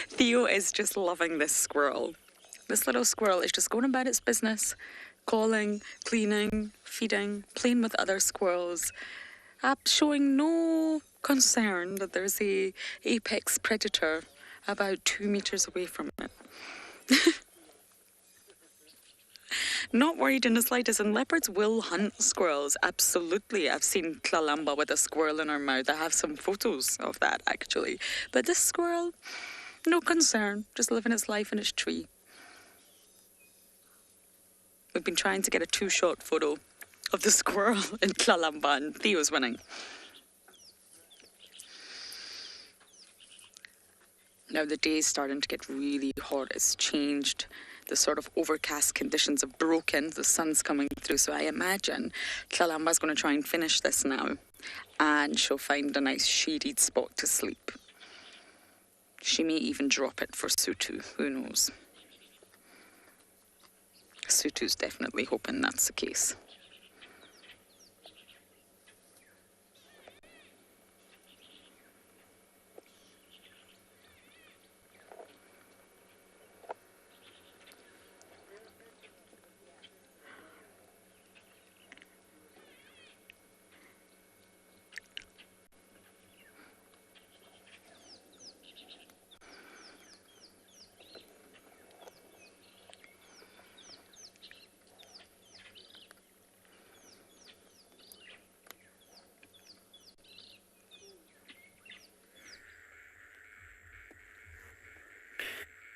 Theo is just loving this squirrel. This little squirrel is just going about its business, calling, cleaning, feeding, playing with other squirrels, showing no concern that there's a apex predator about 2 meters away from it. Not worried in the slightest, and leopards will hunt squirrels, absolutely. I've seen Kalamba with a squirrel in her mouth. I have some photos of that, actually. But this squirrel, no concern, just living its life in its tree. We've been trying to get a two-shot photo of the squirrel in Kalamba, and Theo's winning. Now the day is starting to get really hot. It's changed. The sort of overcast conditions have broken. The sun's coming through. So I imagine Kalamba's going to try and finish this now. And she'll find a nice shaded spot to sleep. She may even drop it for Sutu. Who knows? Sutu's definitely hoping that's the case.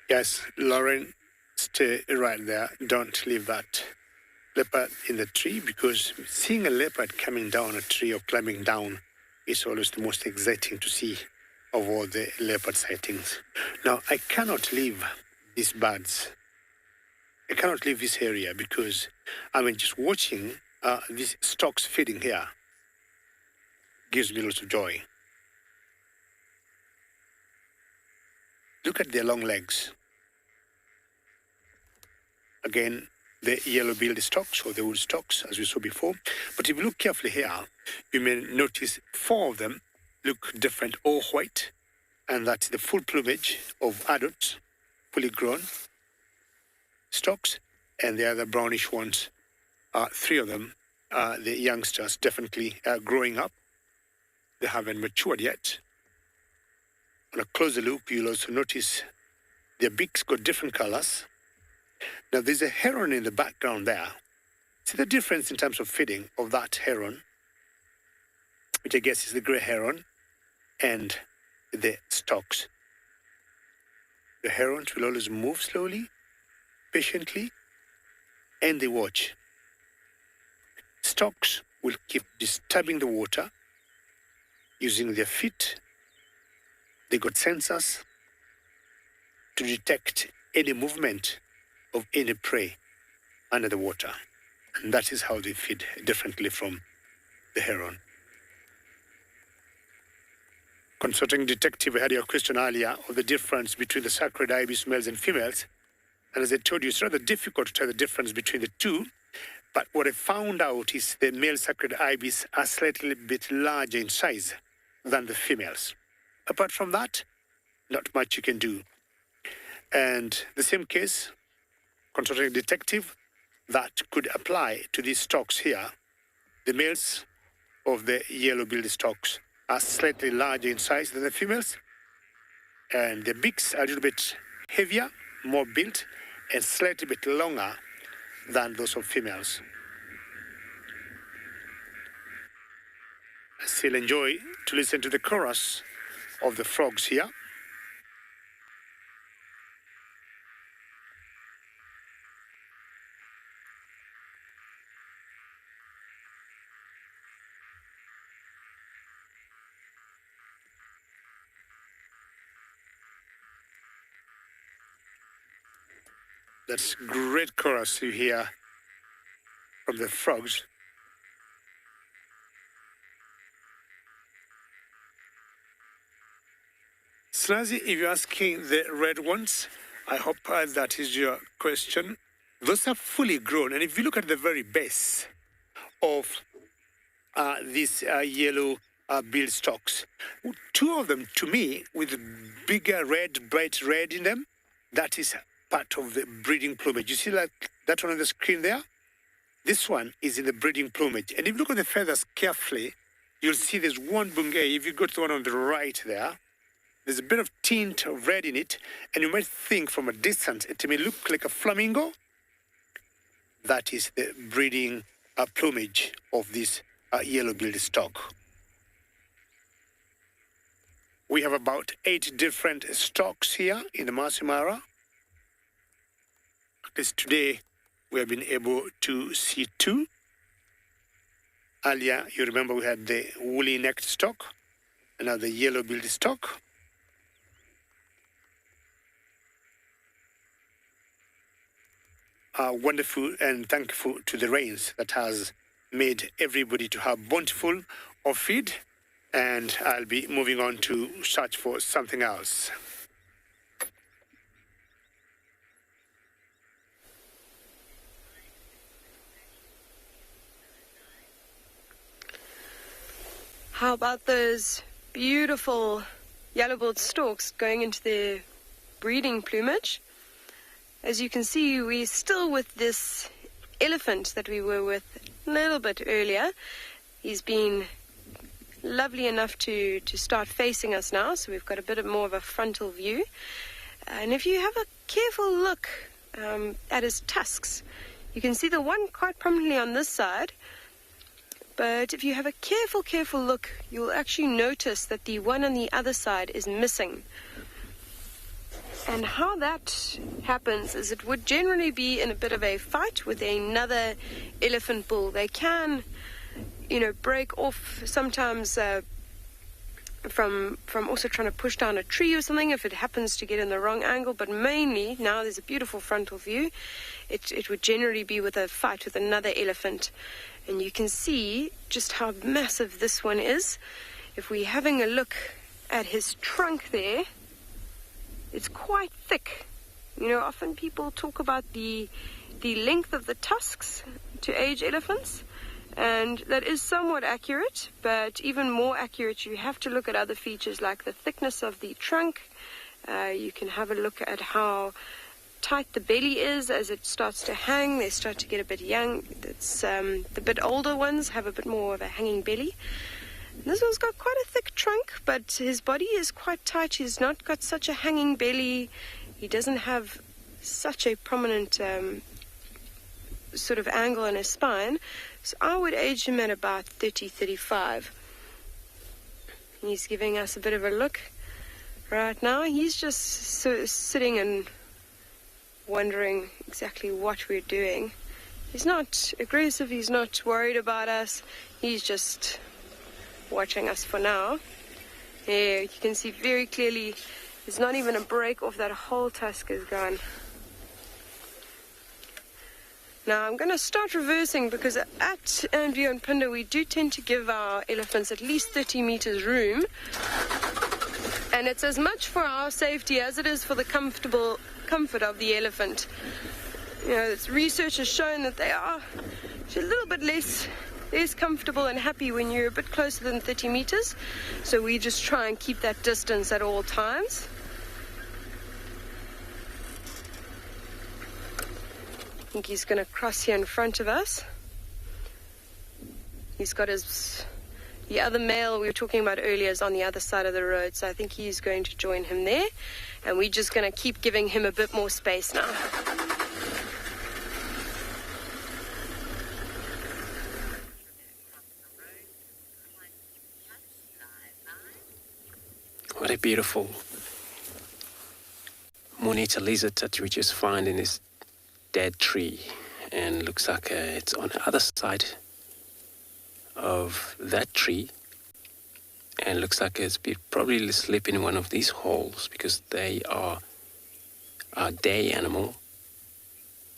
Yes, Lauren, stay right there. Don't leave that leopard in the tree, because seeing a leopard coming down a tree or climbing down is always the most exciting to see of all the leopard sightings. Now, I cannot leave these birds. I cannot leave this area because, just watching these storks feeding here gives me lots of joy. Look at their long legs. Again, the yellow-billed storks or the wood storks, as we saw before. But if you look carefully here, you may notice 4 of them look different, all white, and that's the full plumage of adults, fully grown storks, and the other brownish ones, 3 of them, the youngsters, definitely growing up. They haven't matured yet. On a closer look, you'll also notice their beaks got different colors. Now, there's a heron in the background there. See the difference in terms of feeding of that heron, which I guess is the grey heron, and the storks. The herons will always move slowly, patiently, and they watch. Storks will keep disturbing the water using their feet. They got sensors to detect any movement of any prey under the water. And that is how they feed differently from the heron. Consulting detective, I had your question earlier of the difference between the sacred ibis males and females. And as I told you, it's rather difficult to tell the difference between the two. But what I found out is the male sacred ibis are slightly bit larger in size than the females. Apart from that, not much you can do. And the same case, consulting detective, that could apply to these storks here. The males of the yellow-billed storks are slightly larger in size than the females, and the beaks are a little bit heavier, more built, and slightly bit longer than those of females. I still enjoy to listen to the chorus of the frogs here. That's great chorus you hear from the frogs. Snazzy, if you're asking the red ones, I hope that is your question. Those are fully grown, and if you look at the very base of these yellow-billed storks, 2 of them, to me, with bigger red, bright red in them, that is part of the breeding plumage. You see that one on the screen there? This one is in the breeding plumage. And if you look at the feathers carefully, you'll see there's one bungay. If you go to the one on the right there, there's a bit of tint of red in it, and you might think from a distance it may look like a flamingo. That is the breeding plumage of this yellow-billed stork. We have about 8 different storks here in the Masai Mara. At least today, we have been able to see two. Earlier, you remember we had the woolly-necked stork, and now the yellow-billed stork. Wonderful and thankful to the rains that has made everybody to have bountiful of feed, and I'll be moving on to search for something else. How about those beautiful yellow-billed storks going into their breeding plumage? As you can see, we're still with this elephant that we were with a little bit earlier. He's been lovely enough to start facing us now, so we've got a bit more of a frontal view. And if you have a careful look at his tusks, you can see the one quite prominently on this side. But if you have a careful look, you'll actually notice that the one on the other side is missing. And how that happens is it would generally be in a bit of a fight with another elephant bull. They can, break off sometimes from also trying to push down a tree or something if it happens to get in the wrong angle. But mainly, now there's a beautiful frontal view, it would generally be with a fight with another elephant. And you can see just how massive this one is. If we're having a look at his trunk there, it's quite thick. Often people talk about the length of the tusks to age elephants, and that is somewhat accurate, but even more accurate, you have to look at other features like the thickness of the trunk. You can have a look at how tight the belly is as it starts to hang. They start to get a bit young. The bit older ones have a bit more of a hanging belly. This one's got quite a thick trunk, but his body is quite tight. He's not got such a hanging belly. He doesn't have such a prominent sort of angle in his spine. So I would age him at about 30, 35. He's giving us a bit of a look right now. He's just sitting and wondering exactly what we're doing. He's not aggressive. He's not worried about us. He's just watching us for now. Yeah, you can see very clearly there's not even a break off. That whole tusk is gone. Now I'm going to start reversing because at andBeyond Phinda we do tend to give our elephants at least 30 meters room, and it's as much for our safety as it is for the comfort of the elephant. Research has shown that they are a little bit less comfortable and happy when you're a bit closer than 30 meters. So we just try and keep that distance at all times. I think he's going to cross here in front of us. He's got the other male we were talking about earlier is on the other side of the road, so I think he's going to join him there. And we're just going to keep giving him a bit more space now. What a beautiful monitor lizard that we just find in this dead tree, and looks like it's on the other side of that tree, and looks like it's probably sleeping in one of these holes because they are a day animal,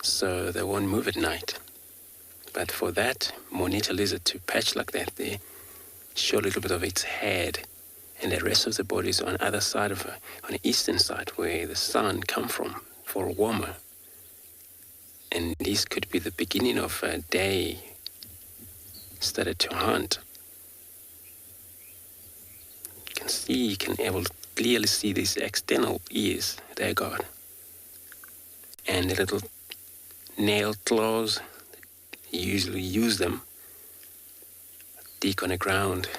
so they won't move at night. But for that monitor lizard to patch like that, they show a little bit of its head, and the rest of the body is on the other side on the eastern side where the sun comes from for warmer. And this could be the beginning of a day started to hunt. You can clearly see these external ears they got, and the little nail claws. You usually use them, dig on the ground,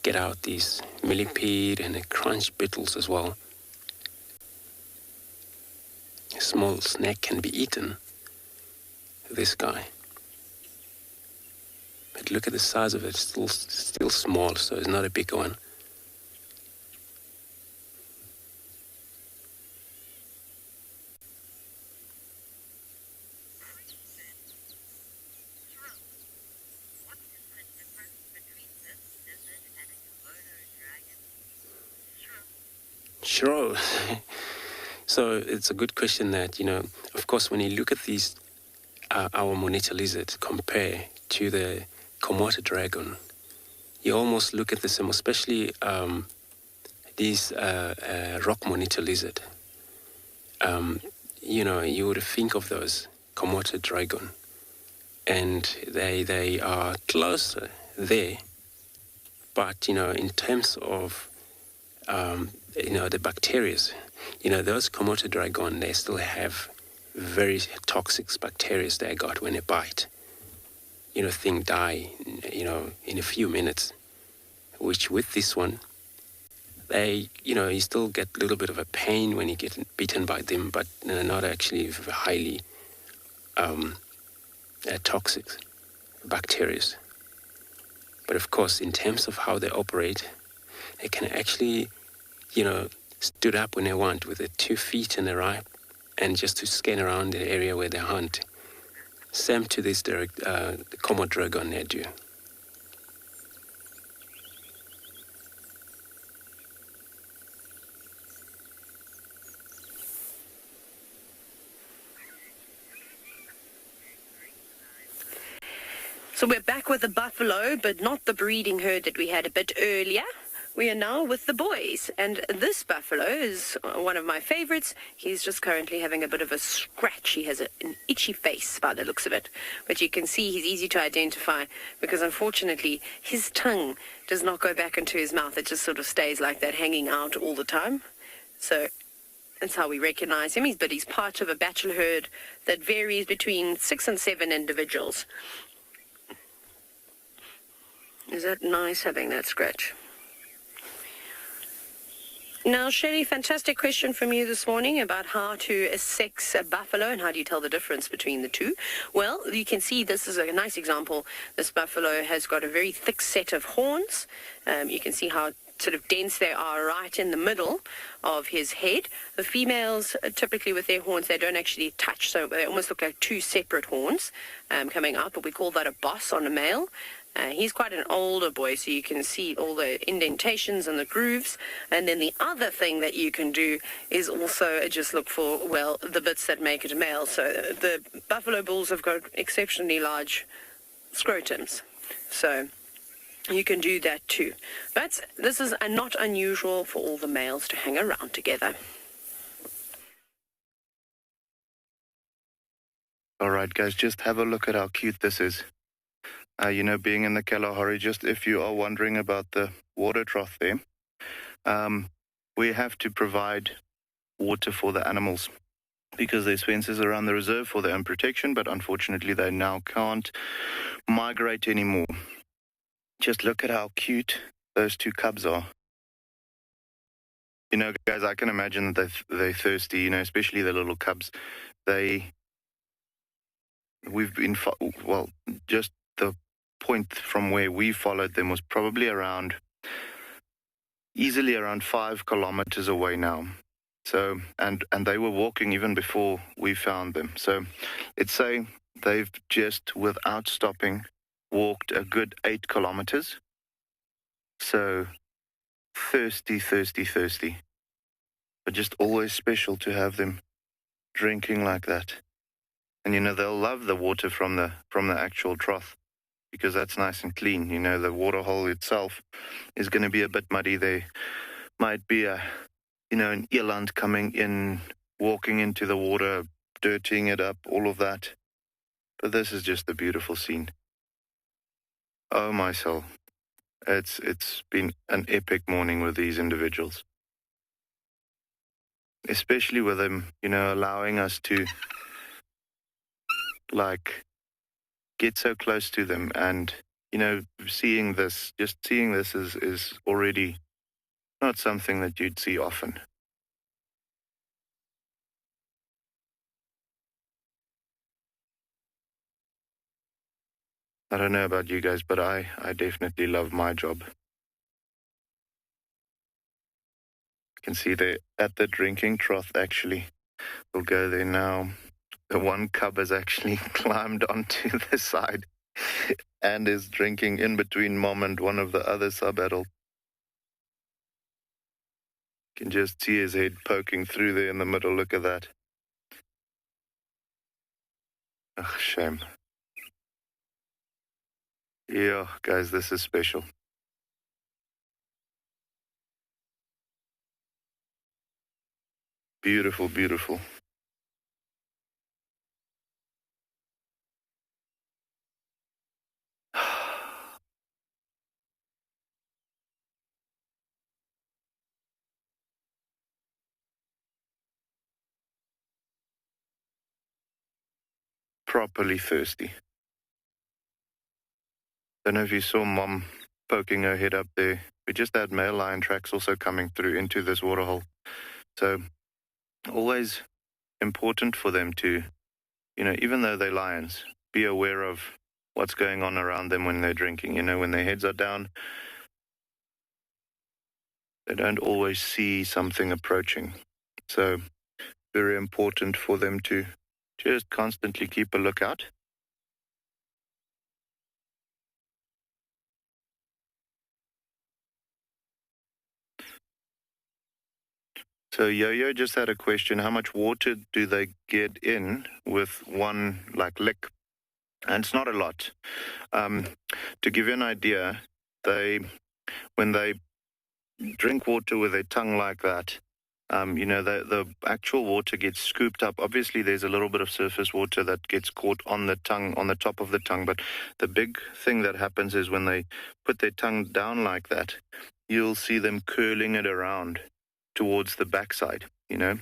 get out these millipede and the crunch beetles as well. A small snake can be eaten, this guy. But look at the size of it, still small, so it's not a big one. Sure. So it's a good question that, of course, when you look at these, our monitor lizard compare to the Komodo dragon, you almost look at the same, especially these rock monitor lizard. You would think of those Komodo dragon, and they are closer there. But, in terms of, the bacteria, those Komodo dragon, they still have very toxic bacteria they got when they bite. Thing die, in a few minutes. Which with this one, you still get a little bit of a pain when you get bitten by them, but not actually highly toxic bacteria. But of course, in terms of how they operate, they can actually, stood up when they want with their 2 feet in the right and just to scan around the area where they hunt. Same to this the Komodo dragon they do. So we're back with the buffalo, but not the breeding herd that we had a bit earlier. We are now with the boys, and this buffalo is one of my favorites. He's just currently having a bit of a scratch. He has an itchy face by the looks of it, but you can see he's easy to identify because unfortunately his tongue does not go back into his mouth. It just sort of stays like that, hanging out all the time. So that's how we recognize him. But he's part of a bachelor herd that varies between 6 and 7 individuals. Is that nice having that scratch? Now, Shelley, fantastic question from you this morning about how to assess a buffalo and how do you tell the difference between the two. Well, you can see this is a nice example. This buffalo has got a very thick set of horns. You can see how sort of dense they are right in the middle of his head. The females, typically with their horns, they don't actually touch, so they almost look like 2 separate horns coming out, but we call that a boss on a male. He's quite an older boy, so you can see all the indentations and the grooves. And then the other thing that you can do is also just look for, well, the bits that make it a male. So the buffalo bulls have got exceptionally large scrotums. So you can do that too. But this is not unusual for all the males to hang around together. All right, guys, just have a look at how cute this is. Being in the Kalahari, just if you are wondering about the water trough there, we have to provide water for the animals because there's fences around the reserve for their own protection, but unfortunately they now can't migrate anymore. Just look at how cute those 2 cubs are. Guys, I can imagine that they're thirsty, especially the little cubs. Just the point from where we followed them was probably easily around 5 kilometers away now. So, and they were walking even before we found them. So let's say they've just, without stopping, walked a good 8 kilometers. So thirsty. But just always special to have them drinking like that. And they'll love the water from the actual trough because that's nice and clean. The water hole itself is going to be a bit muddy. There might be an eland coming in, walking into the water, dirtying it up, all of that. But this is just a beautiful scene. Oh, my soul. It's been an epic morning with these individuals. Especially with them, allowing us to get so close to them and, seeing this is already not something that you'd see often. I don't know about you guys, but I definitely love my job. You can see they're at the drinking trough, actually. We'll go there now. The one cub has actually climbed onto the side and is drinking in between mom and one of the other sub-adults. Can just see his head poking through there in the middle. Look at that. Ugh, shame. Yeah, guys, this is special. Beautiful, beautiful. Properly thirsty. Don't know if you saw Mom poking her head up there. We just had male lion tracks also coming through into this waterhole. So always important for them to, even though they're lions, be aware of what's going on around them when they're drinking. When their heads are down, they don't always see something approaching. So very important for them to just constantly keep a lookout. So Yo-Yo just had a question. How much water do they get in with one lick? And it's not a lot. To give you an idea, when they drink water with their tongue like that, the actual water gets scooped up. Obviously, there's a little bit of surface water that gets caught on the tongue, on the top of the tongue. But the big thing that happens is when they put their tongue down like that, you'll see them curling it around towards the backside, and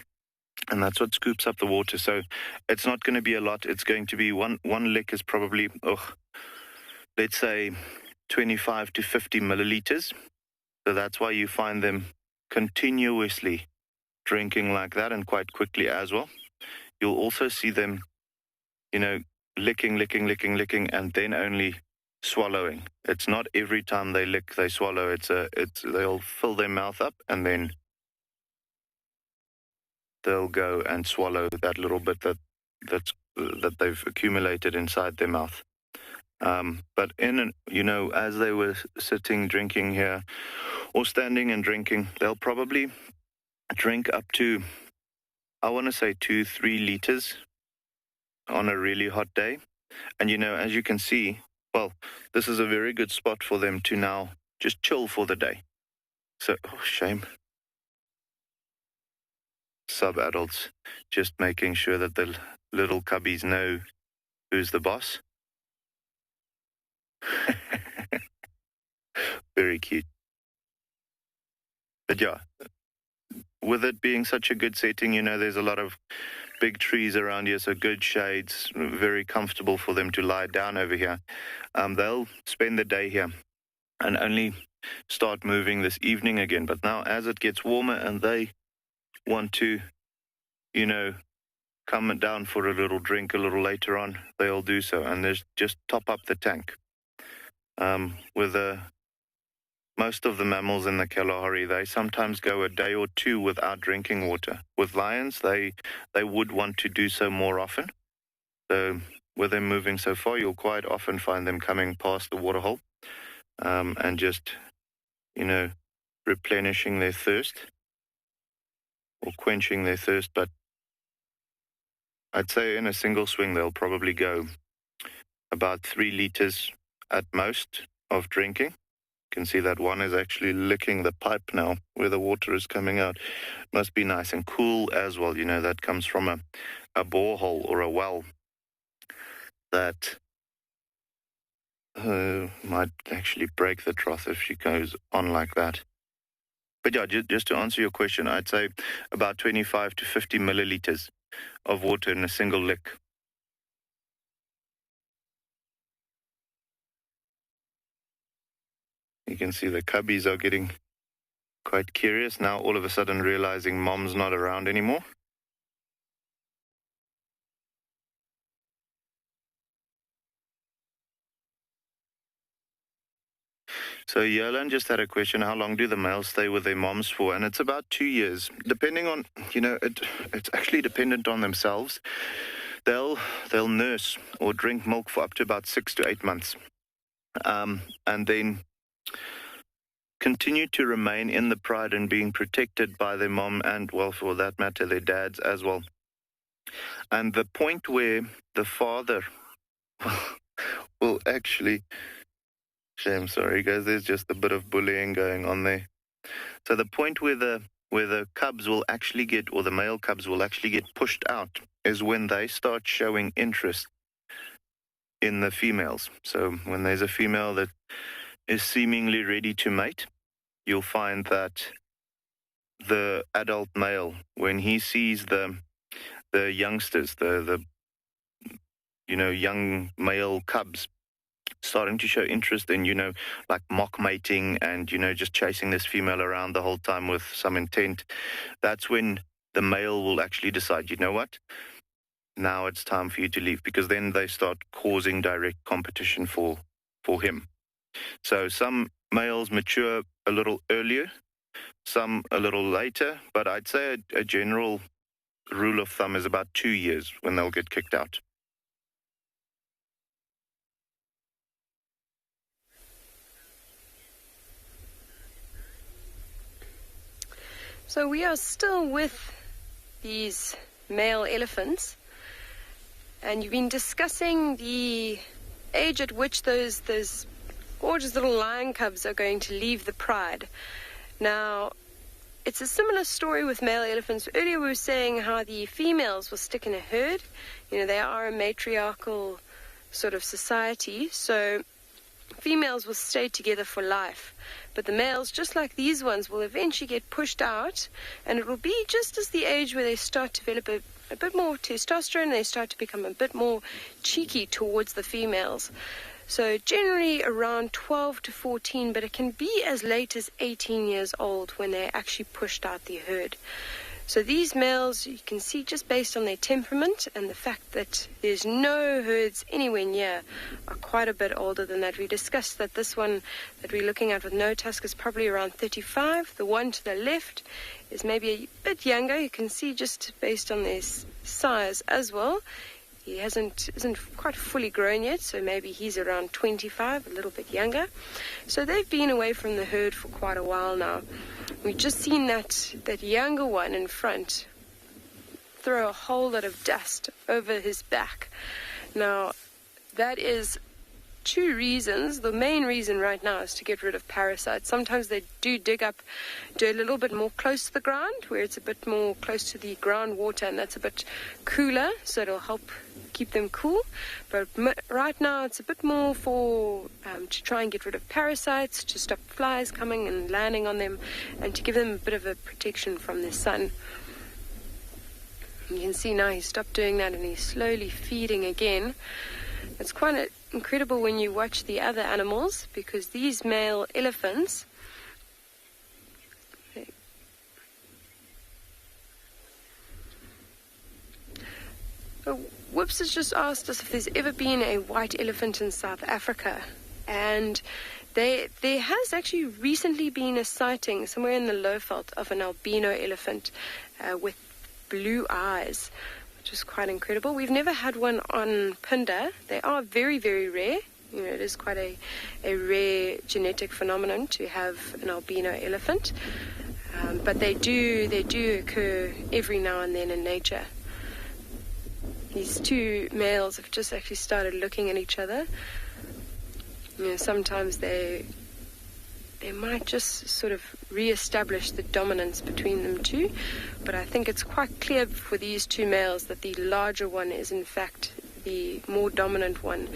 that's what scoops up the water. So it's not going to be a lot. It's going to be one lick is probably, let's say 25 to 50 milliliters. So that's why you find them continuously drinking like that, and quite quickly as well. You'll also see them, licking, and then only swallowing. It's not every time they lick, they swallow. They'll fill their mouth up and then they'll go and swallow that little bit that they've accumulated inside their mouth. But as they were sitting drinking here or standing and drinking, they'll probably drink up to, I want to say 2-3 liters on a really hot day. And as you can see, this is a very good spot for them to now just chill for the day. So, shame. Sub-adults, just making sure that the little cubbies know who's the boss. Very cute. But yeah, with it being such a good setting, there's a lot of big trees around here, so good shades, very comfortable for them to lie down over here. They'll spend the day here and only start moving this evening again. But now as it gets warmer and they want to, come down for a little drink a little later on, they'll do so. And there's just top up the tank. With most of the mammals in the Kalahari, they sometimes go a day or two without drinking water. With lions, they would want to do so more often. So with them moving so far, you'll quite often find them coming past the waterhole and just, replenishing their thirst or quenching their thirst. But I'd say in a single swing, they'll probably go about 3 liters at most of drinking. You can see that one is actually licking the pipe now where the water is coming out. Must be nice and cool as well. That comes from a borehole or a well that might actually break the trough if she goes on like that. But yeah, just to answer your question, I'd say about 25 to 50 milliliters of water in a single lick. You can see the cubbies are getting quite curious now, all of a sudden realizing Mom's not around anymore. So Yolan just had a question, how long do the males stay with their moms for? And it's about 2 years, depending on, it's actually dependent on themselves. They'll nurse or drink milk for up to about 6 to 8 months. And then continue to remain in the pride and being protected by their mom and, well, for that matter, their dads as well. And the point where the father will actually... I'm sorry, guys, there's just a bit of bullying going on there. So the point where the cubs will actually get, or the male cubs will actually get pushed out, is when they start showing interest in the females. So when there's a female that is seemingly ready to mate, you'll find that the adult male, when he sees the youngsters, the young male cubs starting to show interest in, like mock mating and, just chasing this female around the whole time with some intent, that's when the male will actually decide, you know what, now it's time for you to leave, because then they start causing direct competition for him. So some males mature a little earlier, some a little later, but I'd say a general rule of thumb is about 2 years when they'll get kicked out. So we are still with these male elephants, and you've been discussing the age at which those gorgeous little lion cubs are going to leave the pride. Now, it's a similar story with male elephants. Earlier we were saying how the females will stick in a herd. They are a matriarchal sort of society, so females will stay together for life. But the males, just like these ones, will eventually get pushed out, and it will be just as the age where they start to develop a bit more testosterone, they start to become a bit more cheeky towards the females. So generally around 12 to 14, but it can be as late as 18 years old when they're actually pushed out the herd. So these males, you can see just based on their temperament and the fact that there's no herds anywhere near, are quite a bit older than that. We discussed that this one that we're looking at with no tusk is probably around 35. The one to the left is maybe a bit younger. You can see just based on their size as well. He isn't quite fully grown yet, so maybe he's around 25, a little bit younger. So they've been away from the herd for quite a while now. We've just seen that younger one in front throw a whole lot of dust over his back. Now, that is 2 reasons. The main reason right now is to get rid of parasites. Sometimes they do dig up dirt a little bit more close to the ground, where it's a bit more close to the groundwater, and that's a bit cooler, so it'll help keep them cool. But right now it's a bit more for to try and get rid of parasites, to stop flies coming and landing on them, and to give them a bit of a protection from the sun. You can see now he's stopped doing that and he's slowly feeding again. It's quite incredible when you watch the other animals, because these male elephants, Whoops has just asked us if there's ever been a white elephant in South Africa, and there has actually recently been a sighting somewhere in the Lowveld of an albino elephant with blue eyes, which is quite incredible. We've never had one on Phinda. They are very, very rare. It is quite a rare genetic phenomenon to have an albino elephant, but they do occur every now and then in nature. These 2 males have just actually started looking at each other. Sometimes they might just sort of re-establish the dominance between them 2, but I think it's quite clear for these 2 males that the larger one is in fact the more dominant one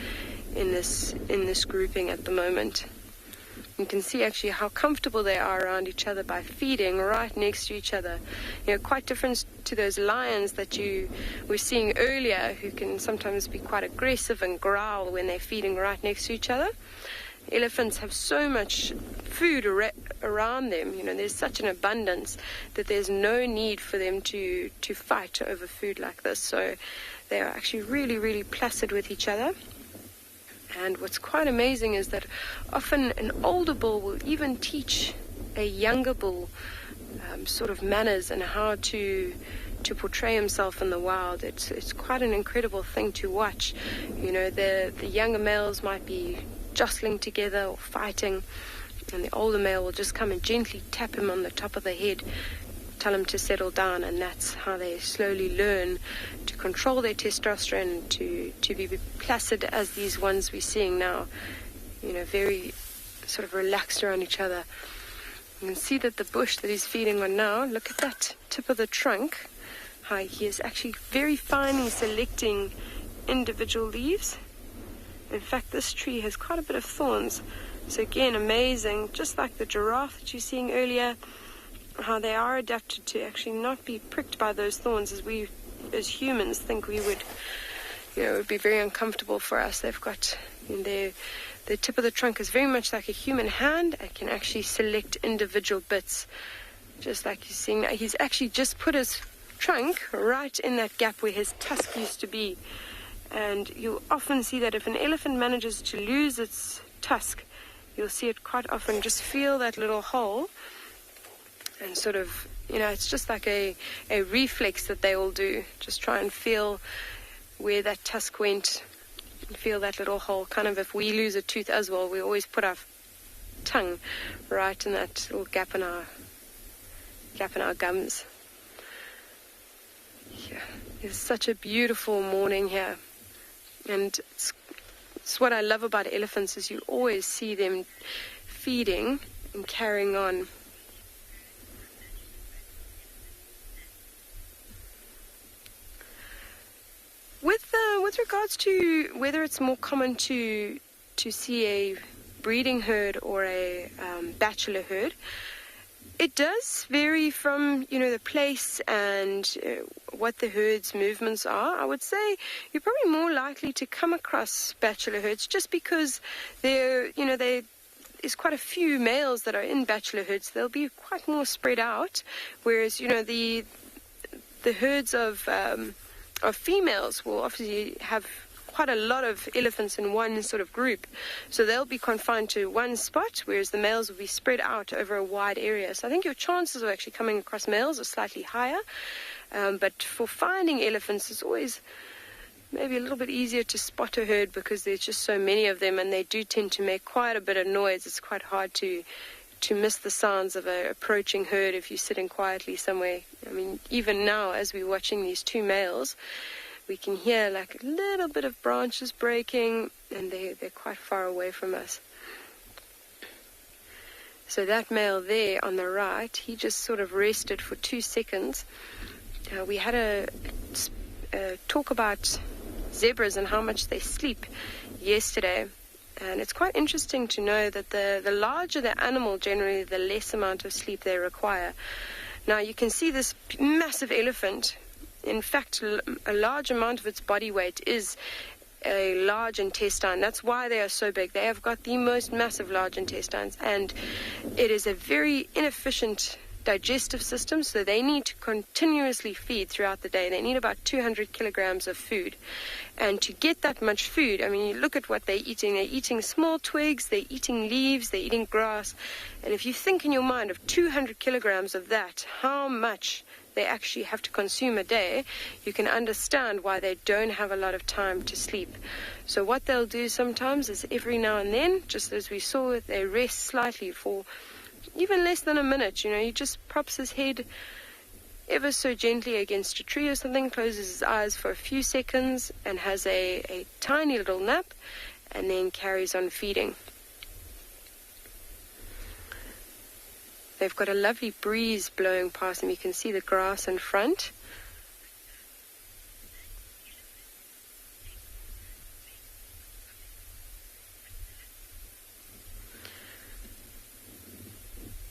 in this grouping at the moment. You can see actually how comfortable they are around each other by feeding right next to each other. Quite different to those lions that you were seeing earlier, who can sometimes be quite aggressive and growl when they're feeding right next to each other. Elephants have so much food around them. There's such an abundance that there's no need for them to fight over food like this. So they are actually really, really placid with each other. And what's quite amazing is that often an older bull will even teach a younger bull sort of manners and how to portray himself in the wild. It's quite an incredible thing to watch. The younger males might be jostling together or fighting, And the older male will just come and gently tap him on the top of the head, tell him to settle down, and that's how they slowly learn to control their testosterone, to be placid as these ones we're seeing now, very sort of relaxed around each other. You can see that the bush that he's feeding on now, look at that tip of the trunk, how he is actually very finely selecting individual leaves. In fact, this tree has quite a bit of thorns. So again, amazing, just like the giraffe that you're seeing earlier, how they are adapted to actually not be pricked by those thorns as we, as humans, think we would, it would be very uncomfortable for us. They've got, the tip of the trunk is very much like a human hand. It can actually select individual bits, just like you're seeing now. He's actually just put his trunk right in that gap where his tusk used to be. And you'll often see that if an elephant manages to lose its tusk, you'll see it quite often just feel that little hole and sort of, it's just like a reflex that they all do. Just try and feel where that tusk went and feel that little hole. Kind of if we lose a tooth as well, we always put our tongue right in that little gap in our gums. Yeah, it's such a beautiful morning here. And it's what I love about elephants is you always see them feeding and carrying on. With regards to whether it's more common to see a breeding herd or a bachelor herd, it does vary from, the place and what the herd's movements are. I would say you're probably more likely to come across bachelor herds just because there's quite a few males that are in bachelor herds. They'll be quite more spread out, whereas, the herds of females will obviously have quite a lot of elephants in one sort of group. So they'll be confined to one spot, whereas the males will be spread out over a wide area. So I think your chances of actually coming across males are slightly higher. But for finding elephants, it's always maybe a little bit easier to spot a herd because there's just so many of them and they do tend to make quite a bit of noise. It's quite hard to miss the sounds of an approaching herd if you're sitting quietly somewhere. I mean, even now as we're watching these two males, we can hear like a little bit of branches breaking, and they're quite far away from us. So that male there on the right, he just sort of rested for 2 seconds. We had a talk about zebras and how much they sleep yesterday. And it's quite interesting to know that the larger the animal, generally, the less amount of sleep they require. Now, you can see this massive elephant. In fact, a large amount of its body weight is a large intestine. That's why they are so big. They have got the most massive large intestines, and it is a very inefficient digestive system, so they need to continuously feed throughout the day. They need about 200 kilograms of food. And to get that much food, I mean, you look at what they're eating. They're eating small twigs, they're eating leaves, they're eating grass. And if you think in your mind of 200 kilograms of that, how much they actually have to consume a day, you can understand why they don't have a lot of time to sleep. So what they'll do sometimes is every now and then, just as we saw, they rest slightly for even less than a minute. He just props his head ever so gently against a tree or something, closes his eyes for a few seconds and has a tiny little nap, and then carries on feeding. They've got a lovely breeze blowing past them. You can see the grass in front.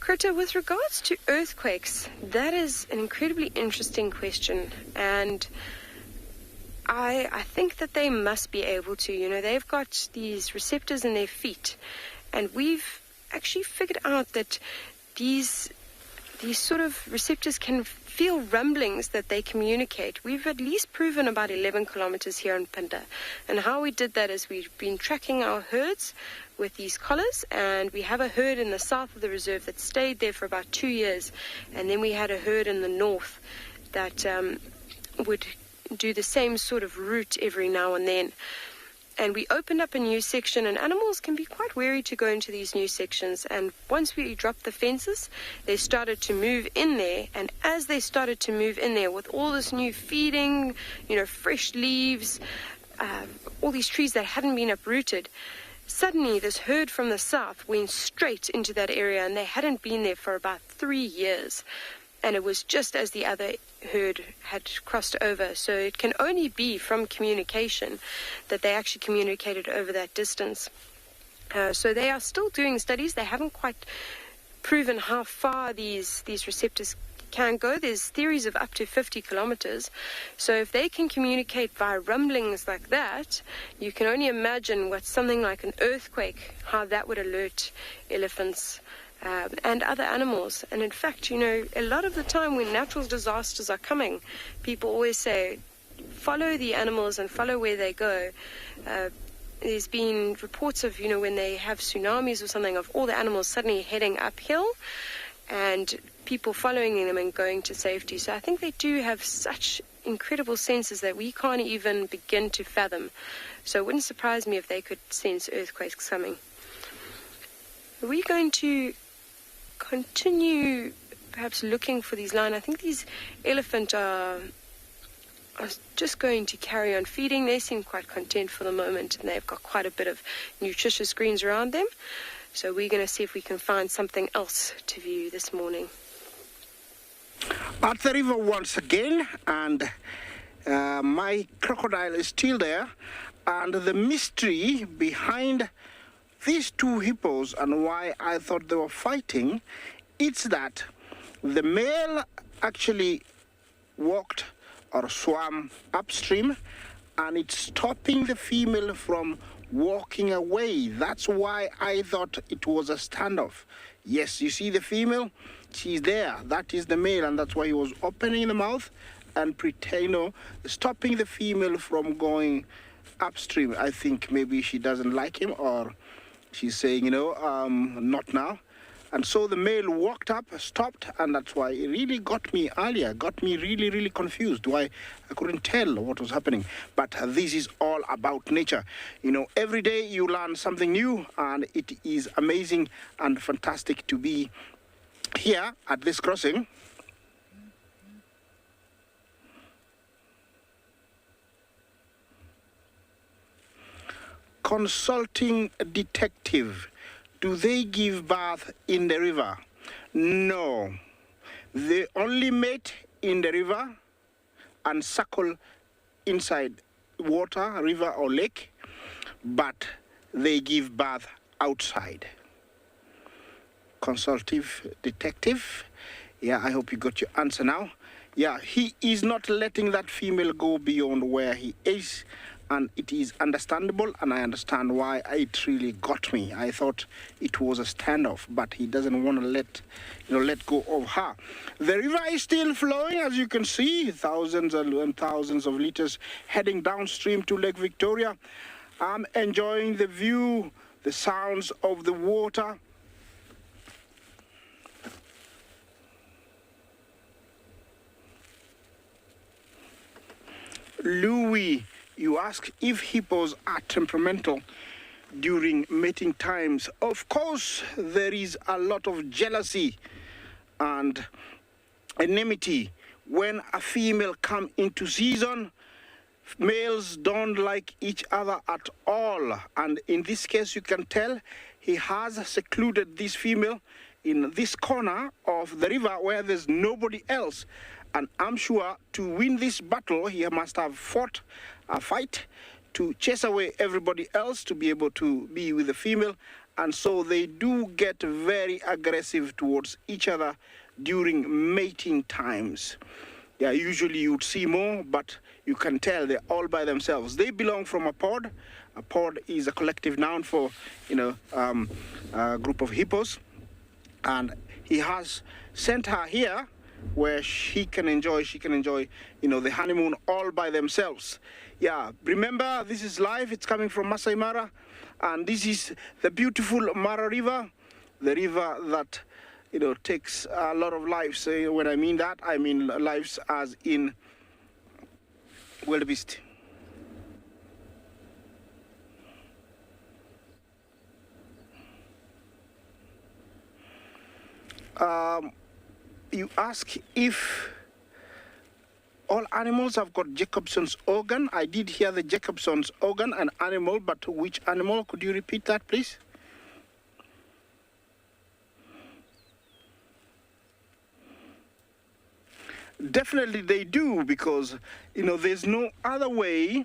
Critter, with regards to earthquakes, that is an incredibly interesting question, and I think that they must be able to. They've got these receptors in their feet, and we've actually figured out that these sort of receptors can feel rumblings that they communicate. We've at least proven about 11 kilometers here in Phinda, and how we did that is we've been tracking our herds with these collars, and we have a herd in the south of the reserve that stayed there for about 2 years, and then we had a herd in the north that would do the same sort of route every now and then. And we opened up a new section, and animals can be quite wary to go into these new sections. And once we dropped the fences, they started to move in there. And as they started to move in there with all this new feeding, fresh leaves, all these trees that hadn't been uprooted, suddenly this herd from the south went straight into that area, and they hadn't been there for about 3 years. And it was just as the other herd had crossed over. So it can only be from communication that they actually communicated over that distance. So they are still doing studies. They haven't quite proven how far these receptors can go. There's theories of up to 50 kilometers. So if they can communicate via rumblings like that, you can only imagine what something like an earthquake, how that would alert elephants and other animals. And in fact, a lot of the time when natural disasters are coming, people always say, follow the animals and follow where they go. There's been reports of, when they have tsunamis or something, of all the animals suddenly heading uphill and people following them and going to safety. So I think they do have such incredible senses that we can't even begin to fathom. So it wouldn't surprise me if they could sense earthquakes coming. Are we going to continue perhaps looking for these lion? I think these elephant are just going to carry on feeding. They seem quite content for the moment, and they've got quite a bit of nutritious greens around them. So we're going to see if we can find something else to view this morning. At the river once again, and my crocodile is still there, and the mystery behind these two hippos and why I thought they were fighting, it's that the male actually walked or swam upstream, and it's stopping the female from walking away. That's why I thought it was a standoff. Yes, you see the female, she's there. That is the male, and that's why he was opening the mouth and stopping the female from going upstream. I think maybe she doesn't like him, or she's saying, not now. And so the male walked up, stopped, and that's why it really got me earlier, got me really, really confused. Why I couldn't tell what was happening. But this is all about nature. Every day you learn something new, and it is amazing and fantastic to be here at this crossing. Consulting a detective. Do they give birth in the river? No. They only mate in the river and suckle inside water, river or lake, but they give birth outside. Consultative detective. Yeah, I hope you got your answer now. Yeah, he is not letting that female go beyond where he is. And it is understandable, and I understand why it really got me. I thought it was a standoff, but he doesn't want to let go of her. The river is still flowing, as you can see, thousands and thousands of liters heading downstream to Lake Victoria. I'm enjoying the view, the sounds of the water. Louis, you ask if hippos are temperamental during mating times. Of course, there is a lot of jealousy and enmity when a female comes into season. Males don't like each other at all, and in this case you can tell he has secluded this female in this corner of the river where there's nobody else. And I'm sure to win this battle, he must have fought a fight to chase away everybody else to be able to be with the female. And so they do get very aggressive towards each other during mating times. Yeah, usually you'd see more, but you can tell they're all by themselves. They belong from a pod. A pod is a collective noun for, a group of hippos. And he has sent her here where she can enjoy, the honeymoon all by themselves. Yeah, remember, this is live. It's coming from Masai Mara, and this is the beautiful Mara River, the river that, takes a lot of lives. When I mean that, I mean lives as in wildebeest. You ask if all animals have got Jacobson's organ. I did hear the Jacobson's organ, an animal, but which animal? Could you repeat that, please? Definitely they do, because, there's no other way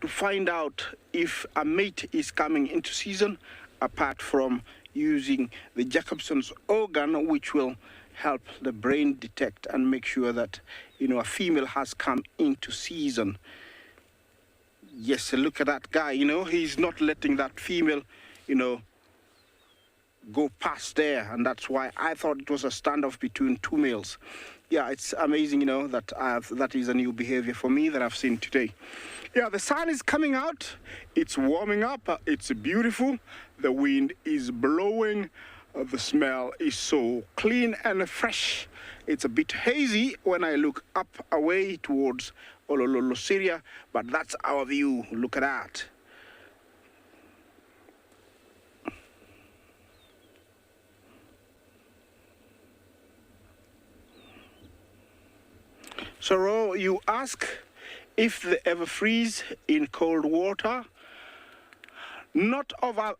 to find out if a mate is coming into season apart from using the Jacobson's organ, which will help the brain detect and make sure that, a female has come into season. Yes, look at that guy, he's not letting that female, go past there, and that's why I thought it was a standoff between two males. Yeah, it's amazing, that is a new behavior for me that I've seen today. Yeah, the sun is coming out, it's warming up, it's beautiful, the wind is blowing, the smell is so clean and fresh. It's a bit hazy when I look up away towards Olololo, Syria, but that's our view. Look at that. So you ask if they ever freeze in cold water. Not I've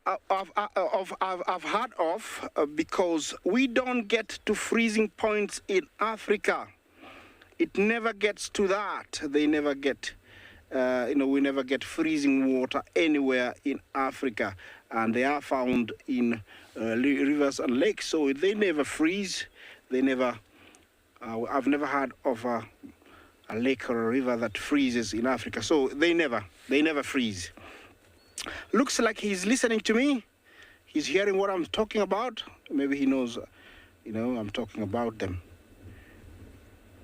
heard of, because we don't get to freezing points in Africa. It never gets to that. They never get, we never get freezing water anywhere in Africa, and they are found in rivers and lakes, so they never freeze. They never. I've never heard of a lake or a river that freezes in Africa, so they never freeze. Looks like he's listening to me. He's hearing what I'm talking about. Maybe he knows, I'm talking about them.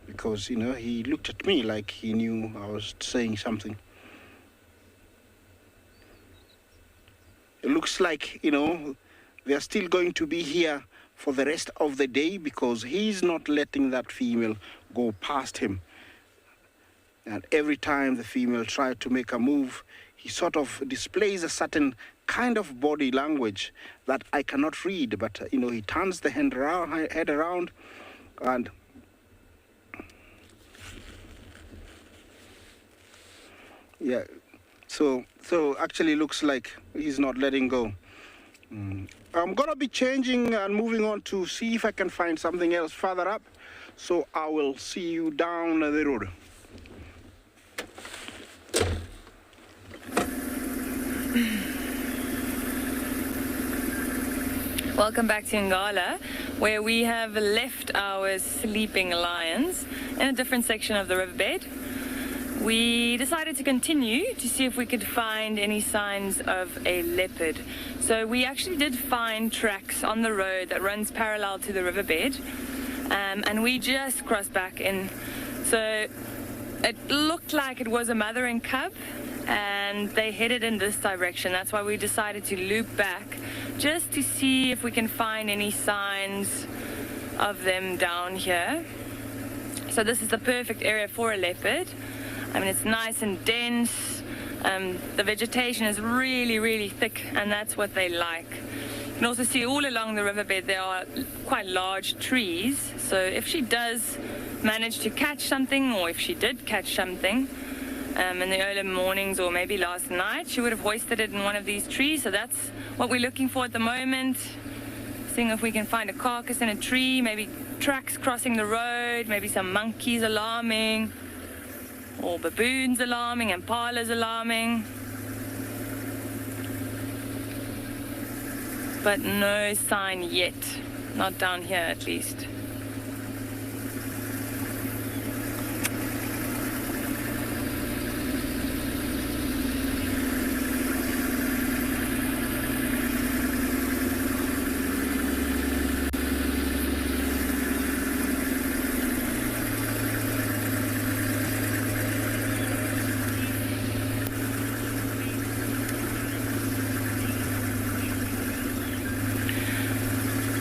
Because, he looked at me like he knew I was saying something. It looks like, they're still going to be here for the rest of the day, because he's not letting that female go past him. And every time the female tries to make a move, he sort of displays a certain kind of body language that I cannot read, but he turns the head around, and yeah, so actually looks like he's not letting go. I'm gonna be changing and moving on to see if I can find something else further up, so I will see you down the road. Welcome back to Ngala, where we have left our sleeping lions in a different section of the riverbed. We decided to continue to see if we could find any signs of a leopard. So we actually did find tracks on the road that runs parallel to the riverbed, and we just crossed back in. So it looked like it was a mother and cub, and they headed in this direction. That's why we decided to loop back, just to see if we can find any signs of them down here. So this is the perfect area for a leopard. I mean, it's nice and dense. The vegetation is really, really thick, and that's what they like. You can also see all along the riverbed there are quite large trees. So if she does manage to catch something, or if she did catch something in the early mornings or maybe last night, she would have hoisted it in one of these trees. So that's what we're looking for at the moment. Seeing if we can find a carcass in a tree, maybe tracks crossing the road, maybe some monkeys alarming, or baboons alarming, and impalas alarming. But no sign yet, not down here at least.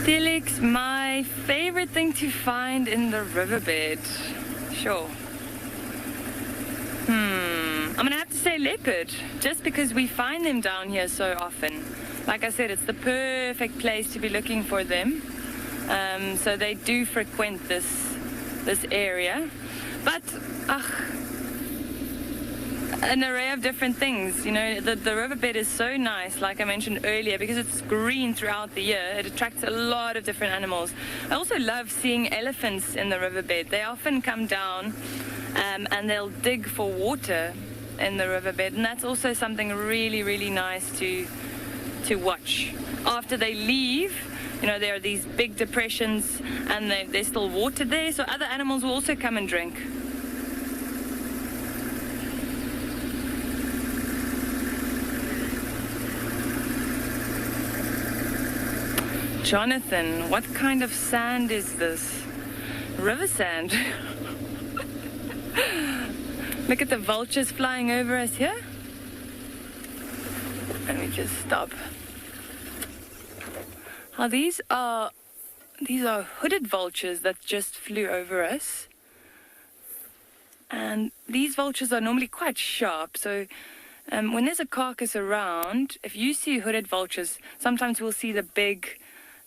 Felix, my favorite thing to find in the riverbed. Sure. I'm gonna have to say leopard, just because we find them down here so often. Like I said, it's the perfect place to be looking for them. So they do frequent this area. But, an array of different things. You know, the riverbed is so nice, like I mentioned earlier, because it's green throughout the year. It attracts a lot of different animals. I also love seeing elephants in the riverbed. They often come down and they'll dig for water in the riverbed, and that's also something really, really nice to watch. After they leave, you know, there are these big depressions and there's still water there, so other animals will also come and drink. Jonathan, what kind of sand is this? River sand. Look at the vultures flying over us here. Let me just stop. Oh, these are hooded vultures that just flew over us. And these vultures are normally quite sharp, so when there's a carcass around, if you see hooded vultures, sometimes we'll see the big,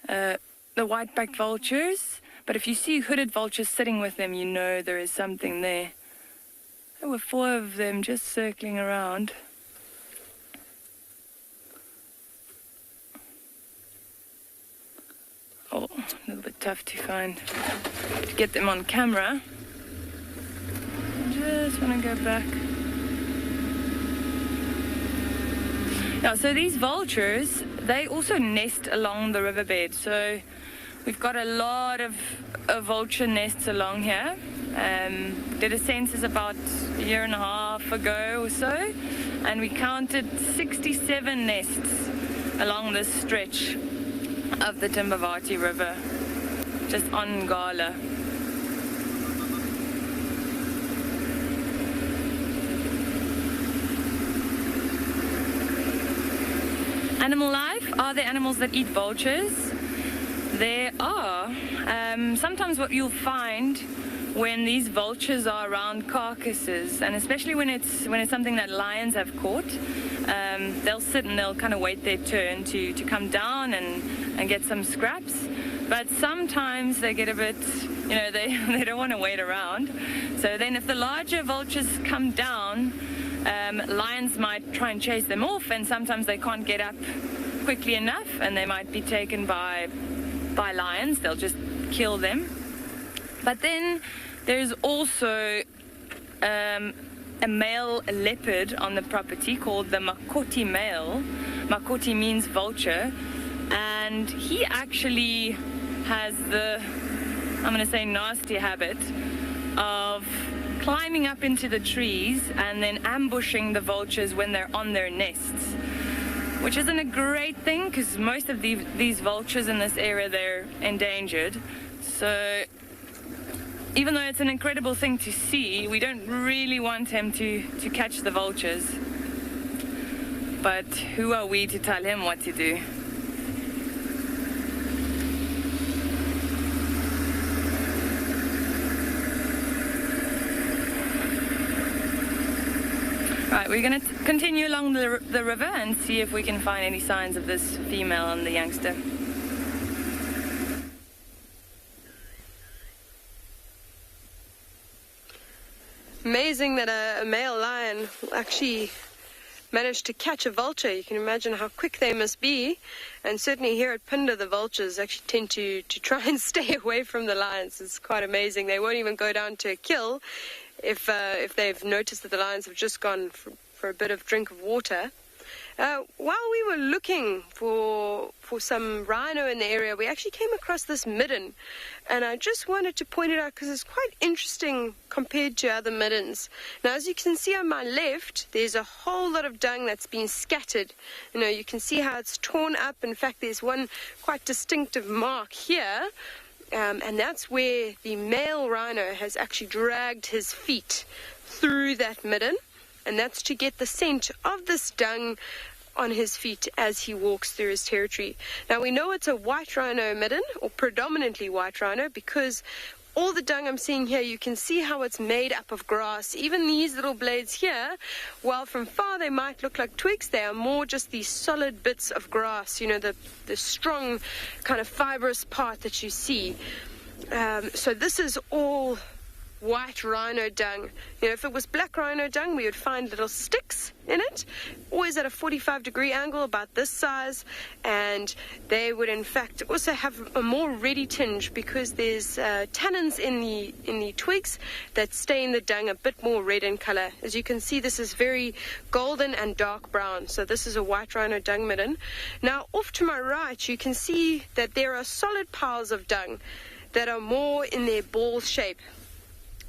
the white-backed vultures, but if you see hooded vultures sitting with them, you know there is something there. There were 4 of them just circling around. Oh, a little bit tough to get them on camera. I just want to go back. Yeah, so these vultures, they also nest along the riverbed. So we've got a lot of vulture nests along here. Did a census about a year and a half ago or so, and we counted 67 nests along this stretch of the Timbavati River, just on Ngala. Animal life, are there animals that eat vultures? There are. Sometimes what you'll find when these vultures are around carcasses, and especially when it's something that lions have caught, they'll sit and they'll kind of wait their turn to come down and get some scraps. But sometimes they get a bit, you know, they don't want to wait around. So then if the larger vultures come down, lions might try and chase them off, and sometimes they can't get up quickly enough and they might be taken by lions. They'll just kill them. But then there's also a male leopard on the property called the Makoti male. Makoti means vulture, and he actually has the, I'm going to say, nasty habit of climbing up into the trees and then ambushing the vultures when they're on their nests, which isn't a great thing because most of these vultures in this area, they're endangered. So even though it's an incredible thing to see, we don't really want him to catch the vultures. But who are we to tell him what to do? Right, we're going to continue along the river and see if we can find any signs of this female and the youngster. Amazing that a male lion actually managed to catch a vulture. You can imagine how quick they must be. And certainly here at Phinda, the vultures actually tend to try and stay away from the lions. It's quite amazing. They won't even go down to a kill if they've noticed that the lions have just gone for a bit of drink of water. While we were looking for some rhino in the area, we actually came across this midden, and I just wanted to point it out because it's quite interesting compared to other middens. Now, as you can see on my left, there's a whole lot of dung that's been scattered. You know, you can see how it's torn up. In fact, there's one quite distinctive mark here, and that's where the male rhino has actually dragged his feet through that midden, and that's to get the scent of this dung on his feet as he walks through his territory. Now, we know it's a white rhino midden, or predominantly white rhino, because all the dung I'm seeing here, you can see how it's made up of grass. Even these little blades here, while from far they might look like twigs, they are more just these solid bits of grass, you know, the strong kind of fibrous part that you see. So this is all white rhino dung. You know, if it was black rhino dung, we would find little sticks in it, always at a 45-degree angle, about this size, and they would in fact also have a more reddy tinge because there's tannins in the twigs that stain the dung a bit more red in color. As you can see, this is very golden and dark brown, so this is a white rhino dung midden. Now, off to my right, you can see that there are solid piles of dung that are more in their ball shape.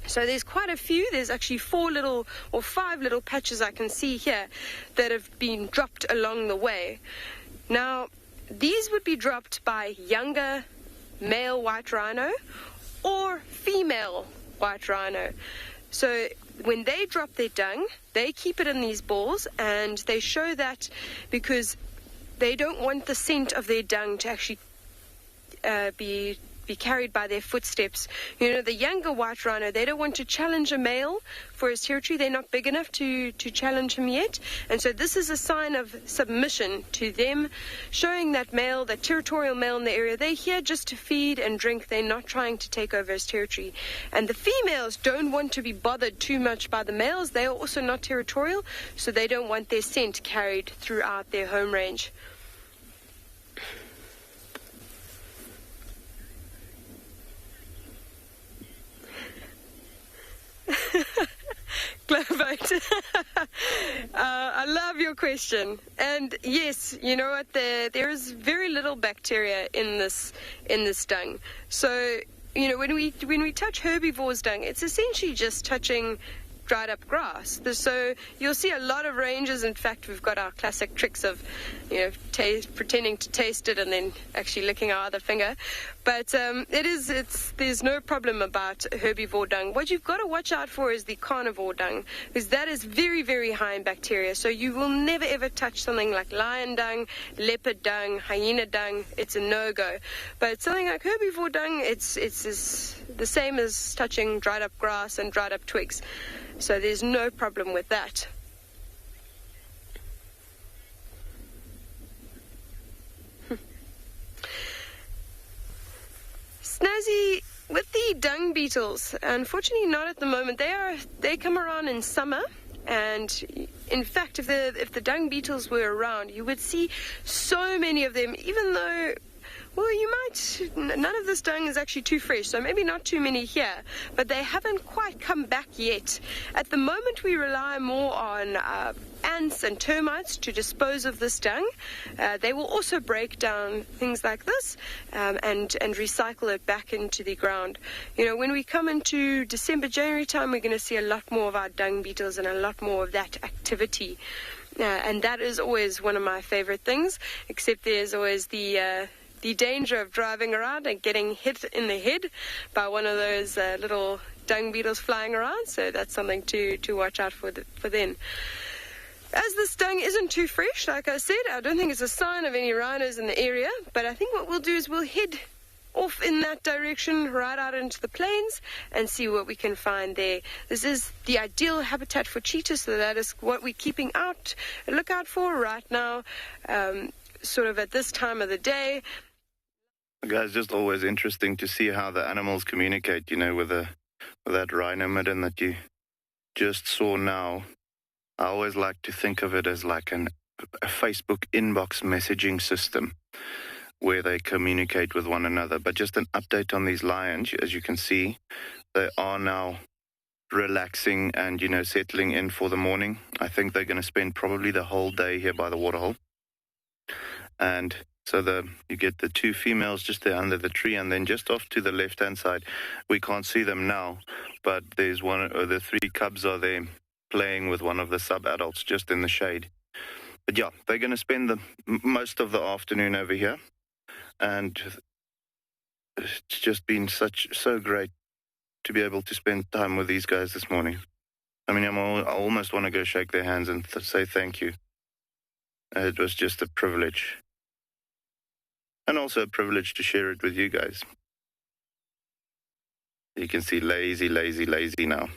So there's quite a few. There's actually 4 little or 5 little patches I can see here that have been dropped along the way. Now, these would be dropped by younger male white rhino or female white rhino. So when they drop their dung, they keep it in these balls, and they show that because they don't want the scent of their dung to actually be carried by their footsteps. You know, the younger white rhino, they don't want to challenge a male for his territory. They're not big enough to challenge him yet. And so this is a sign of submission to them, showing that male, that territorial male in the area, they're here just to feed and drink. They're not trying to take over his territory. And the females don't want to be bothered too much by the males. They are also not territorial, so they don't want their scent carried throughout their home range. I love your question. And yes, you know what, there is very little bacteria in this dung. So, you know, when we touch herbivores' dung, it's essentially just touching dried up grass. So you'll see a lot of ranges. In fact, we've got our classic tricks of, you know, pretending to taste it and then actually licking our other finger. But there's no problem about herbivore dung. What you've got to watch out for is the carnivore dung, because that is very, very high in bacteria. So you will never ever touch something like lion dung, leopard dung, hyena dung. It's a no-go. But something like herbivore dung, it's the same as touching dried up grass and dried up twigs. So there's no problem with that. Snazzy, with the dung beetles, unfortunately not at the moment. They come around in summer, and in fact, if the dung beetles were around, you would see so many of them, even though, well, none of this dung is actually too fresh, so maybe not too many here, but they haven't quite come back yet. At the moment, we rely more on ants and termites to dispose of this dung. They will also break down things like this and recycle it back into the ground. You know, when we come into December, January time, we're going to see a lot more of our dung beetles and a lot more of that activity. And that is always one of my favorite things, except there's always the danger of driving around and getting hit in the head by one of those little dung beetles flying around. So that's something to watch out for then. As this dung isn't too fresh, like I said, I don't think it's a sign of any rhinos in the area, but I think what we'll do is we'll head off in that direction, right out into the plains, and see what we can find there. This is the ideal habitat for cheetahs, so that is what we're keeping a lookout for right now, sort of at this time of the day. Guys, just always interesting to see how the animals communicate, you know, with that rhino midden that you just saw now. I always like to think of it as like a Facebook inbox messaging system where they communicate with one another. But just an update on these lions, as you can see, they are now relaxing and, you know, settling in for the morning. I think they're going to spend probably the whole day here by the waterhole. And so you get the 2 females just there under the tree, and then just off to the left-hand side, we can't see them now, but there's one, or the 3 cubs are there playing with one of the sub-adults just in the shade. But yeah, they're going to spend most of the afternoon over here, and it's just been so great to be able to spend time with these guys this morning. I mean, I almost want to go shake their hands and say thank you. It was just a privilege. And also a privilege to share it with you guys. You can see lazy, lazy, lazy now.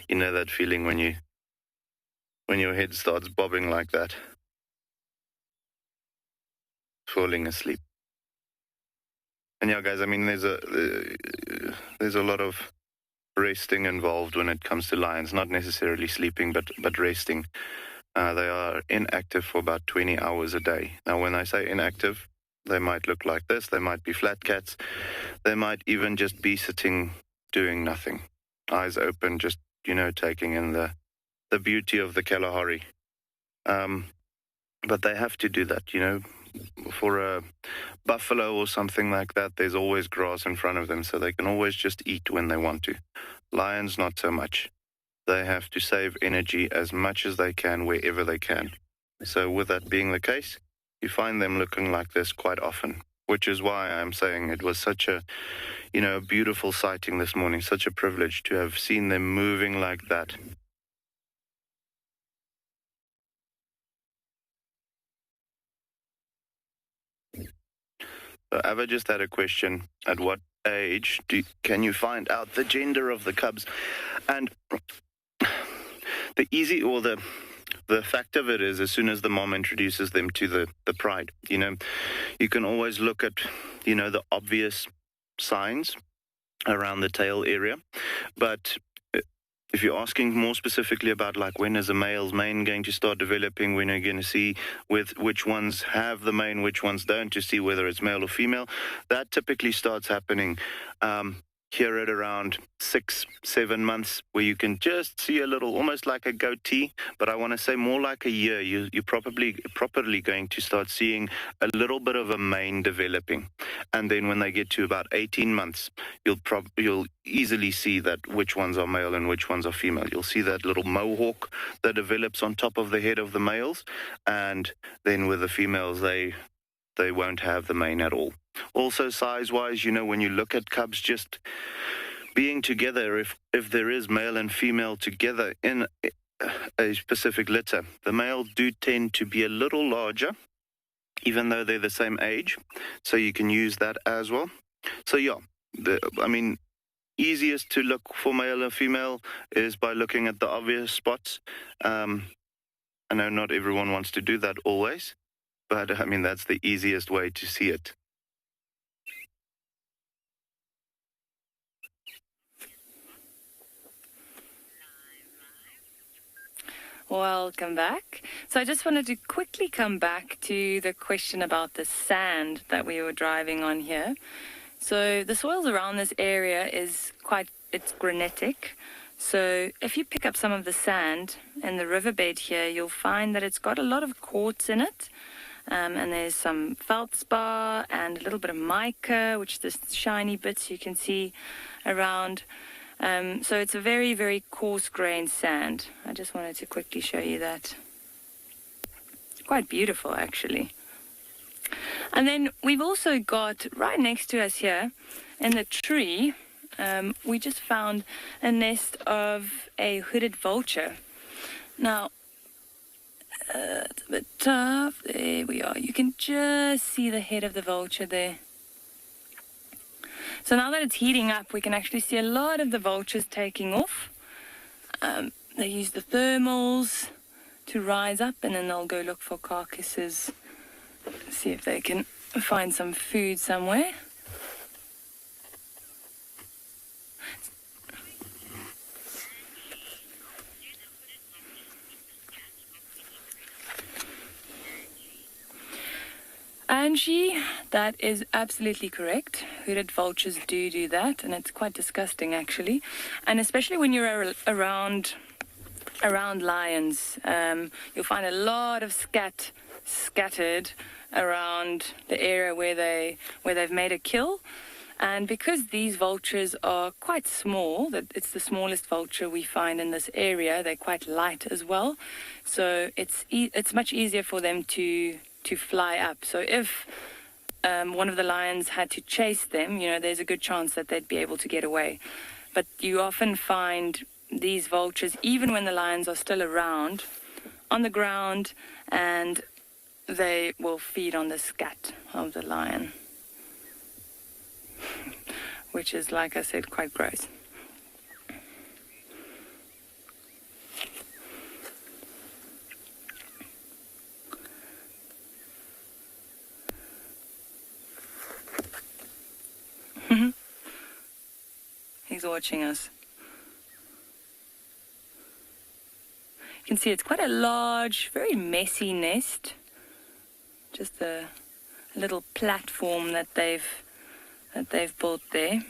You know that feeling when your head starts bobbing like that, falling asleep. And yeah, guys, I mean, there's a lot of resting involved when it comes to lions. Not necessarily sleeping, but resting. They are inactive for about 20 hours a day. Now, when I say inactive, they might look like this. They might be flat cats. They might even just be sitting, doing nothing, eyes open, just, taking in the beauty of the Kalahari. But they have to do that, For a buffalo or something like that, there's always grass in front of them, so they can always just eat when they want to. Lions, not so much. They have to save energy as much as they can wherever they can. So with that being the case, you find them looking like this quite often, which is why I'm saying it was such a, a beautiful sighting this morning, such a privilege to have seen them moving like that. So Ava just had a question. At what age can you find out the gender of the cubs? And the easy or the fact of it is, as soon as the mom introduces them to the pride, you can always look at, the obvious signs around the tail area. But if you're asking more specifically about like when is a male's mane going to start developing, when are you going to see with which ones have the mane, which ones don't, to see whether it's male or female, that typically starts happening here at around 6-7 months, where you can just see a little, almost like a goatee, but I want to say more like a year. You're properly going to start seeing a little bit of a mane developing, and then when they get to about 18 months, you'll easily see that which ones are male and which ones are female. You'll see that little mohawk that develops on top of the head of the males, and then with the females, they won't have the mane at all. Also, size-wise, when you look at cubs just being together, if there is male and female together in a specific litter, the males do tend to be a little larger, even though they're the same age. So you can use that as well. So yeah, easiest to look for male and female is by looking at the obvious spots. I know not everyone wants to do that always, but that's the easiest way to see it. Welcome back. So I just wanted to quickly come back to the question about the sand that we were driving on here. So the soils around this area it's granitic. So if you pick up some of the sand in the riverbed here, you'll find that it's got a lot of quartz in it. And there's some feldspar and a little bit of mica, which is the shiny bits you can see around. So it's a very, very coarse-grained sand. I just wanted to quickly show you that. Quite beautiful, actually. And then we've also got, right next to us here, in the tree, we just found a nest of a hooded vulture. Now, it's a bit tough. There we are. You can just see the head of the vulture there. So now that it's heating up, we can actually see a lot of the vultures taking off. They use the thermals to rise up, and then they'll go look for carcasses, see if they can find some food somewhere. Angie, that is absolutely correct. Hooded vultures do that, and it's quite disgusting, actually. And especially when you're around lions, you'll find a lot of scattered around the area where they've made a kill. And because these vultures are quite small, that it's the smallest vulture we find in this area, they're quite light as well. So it's much easier for them to fly up. So if one of the lions had to chase them, there's a good chance that they'd be able to get away. But you often find these vultures, even when the lions are still around, on the ground, and they will feed on the scat of the lion. which is, like I said, quite gross. He's watching us. You can see it's quite a large, very messy nest. Just a little platform that they've built there.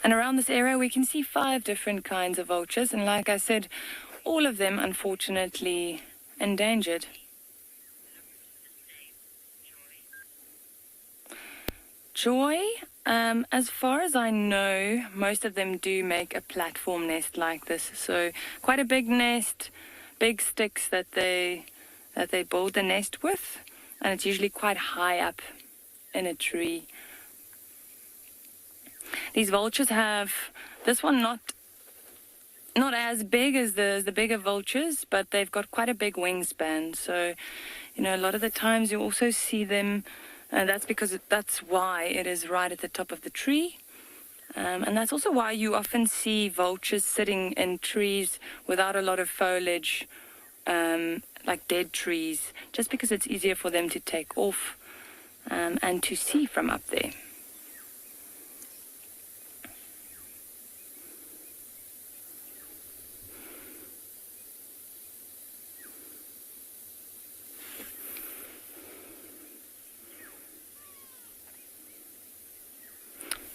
And around this area we can see 5 different kinds of vultures, and like I said, all of them unfortunately endangered. Joy, as far as I know, most of them do make a platform nest like this. So quite a big nest, big sticks that they build the nest with, and it's usually quite high up in a tree. These vultures have, this one not as big as the bigger vultures, but they've got quite a big wingspan. So, you know, a lot of the times you also see them, and that's why it is right at the top of the tree. And that's also why you often see vultures sitting in trees without a lot of foliage, like dead trees, just because it's easier for them to take off and to see from up there.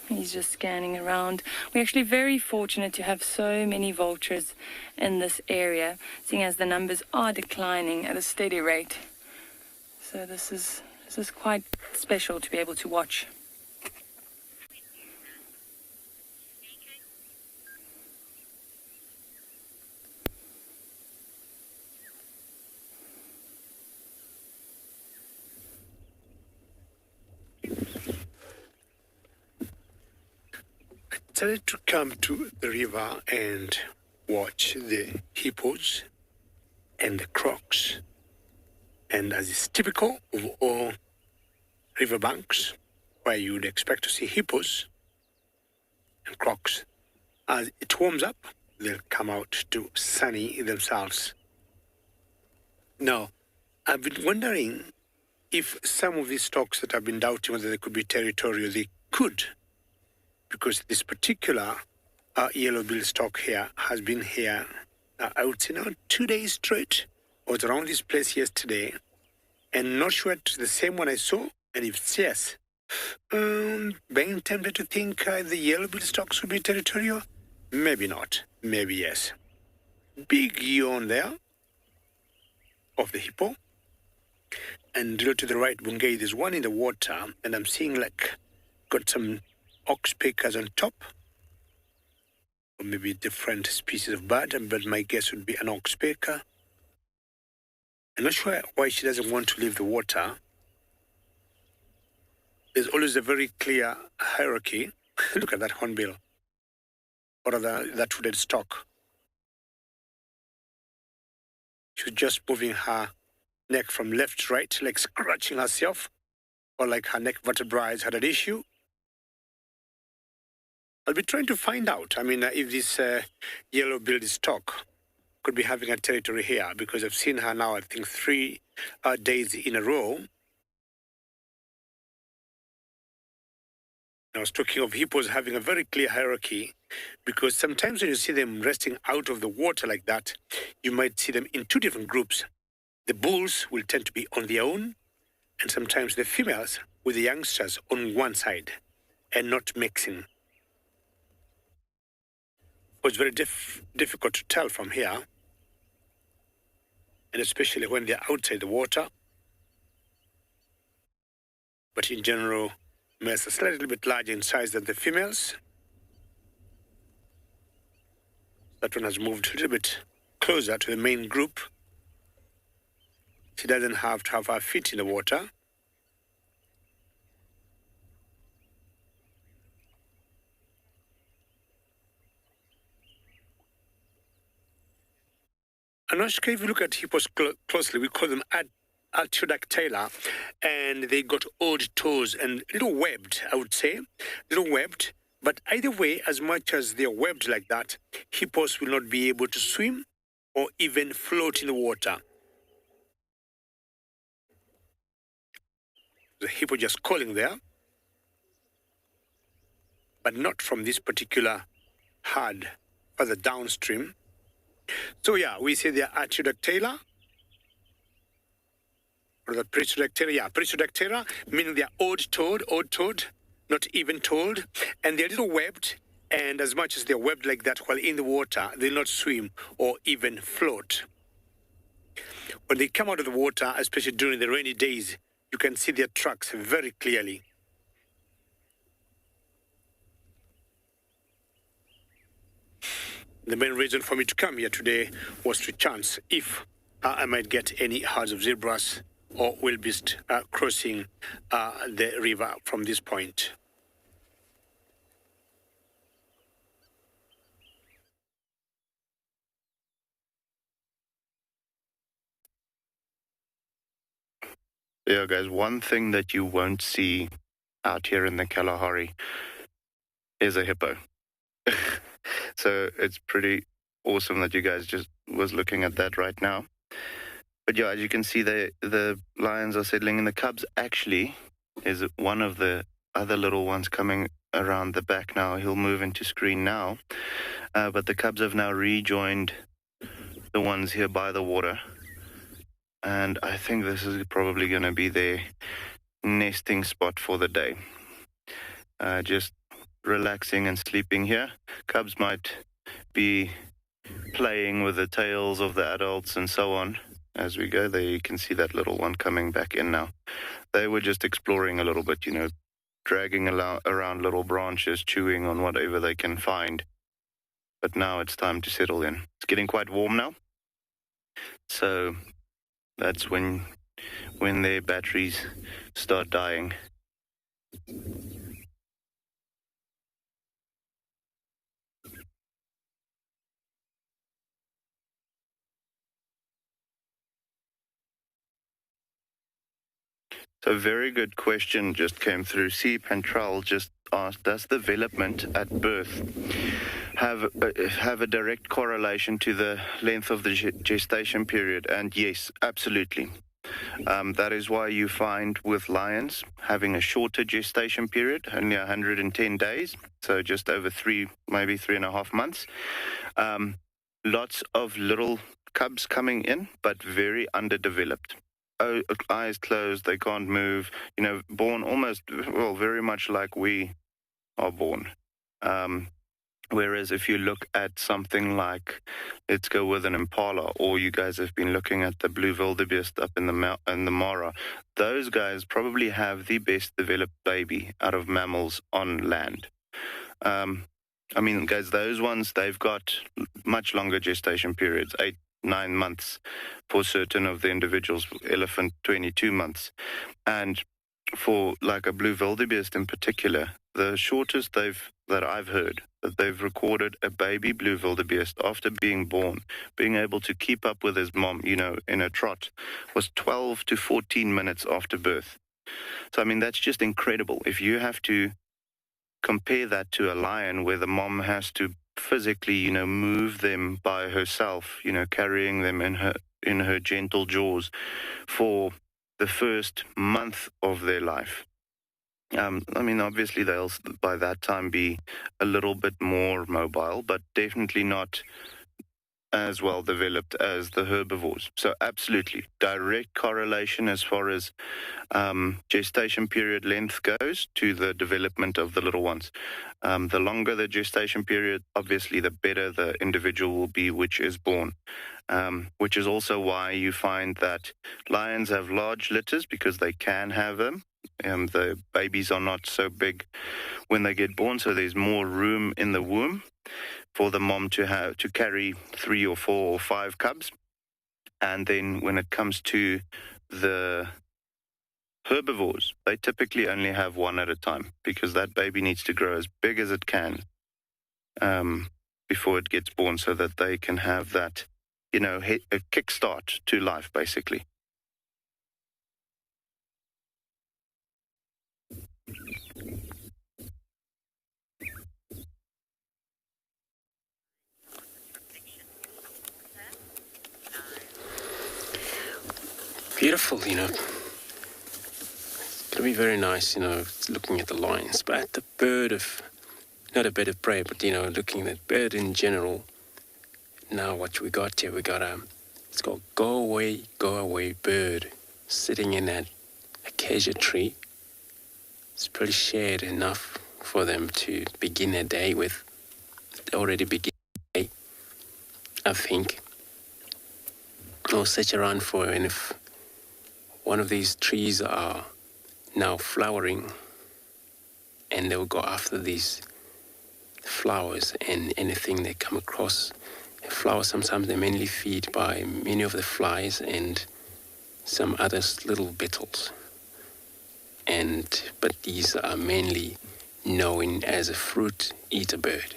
He's just scanning around. We're actually very fortunate to have so many vultures in this area, seeing as the numbers are declining at a steady rate. So this is quite special to be able to watch. I decided to come to the river and watch the hippos and the crocs. And as is typical of all riverbanks, where you would expect to see hippos and crocs, as it warms up, they'll come out to sunny themselves. Now, I've been wondering if some of these stocks that I've been doubting whether they could be territorial, they could. Because this particular yellow-billed stock here has been here, I would say now 2 days straight. I was around this place yesterday, and not sure it's the same one I saw, and if it's yes, being tempted to think the yellow-billed stocks would be territorial. Maybe not, maybe yes. Big yawn there of the hippo, and to the right, Bungay, there's one in the water, and I'm seeing like got some oxpeckers on top, or maybe different species of bird, but my guess would be an oxpecker. I'm not sure why she doesn't want to leave the water. There's always a very clear hierarchy. Look at that hornbill, or rather that hooded stock. She's just moving her neck from left to right, like scratching herself, or like her neck vertebrae had an issue. I'll be trying to find out, if this yellow-billed stock could be having a territory here, because I've seen her now, I think, 3 days in a row. I was talking of hippos having a very clear hierarchy, because sometimes when you see them resting out of the water like that, you might see them in 2 different groups. The bulls will tend to be on their own, and sometimes the females with the youngsters on one side, and not mixing. It's very difficult to tell from here, and especially when they're outside the water. But in general, males are slightly bit larger in size than the females. That one has moved a little bit closer to the main group. She doesn't have to have her feet in the water. Anoshka, if you look at hippos closely, we call them artiodactyla, and they got odd toes and little webbed, I would say, little webbed. But either way, as much as they're webbed like that, hippos will not be able to swim or even float in the water. The hippo just calling there, but not from this particular herd further downstream. So yeah, we say they're artiodactyla, or the perissodactyla, yeah, perissodactyla, meaning they're odd-toed, not even-toed, and they're a little webbed, and as much as they're webbed like that while in the water, they'll not swim or even float. When they come out of the water, especially during the rainy days, you can see their tracks very clearly. The main reason for me to come here today was to chance if I might get any herds of zebras or wildebeest crossing the river from this point. Yeah, guys, one thing that you won't see out here in the Kalahari is a hippo. So it's pretty awesome that you guys just was looking at that right now. But yeah, as you can see, the lions are settling, and the cubs actually is one of the other little ones coming around the back now. He'll move into screen now. But the cubs have now rejoined the ones here by the water. And I think this is probably going to be their nesting spot for the day. Just relaxing and sleeping here. Cubs might be playing with the tails of the adults and so on as we go. There you can see that little one coming back in now. They were just exploring a little bit, you know, dragging around little branches, chewing on whatever they can find. But now it's time to settle in. It's getting quite warm now. So that's when their batteries start dying. So very good question just came through. C. Pantral just asked, does development at birth have a direct correlation to the length of the gestation period? And yes, absolutely. That is why you find with lions having a shorter gestation period, only 110 days, so just over maybe 3.5 months. Lots of little cubs coming in, but very underdeveloped. Eyes closed, they can't move, you know, born almost, well, very much like we are born. Whereas if you look at something like, let's go with an impala, or you guys have been looking at the blue wildebeest up in the Mara, those guys probably have the best developed baby out of mammals on land. I mean, guys, those ones, they've got much longer gestation periods, 8-9 months for certain of the individuals, elephant 22 months. And for like a blue wildebeest in particular, the shortest that I've heard that they've recorded a baby blue wildebeest after being born, being able to keep up with his mom, you know, in a trot, was 12 to 14 minutes after birth. So, I mean, that's just incredible. If you have to compare that to a lion where the mom has to physically, you know, move them by herself, you know, carrying them in her gentle jaws for the first month of their life. I mean, obviously they'll by that time be a little bit more mobile, but definitely not as well developed as the herbivores. So absolutely, direct correlation as far as gestation period length goes to the development of the little ones. The longer the gestation period, obviously the better the individual will be which is born. Which is also why you find that lions have large litters, because they can have them. The babies are not so big when they get born, so there's more room in the womb for the mom to carry 3 or 4 or 5 cubs. And then when it comes to the herbivores, they typically only have one at a time, because that baby needs to grow as big as it can before it gets born, so that they can have that you know, a kickstart to life, basically. Beautiful, you know. It's going to be very nice, you know, looking at the lions. But the bird of, not a bird of prey, but, you know, looking at bird in general. Now what we got here, we got it's called go away bird, sitting in that acacia tree. It's pretty shade enough for them to begin their day with. They already begin their day, I think. I'll search around for, and if one of these trees are now flowering, and they will go after these flowers and anything they come across. Flowers, sometimes they mainly feed by many of the flies and some other little beetles. But these are mainly known as a fruit eater bird.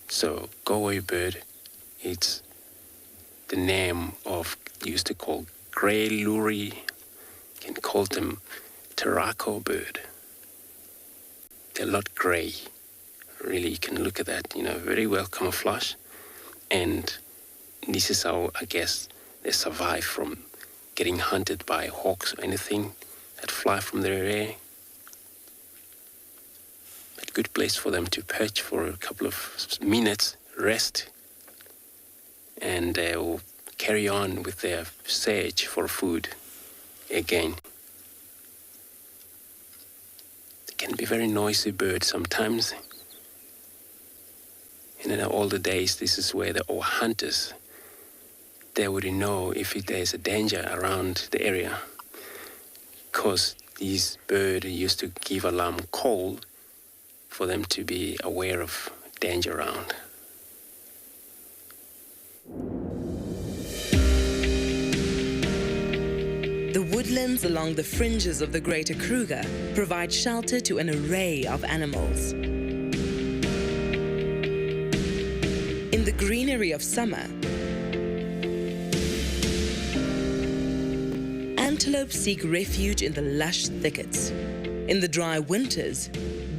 So, go away bird, it's the name of, used to call grey lory, can call them terraco bird. They're a lot grey. Really, you can look at that, you know, very well camouflaged. And this is how, I guess, they survive from getting hunted by hawks or anything that fly from their air. A good place for them to perch for a couple of minutes, rest, and they will carry on with their search for food again. They can be very noisy birds sometimes. And in the older days, this is where the old hunters, they would know if there's a danger around the area, because these birds used to give alarm call for them to be aware of danger around. The woodlands along the fringes of the Greater Kruger provide shelter to an array of animals. In the greenery of summer, antelope seek refuge in the lush thickets. In the dry winters,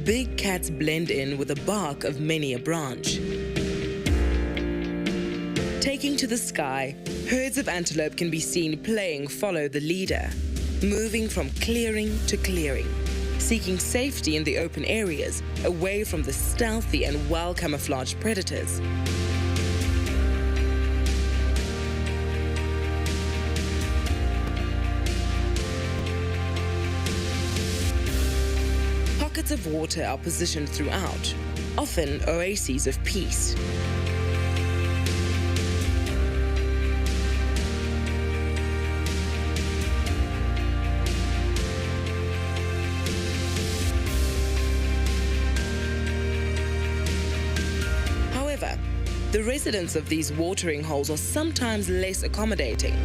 big cats blend in with the bark of many a branch. Taking to the sky, herds of antelope can be seen playing follow the leader, moving from clearing to clearing, seeking safety in the open areas, away from the stealthy and well-camouflaged predators. Pockets of water are positioned throughout, often oases of peace. The residents of these watering holes are sometimes less accommodating.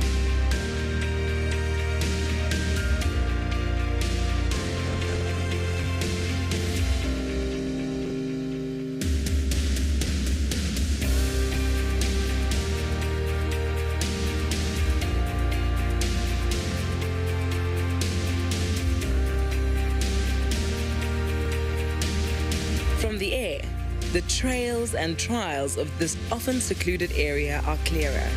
From the air, the trails and trials of this often secluded area are clearer.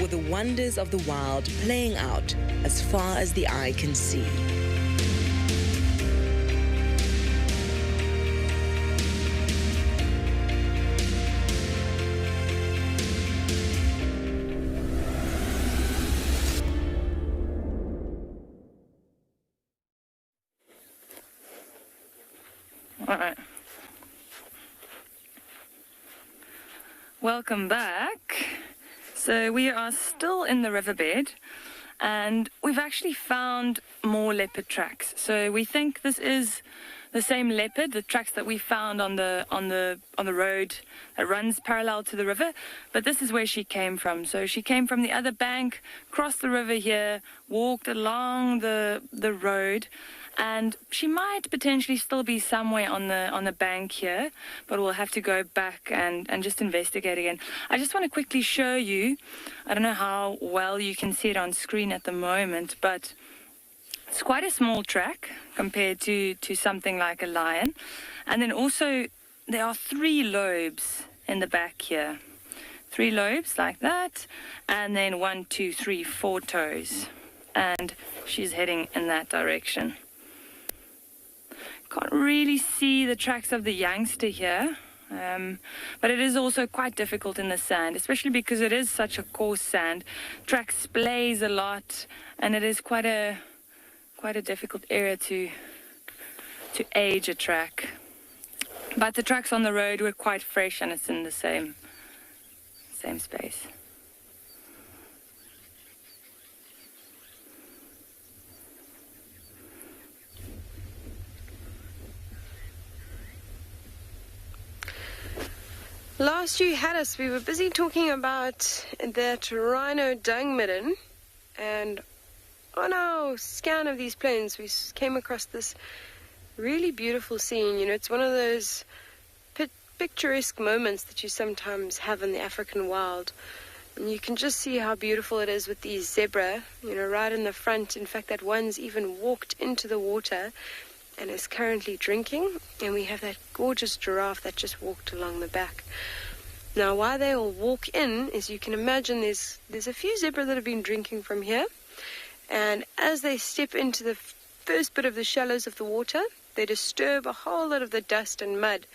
With the wonders of the wild playing out as far as the eye can see. All right. Welcome back. So we are still in the riverbed, and we've actually found more leopard tracks. So we think this is the same leopard, the tracks that we found on the road that runs parallel to the river, but this is where she came from. So she came from the other bank, crossed the river here, walked along the road, and she might potentially still be somewhere on the bank here, but we'll have to go back and just investigate again. I just want to quickly show you, I don't know how well you can see it on screen at the moment, but it's quite a small track compared to something like a lion. And then also there are 3 lobes in the back here. 3 lobes like that, and then 1, 2, 3, 4 toes. And she's heading in that direction. Can't really see the tracks of the youngster here, but it is also quite difficult in the sand, especially because it is such a coarse sand. Track splays a lot, and it is quite a difficult area to age a track. But the tracks on the road were quite fresh, and it's in the same space. Last you had us, we were busy talking about that rhino dung midden, and on our scan of these plains, we came across this really beautiful scene. You know, it's one of those picturesque moments that you sometimes have in the African wild. And you can just see how beautiful it is with these zebra, you know, right in the front. In fact, that one's even walked into the water and is currently drinking. And we have that gorgeous giraffe that just walked along the back. Now, why they all walk in is, you can imagine there's a few zebra that have been drinking from here. And as they step into the first bit of the shallows of the water, they disturb a whole lot of the dust and mud,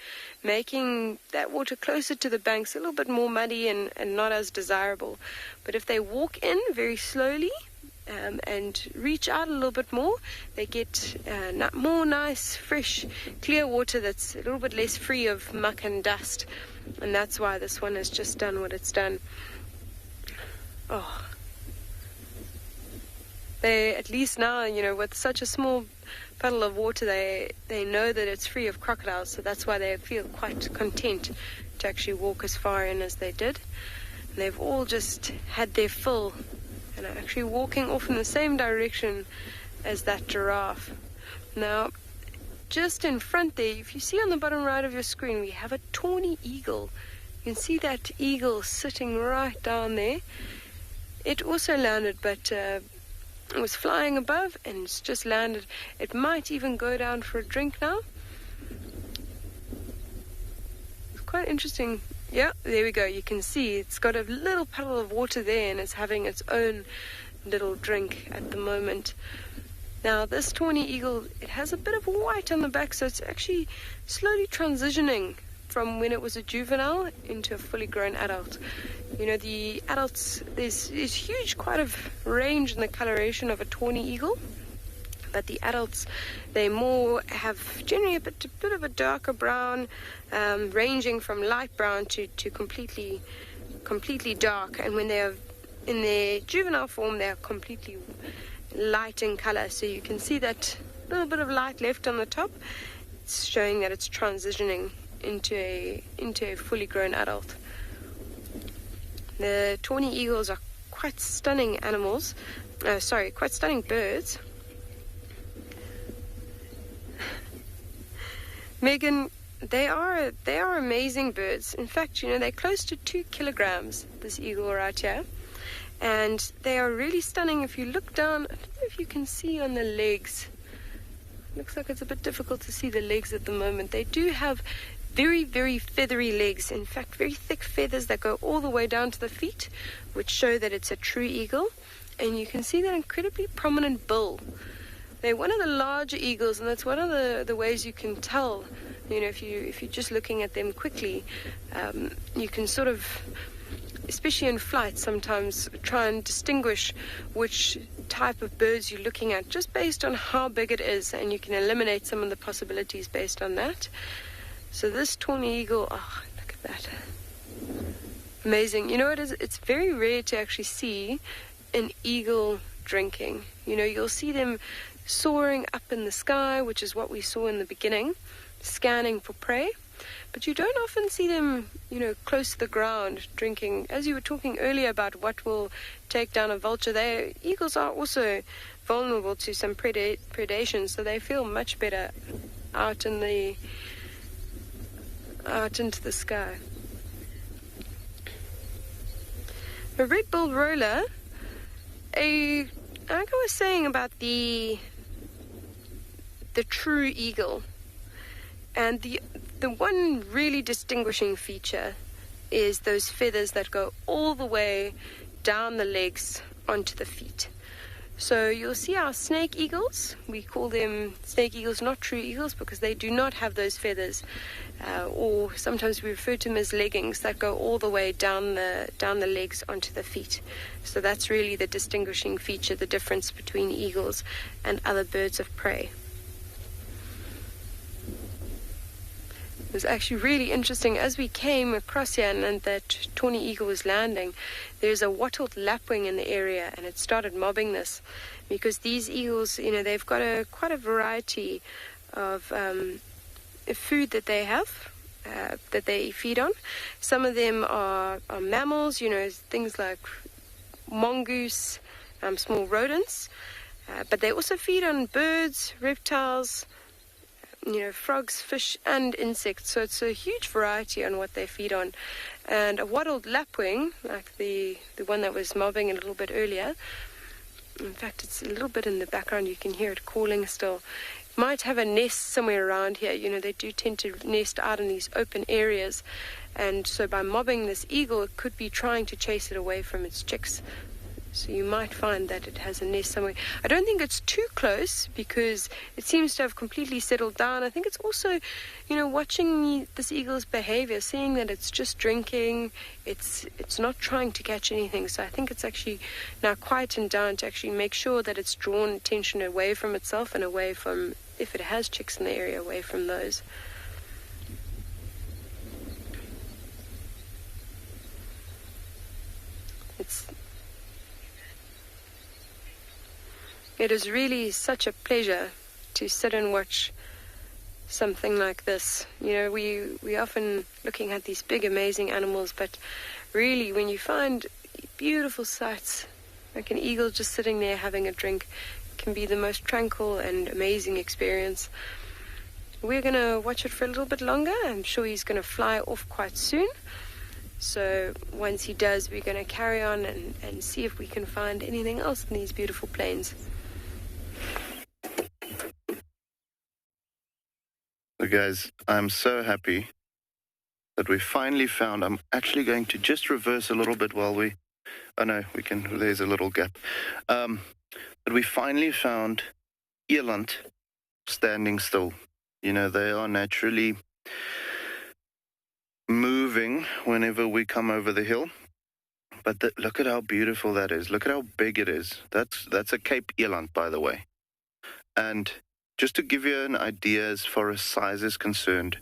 making that water closer to the banks a little bit more muddy and not as desirable. But if they walk in very slowly and reach out a little bit more, they get more nice, fresh, clear water that's a little bit less free of muck and dust. And that's why this one has just done what it's done. Oh. They, at least now, you know, with such a small puddle of water, they know that it's free of crocodiles, so that's why they feel quite content to actually walk as far in as they did. And they've all just had their fill and are actually walking off in the same direction as that giraffe. Now, just in front there, if you see on the bottom right of your screen, we have a tawny eagle. You can see that eagle sitting right down there. It also landed, but it was flying above and it's just landed. It might even go down for a drink now. It's quite interesting. Yeah, there we go. You can see it's got a little puddle of water there and it's having its own little drink at the moment. Now, this tawny eagle, it has a bit of white on the back, so it's actually slowly transitioning from when it was a juvenile into a fully grown adult. You know, the adults, there's huge, quite a range in the coloration of a tawny eagle, but the adults, they more have generally a bit of a darker brown, ranging from light brown to completely dark. And when they are in their juvenile form, they are completely light in color. So you can see that little bit of light left on the top. It's showing that it's transitioning into a fully grown adult. The tawny eagles are quite stunning animals. Quite stunning birds. Megan, they are amazing birds. In fact, you know, they're close to 2 kilograms, this eagle right here. And they are really stunning. If you look down, I don't know if you can see on the legs. Looks like it's a bit difficult to see the legs at the moment. They do have very, very feathery legs. In fact, very thick feathers that go all the way down to the feet, which show that it's a true eagle. And you can see that incredibly prominent bill. They're one of the larger eagles, and that's one of the ways you can tell. You know, if you're just looking at them quickly, you can sort of, especially in flight, sometimes try and distinguish which type of birds you're looking at just based on how big it is, and you can eliminate some of the possibilities based on that. So this tawny eagle, oh, look at that. Amazing. You know what it is? It's very rare to actually see an eagle drinking. You know, you'll see them soaring up in the sky, which is what we saw in the beginning, scanning for prey. But you don't often see them, close to the ground drinking. As you were talking earlier about what will take down a vulture, eagles are also vulnerable to some predation, so they feel much better out into the sky. A red-billed roller, like I was saying about the true eagle, and the one really distinguishing feature is those feathers that go all the way down the legs onto the feet. So you'll see our snake eagles. We call them snake eagles, not true eagles, because they do not have those feathers, or sometimes we refer to them as leggings that go all the way down the legs onto the feet. So that's really the distinguishing feature, the difference between eagles and other birds of prey. It was actually really interesting. As we came across here and that tawny eagle was landing, there's a wattled lapwing in the area, and it started mobbing this because these eagles, they've got quite a variety of food that they have, that they feed on. Some of them are mammals, things like mongoose, small rodents, but they also feed on birds, reptiles, frogs, fish, and insects. So it's a huge variety on what they feed on. And a wattled lapwing, like the one that was mobbing a little bit earlier, in fact, it's a little bit in the background, you can hear it calling still, might have a nest somewhere around here. They do tend to nest out in these open areas. And so by mobbing this eagle, it could be trying to chase it away from its chicks. So you might find that it has a nest somewhere. I don't think it's too close because it seems to have completely settled down. I think it's also, watching this eagle's behavior, seeing that it's just drinking, it's not trying to catch anything. So I think it's actually now quietened down to actually make sure that it's drawn attention away from itself and away from, if it has chicks in the area, away from those. It is really such a pleasure to sit and watch something like this. We often looking at these big, amazing animals, but really when you find beautiful sights, like an eagle just sitting there having a drink, can be the most tranquil and amazing experience. We're going to watch it for a little bit longer. I'm sure he's going to fly off quite soon. So once he does, we're going to carry on and see if we can find anything else in these beautiful plains. So guys, I'm so happy that we finally found, I'm actually going to just reverse a little bit while there's a little gap. That we finally found eland standing still. They are naturally moving whenever we come over the hill. But look at how beautiful that is. Look at how big it is. That's a Cape eland, by the way. And just to give you an idea as far as size is concerned,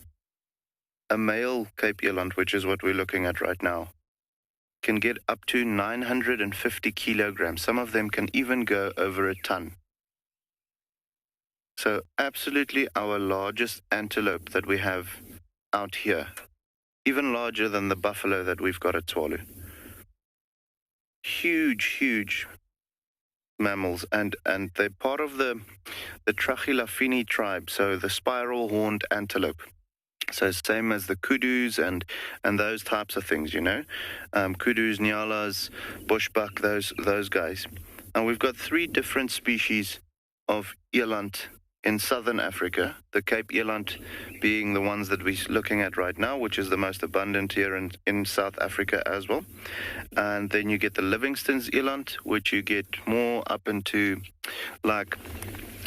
a male Cape eland, which is what we're looking at right now, can get up to 950 kilograms. Some of them can even go over a ton. So absolutely our largest antelope that we have out here, even larger than the buffalo that we've got at Tswalu. Huge mammals, and they're part of the Trachylafini tribe, so the spiral-horned antelope. So same as the kudus and those types of things, kudus, nyalas, bushbuck, those guys. And we've got 3 different species of eland in southern Africa, the Cape eland being the ones that we're looking at right now, which is the most abundant here in South Africa as well. And then you get the Livingstone's eland, which you get more up into like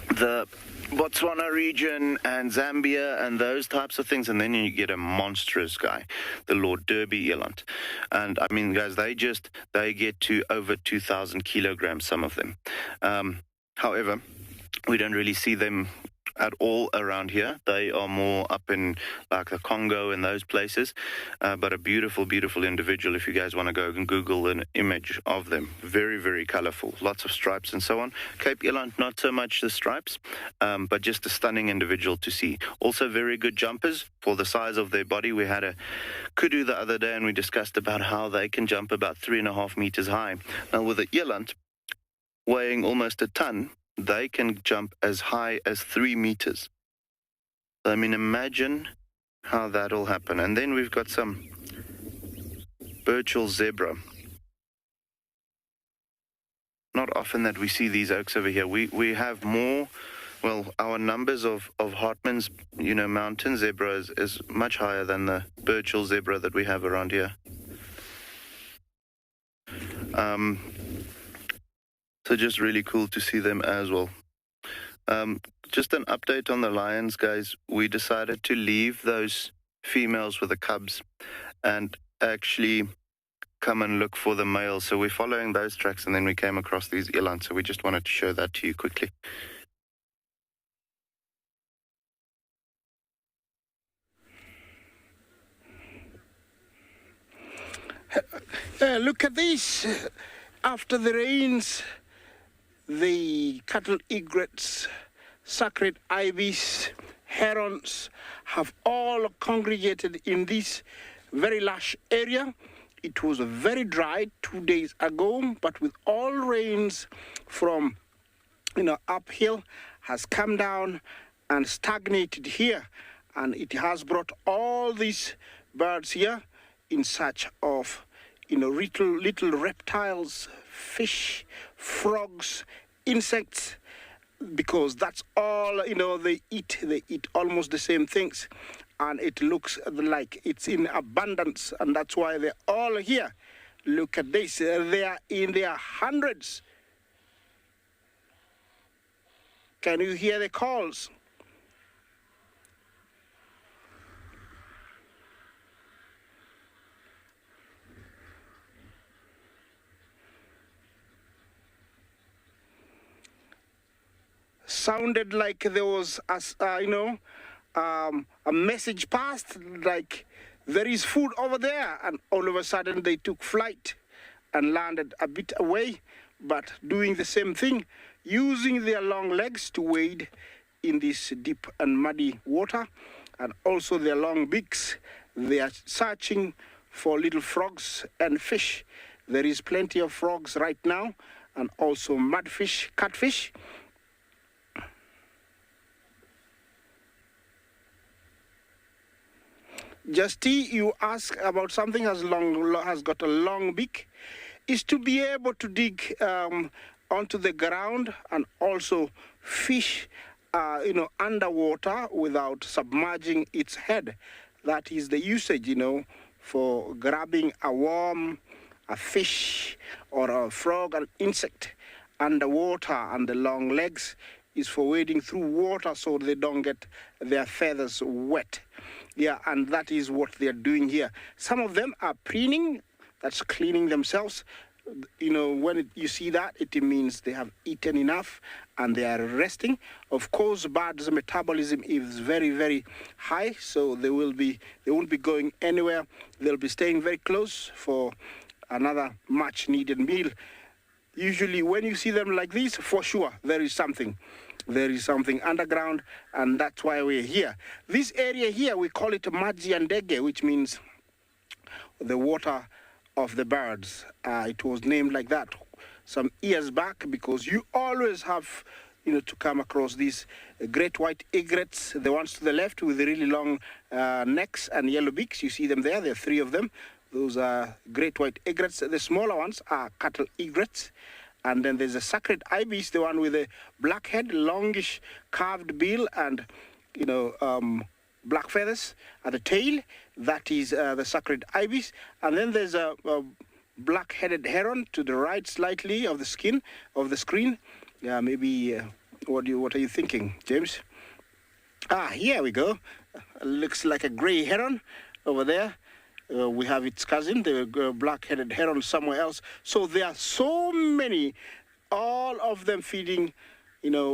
the Botswana region and Zambia and those types of things. And then you get a monstrous guy, the Lord Derby eland. And I mean, guys, they get to over 2,000 kilograms, some of them. However, we don't really see them at all around here. They are more up in like the Congo and those places, but a beautiful, beautiful individual. If you guys want to go and Google an image of them, very, very colorful, lots of stripes and so on. Cape eland, not so much the stripes, but just a stunning individual to see. Also very good jumpers for the size of their body. We had a kudu the other day and we discussed about how they can jump about 3.5 meters high. Now with the eland weighing almost a ton, they can jump as high as 3 meters. I mean, imagine how that'll happen. And then we've got some Burchell zebra. Not often that we see these oaks over here. We have more, well, our numbers of Hartmann's, mountain zebra is much higher than the Burchell zebra that we have around here. So just really cool to see them as well. Just an update on the lions, guys. We decided to leave those females with the cubs and actually come and look for the males. So we're following those tracks and then we came across these elands. So we just wanted to show that to you quickly. Look at this. After the rains, the cattle egrets, sacred ibis, herons have all congregated in this very lush area. It was very dry 2 days ago, but with all rains from uphill has come down and stagnated here, and it has brought all these birds here in search of little reptiles, fish, frogs, insects, because that's all they eat. They eat almost the same things, and it looks like it's in abundance, and that's why they're all here. Look at this. They are in their hundreds. Can you hear the calls? Sounded like there was a message passed, like there is food over there, and all of a sudden they took flight and landed a bit away, but doing the same thing, using their long legs to wade in this deep and muddy water, and also their long beaks. They are searching for little frogs and fish. There is plenty of frogs right now, and also mudfish, catfish. Justy, you ask about something has got a long beak, is to be able to dig onto the ground and also fish, underwater without submerging its head. That is the usage, for grabbing a worm, a fish, or a frog, an insect underwater, and the long legs is for wading through water so they don't get their feathers wet. Yeah, and that is what they're doing here. Some of them are preening, that's cleaning themselves. When you see that, it means they have eaten enough and they are resting. Of course, birds' metabolism is very, very high, so they won't be going anywhere. They'll be staying very close for another much-needed meal. Usually, when you see them like this, for sure, there is something. There is something underground, and that's why we're here. This area here, we call it Maji and Dege, which means the water of the birds. It was named like that some years back because you always have, to come across these great white egrets, the ones to the left with the really long necks and yellow beaks. You see them there. There are 3 of them. Those are great white egrets. The smaller ones are cattle egrets. And then there's a sacred ibis, the one with a black head, longish carved bill, and black feathers at the tail. That is the sacred ibis. And then there's a black-headed heron to the right slightly of the screen. Yeah, maybe. What are you thinking, James? Here we go. Looks like a gray heron over there. We have its cousin, the black-headed heron, somewhere else. So there are so many, all of them feeding,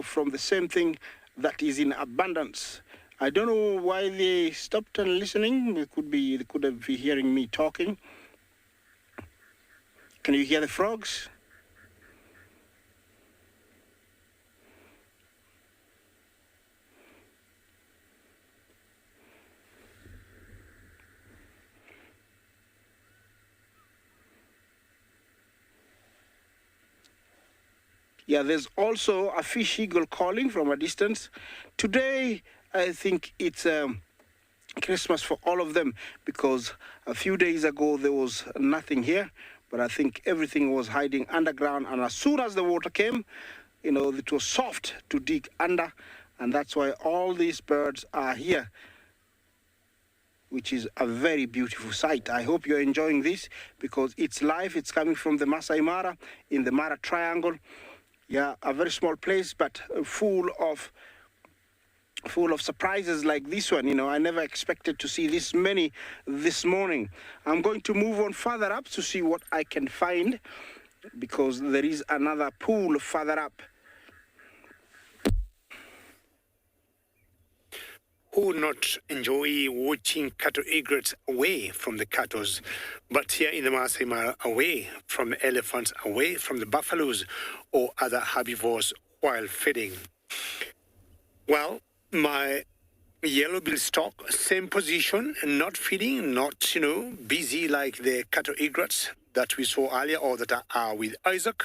from the same thing, that is in abundance. I don't know why they stopped and listening. They could have been hearing me talking. Can you hear the frogs? Yeah, there's also a fish eagle calling from a distance. Today, I think it's Christmas for all of them, because a few days ago there was nothing here, but I think everything was hiding underground, and as soon as the water came, you know, it was soft to dig under, and that's why all these birds are here, which is a very beautiful sight. I hope you're enjoying this, because it's live. It's coming from the Masai Mara in the Mara Triangle. Yeah, a very small place, but full of surprises like this one. You know, I never expected to see this many this morning. I'm going to move on further up to see what I can find, because there is another pool further up. Who would not enjoy watching cattle egrets away from the cattle, but here in the Masai Mara, away from the elephants, away from the buffaloes or other herbivores while feeding? Well, my yellow-billed stock, same position, not feeding, not, busy like the cattle egrets that we saw earlier or that are with Isaac.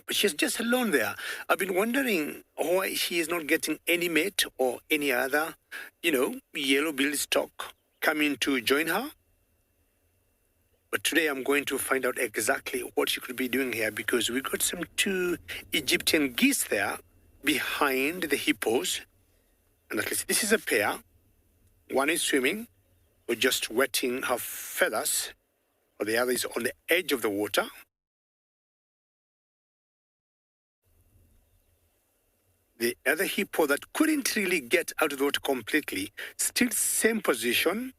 But she's just alone there. I've been wondering why she is not getting any mate or any other, yellow-billed stock coming to join her. But today I'm going to find out exactly what she could be doing here, because we got some 2 Egyptian geese there behind the hippos. And at least this is a pair. One is swimming or just wetting her feathers, or the other is on the edge of the water. The other hippo that couldn't really get out of the water completely, still same position.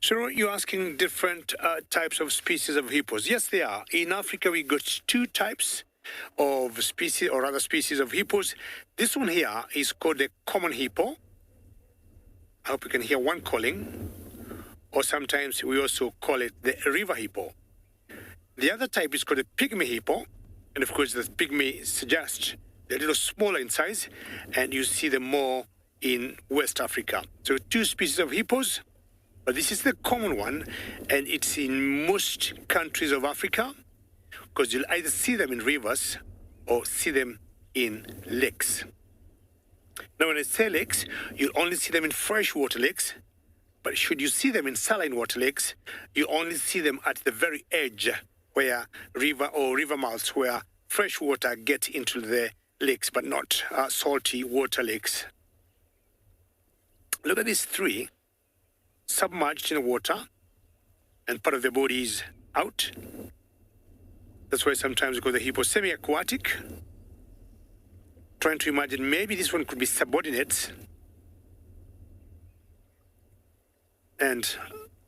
So you're asking different types of species of hippos. Yes, they are. In Africa, we got 2 types of species, or other species of hippos. This one here is called the common hippo. I hope you can hear one calling. Or sometimes we also call it the river hippo. The other type is called the pygmy hippo. And of course, the pygmy suggests they're a little smaller in size, and you see them more in West Africa. So 2 species of hippos, but this is the common one, and it's in most countries of Africa, because you'll either see them in rivers or see them in lakes. Now, when I say lakes, you'll only see them in freshwater lakes. But should you see them in saline water lakes, you only see them at the very edge, where river mouths where fresh water gets into the lakes, but not salty water lakes. Look at these 3 submerged in the water, and part of their body is out. That's why sometimes we call the hippo semi-aquatic. Trying to imagine maybe this one could be subordinate. And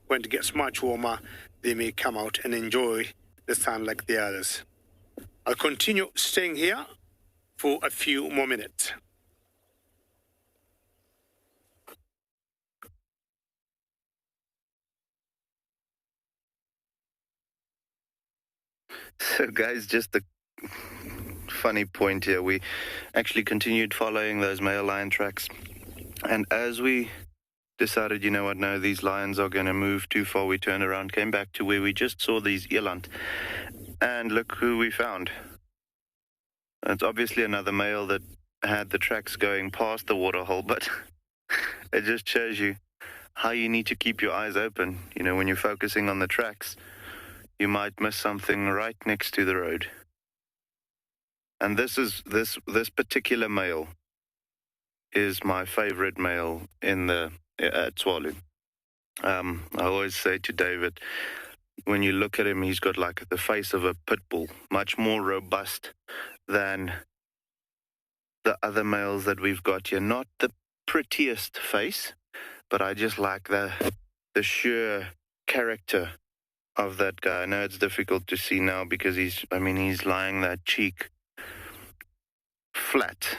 when it gets much warmer, they may come out and enjoy the sun like the others. I'll continue staying here for a few more minutes. So guys, just a funny point here. We actually continued following those male lion tracks. And as we decided, you know what, no, these lions are going to move too far, we turned around, came back to where we just saw these eland. And look who we found. It's obviously another male that had the tracks going past the waterhole, but it just shows you how you need to keep your eyes open. You know, when you're focusing on the tracks, you might miss something right next to the road. And this particular male is my favorite male in the Tswalu. I always say to David, when you look at him, he's got like the face of a pit bull, much more robust than the other males that we've got here. Not the prettiest face, but I just like the sheer character of that guy. I know it's difficult to see now because he's lying that cheek flat.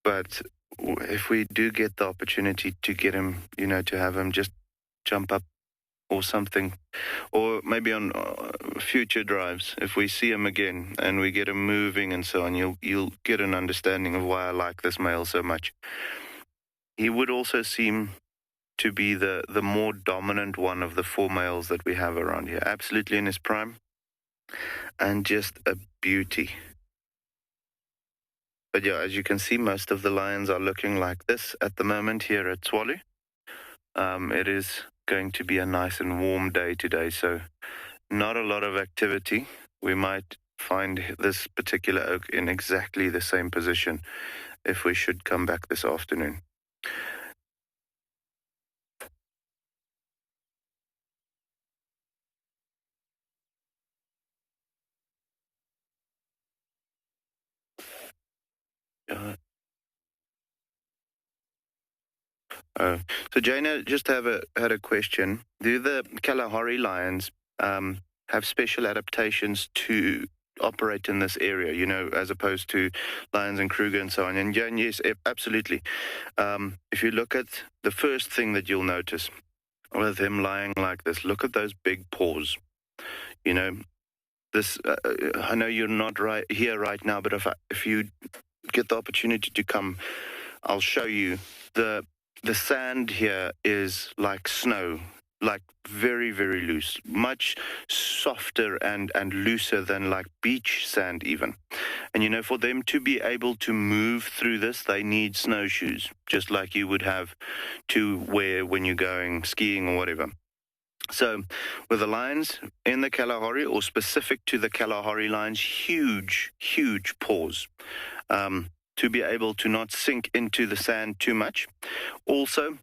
But if we do get the opportunity to get him, to have him just jump up or something, or maybe on future drives, if we see him again and we get him moving and so on, you'll get an understanding of why I like this male so much. He would also seem to be the more dominant one of the 4 males that we have around here. Absolutely in his prime, and just a beauty. But yeah, as you can see, most of the lions are looking like this at the moment here at Tswalu. It is going to be a nice and warm day today, so not a lot of activity. We might find this particular oak in exactly the same position if we should come back this afternoon. So Jaina just had a question. Do the Kalahari lions have special adaptations to operate in this area, as opposed to lions and Kruger and so on? And Jane, yes, absolutely. If you look at the first thing that you'll notice with him lying like this, look at those big paws. This, I know you're not right here right now, but if you get the opportunity to come, I'll show you. The sand here is like snow, like very, very loose, much softer and looser than like beach sand even. And for them to be able to move through this, they need snowshoes, just like you would have to wear when you're going skiing or whatever. So with the lions in the Kalahari, or specific to the Kalahari lions, huge, huge paws. To be able to not sink into the sand too much. Also,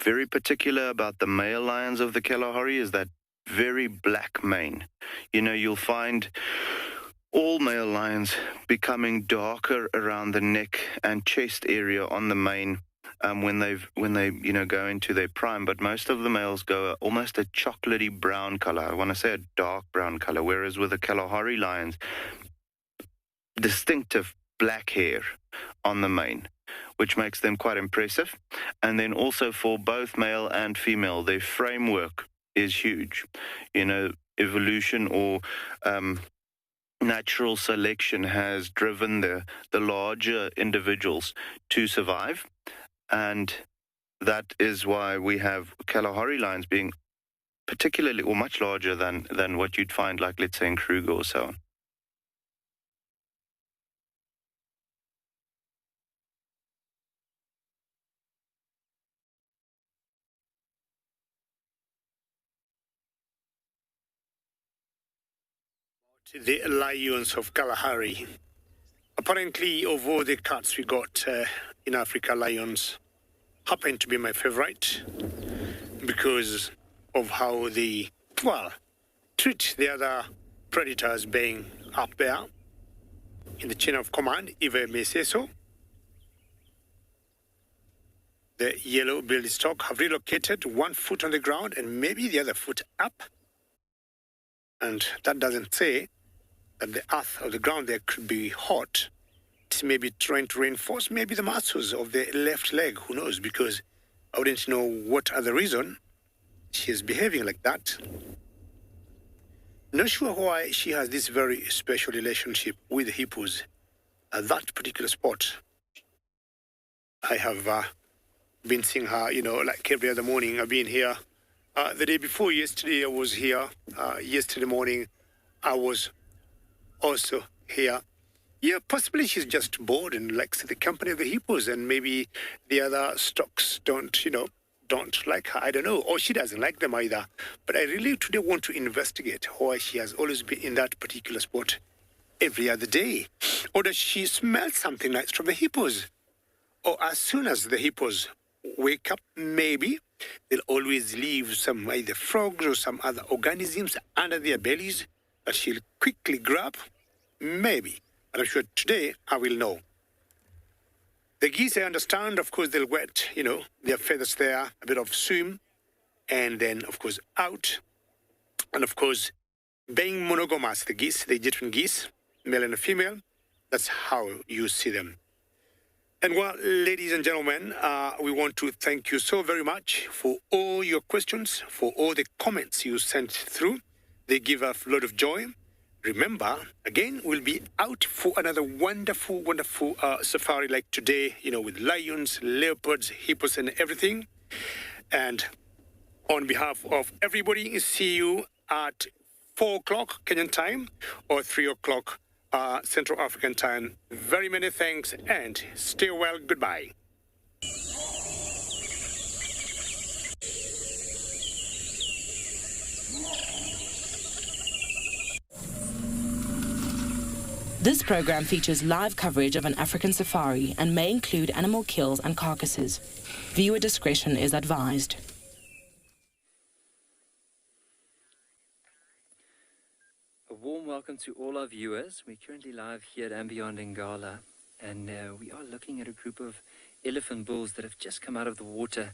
very particular about the male lions of the Kalahari is that very black mane. You'll find all male lions becoming darker around the neck and chest area on the mane when they go into their prime. But most of the males go almost a chocolatey brown color. I want to say a dark brown color, whereas with the Kalahari lions, distinctive black hair on the mane, which makes them quite impressive. And then also for both male and female, their framework is huge. Evolution or natural selection has driven the larger individuals to survive. And that is why we have Kalahari lions being particularly or much larger than what you'd find, like, let's say, in Kruger or so on. The lions of Kalahari. Apparently, of all the cats we got in Africa, lions happen to be my favorite because of how they, treat the other predators being up there in the chain of command, if I may say so. The yellow-billed stock have relocated 1 foot on the ground and maybe the other foot up. And that doesn't say that the earth or the ground there could be hot. It's maybe trying to reinforce maybe the muscles of the left leg. Who knows? Because I wouldn't know what other reason she is behaving like that. Not sure why she has this very special relationship with the hippos at that particular spot. I have been seeing her, like every other morning. I've been here. The day before yesterday, I was here. Yesterday morning, I was also here. Yeah, possibly she's just bored and likes the company of the hippos, and maybe the other stocks don't like her. I don't know. Or she doesn't like them either. But I really today want to investigate why she has always been in that particular spot every other day. Or does she smell something nice from the hippos? Or as soon as the hippos wake up, maybe they'll always leave some either frogs or some other organisms under their bellies that she'll quickly grab. Maybe. But I'm sure today I will know. The geese, I understand, of course, they'll wet, their feathers there, a bit of swim, and then, of course, out. And of course, being monogamous, the geese, the Egyptian geese, male and a female, that's how you see them. And well, ladies and gentlemen, we want to thank you so very much for all your questions, for all the comments you sent through. They give us a lot of joy. Remember, again, we'll be out for another wonderful, wonderful safari like today, with lions, leopards, hippos, and everything. And on behalf of everybody, see you at 4 o'clock Kenyan time or 3 o'clock Central African time. Very many thanks and stay well. Goodbye. This program features live coverage of an African safari and may include animal kills and carcasses. Viewer discretion is advised. A warm welcome to all our viewers. We're currently live here at andBeyond in Ngala, and we are looking at a group of elephant bulls that have just come out of the water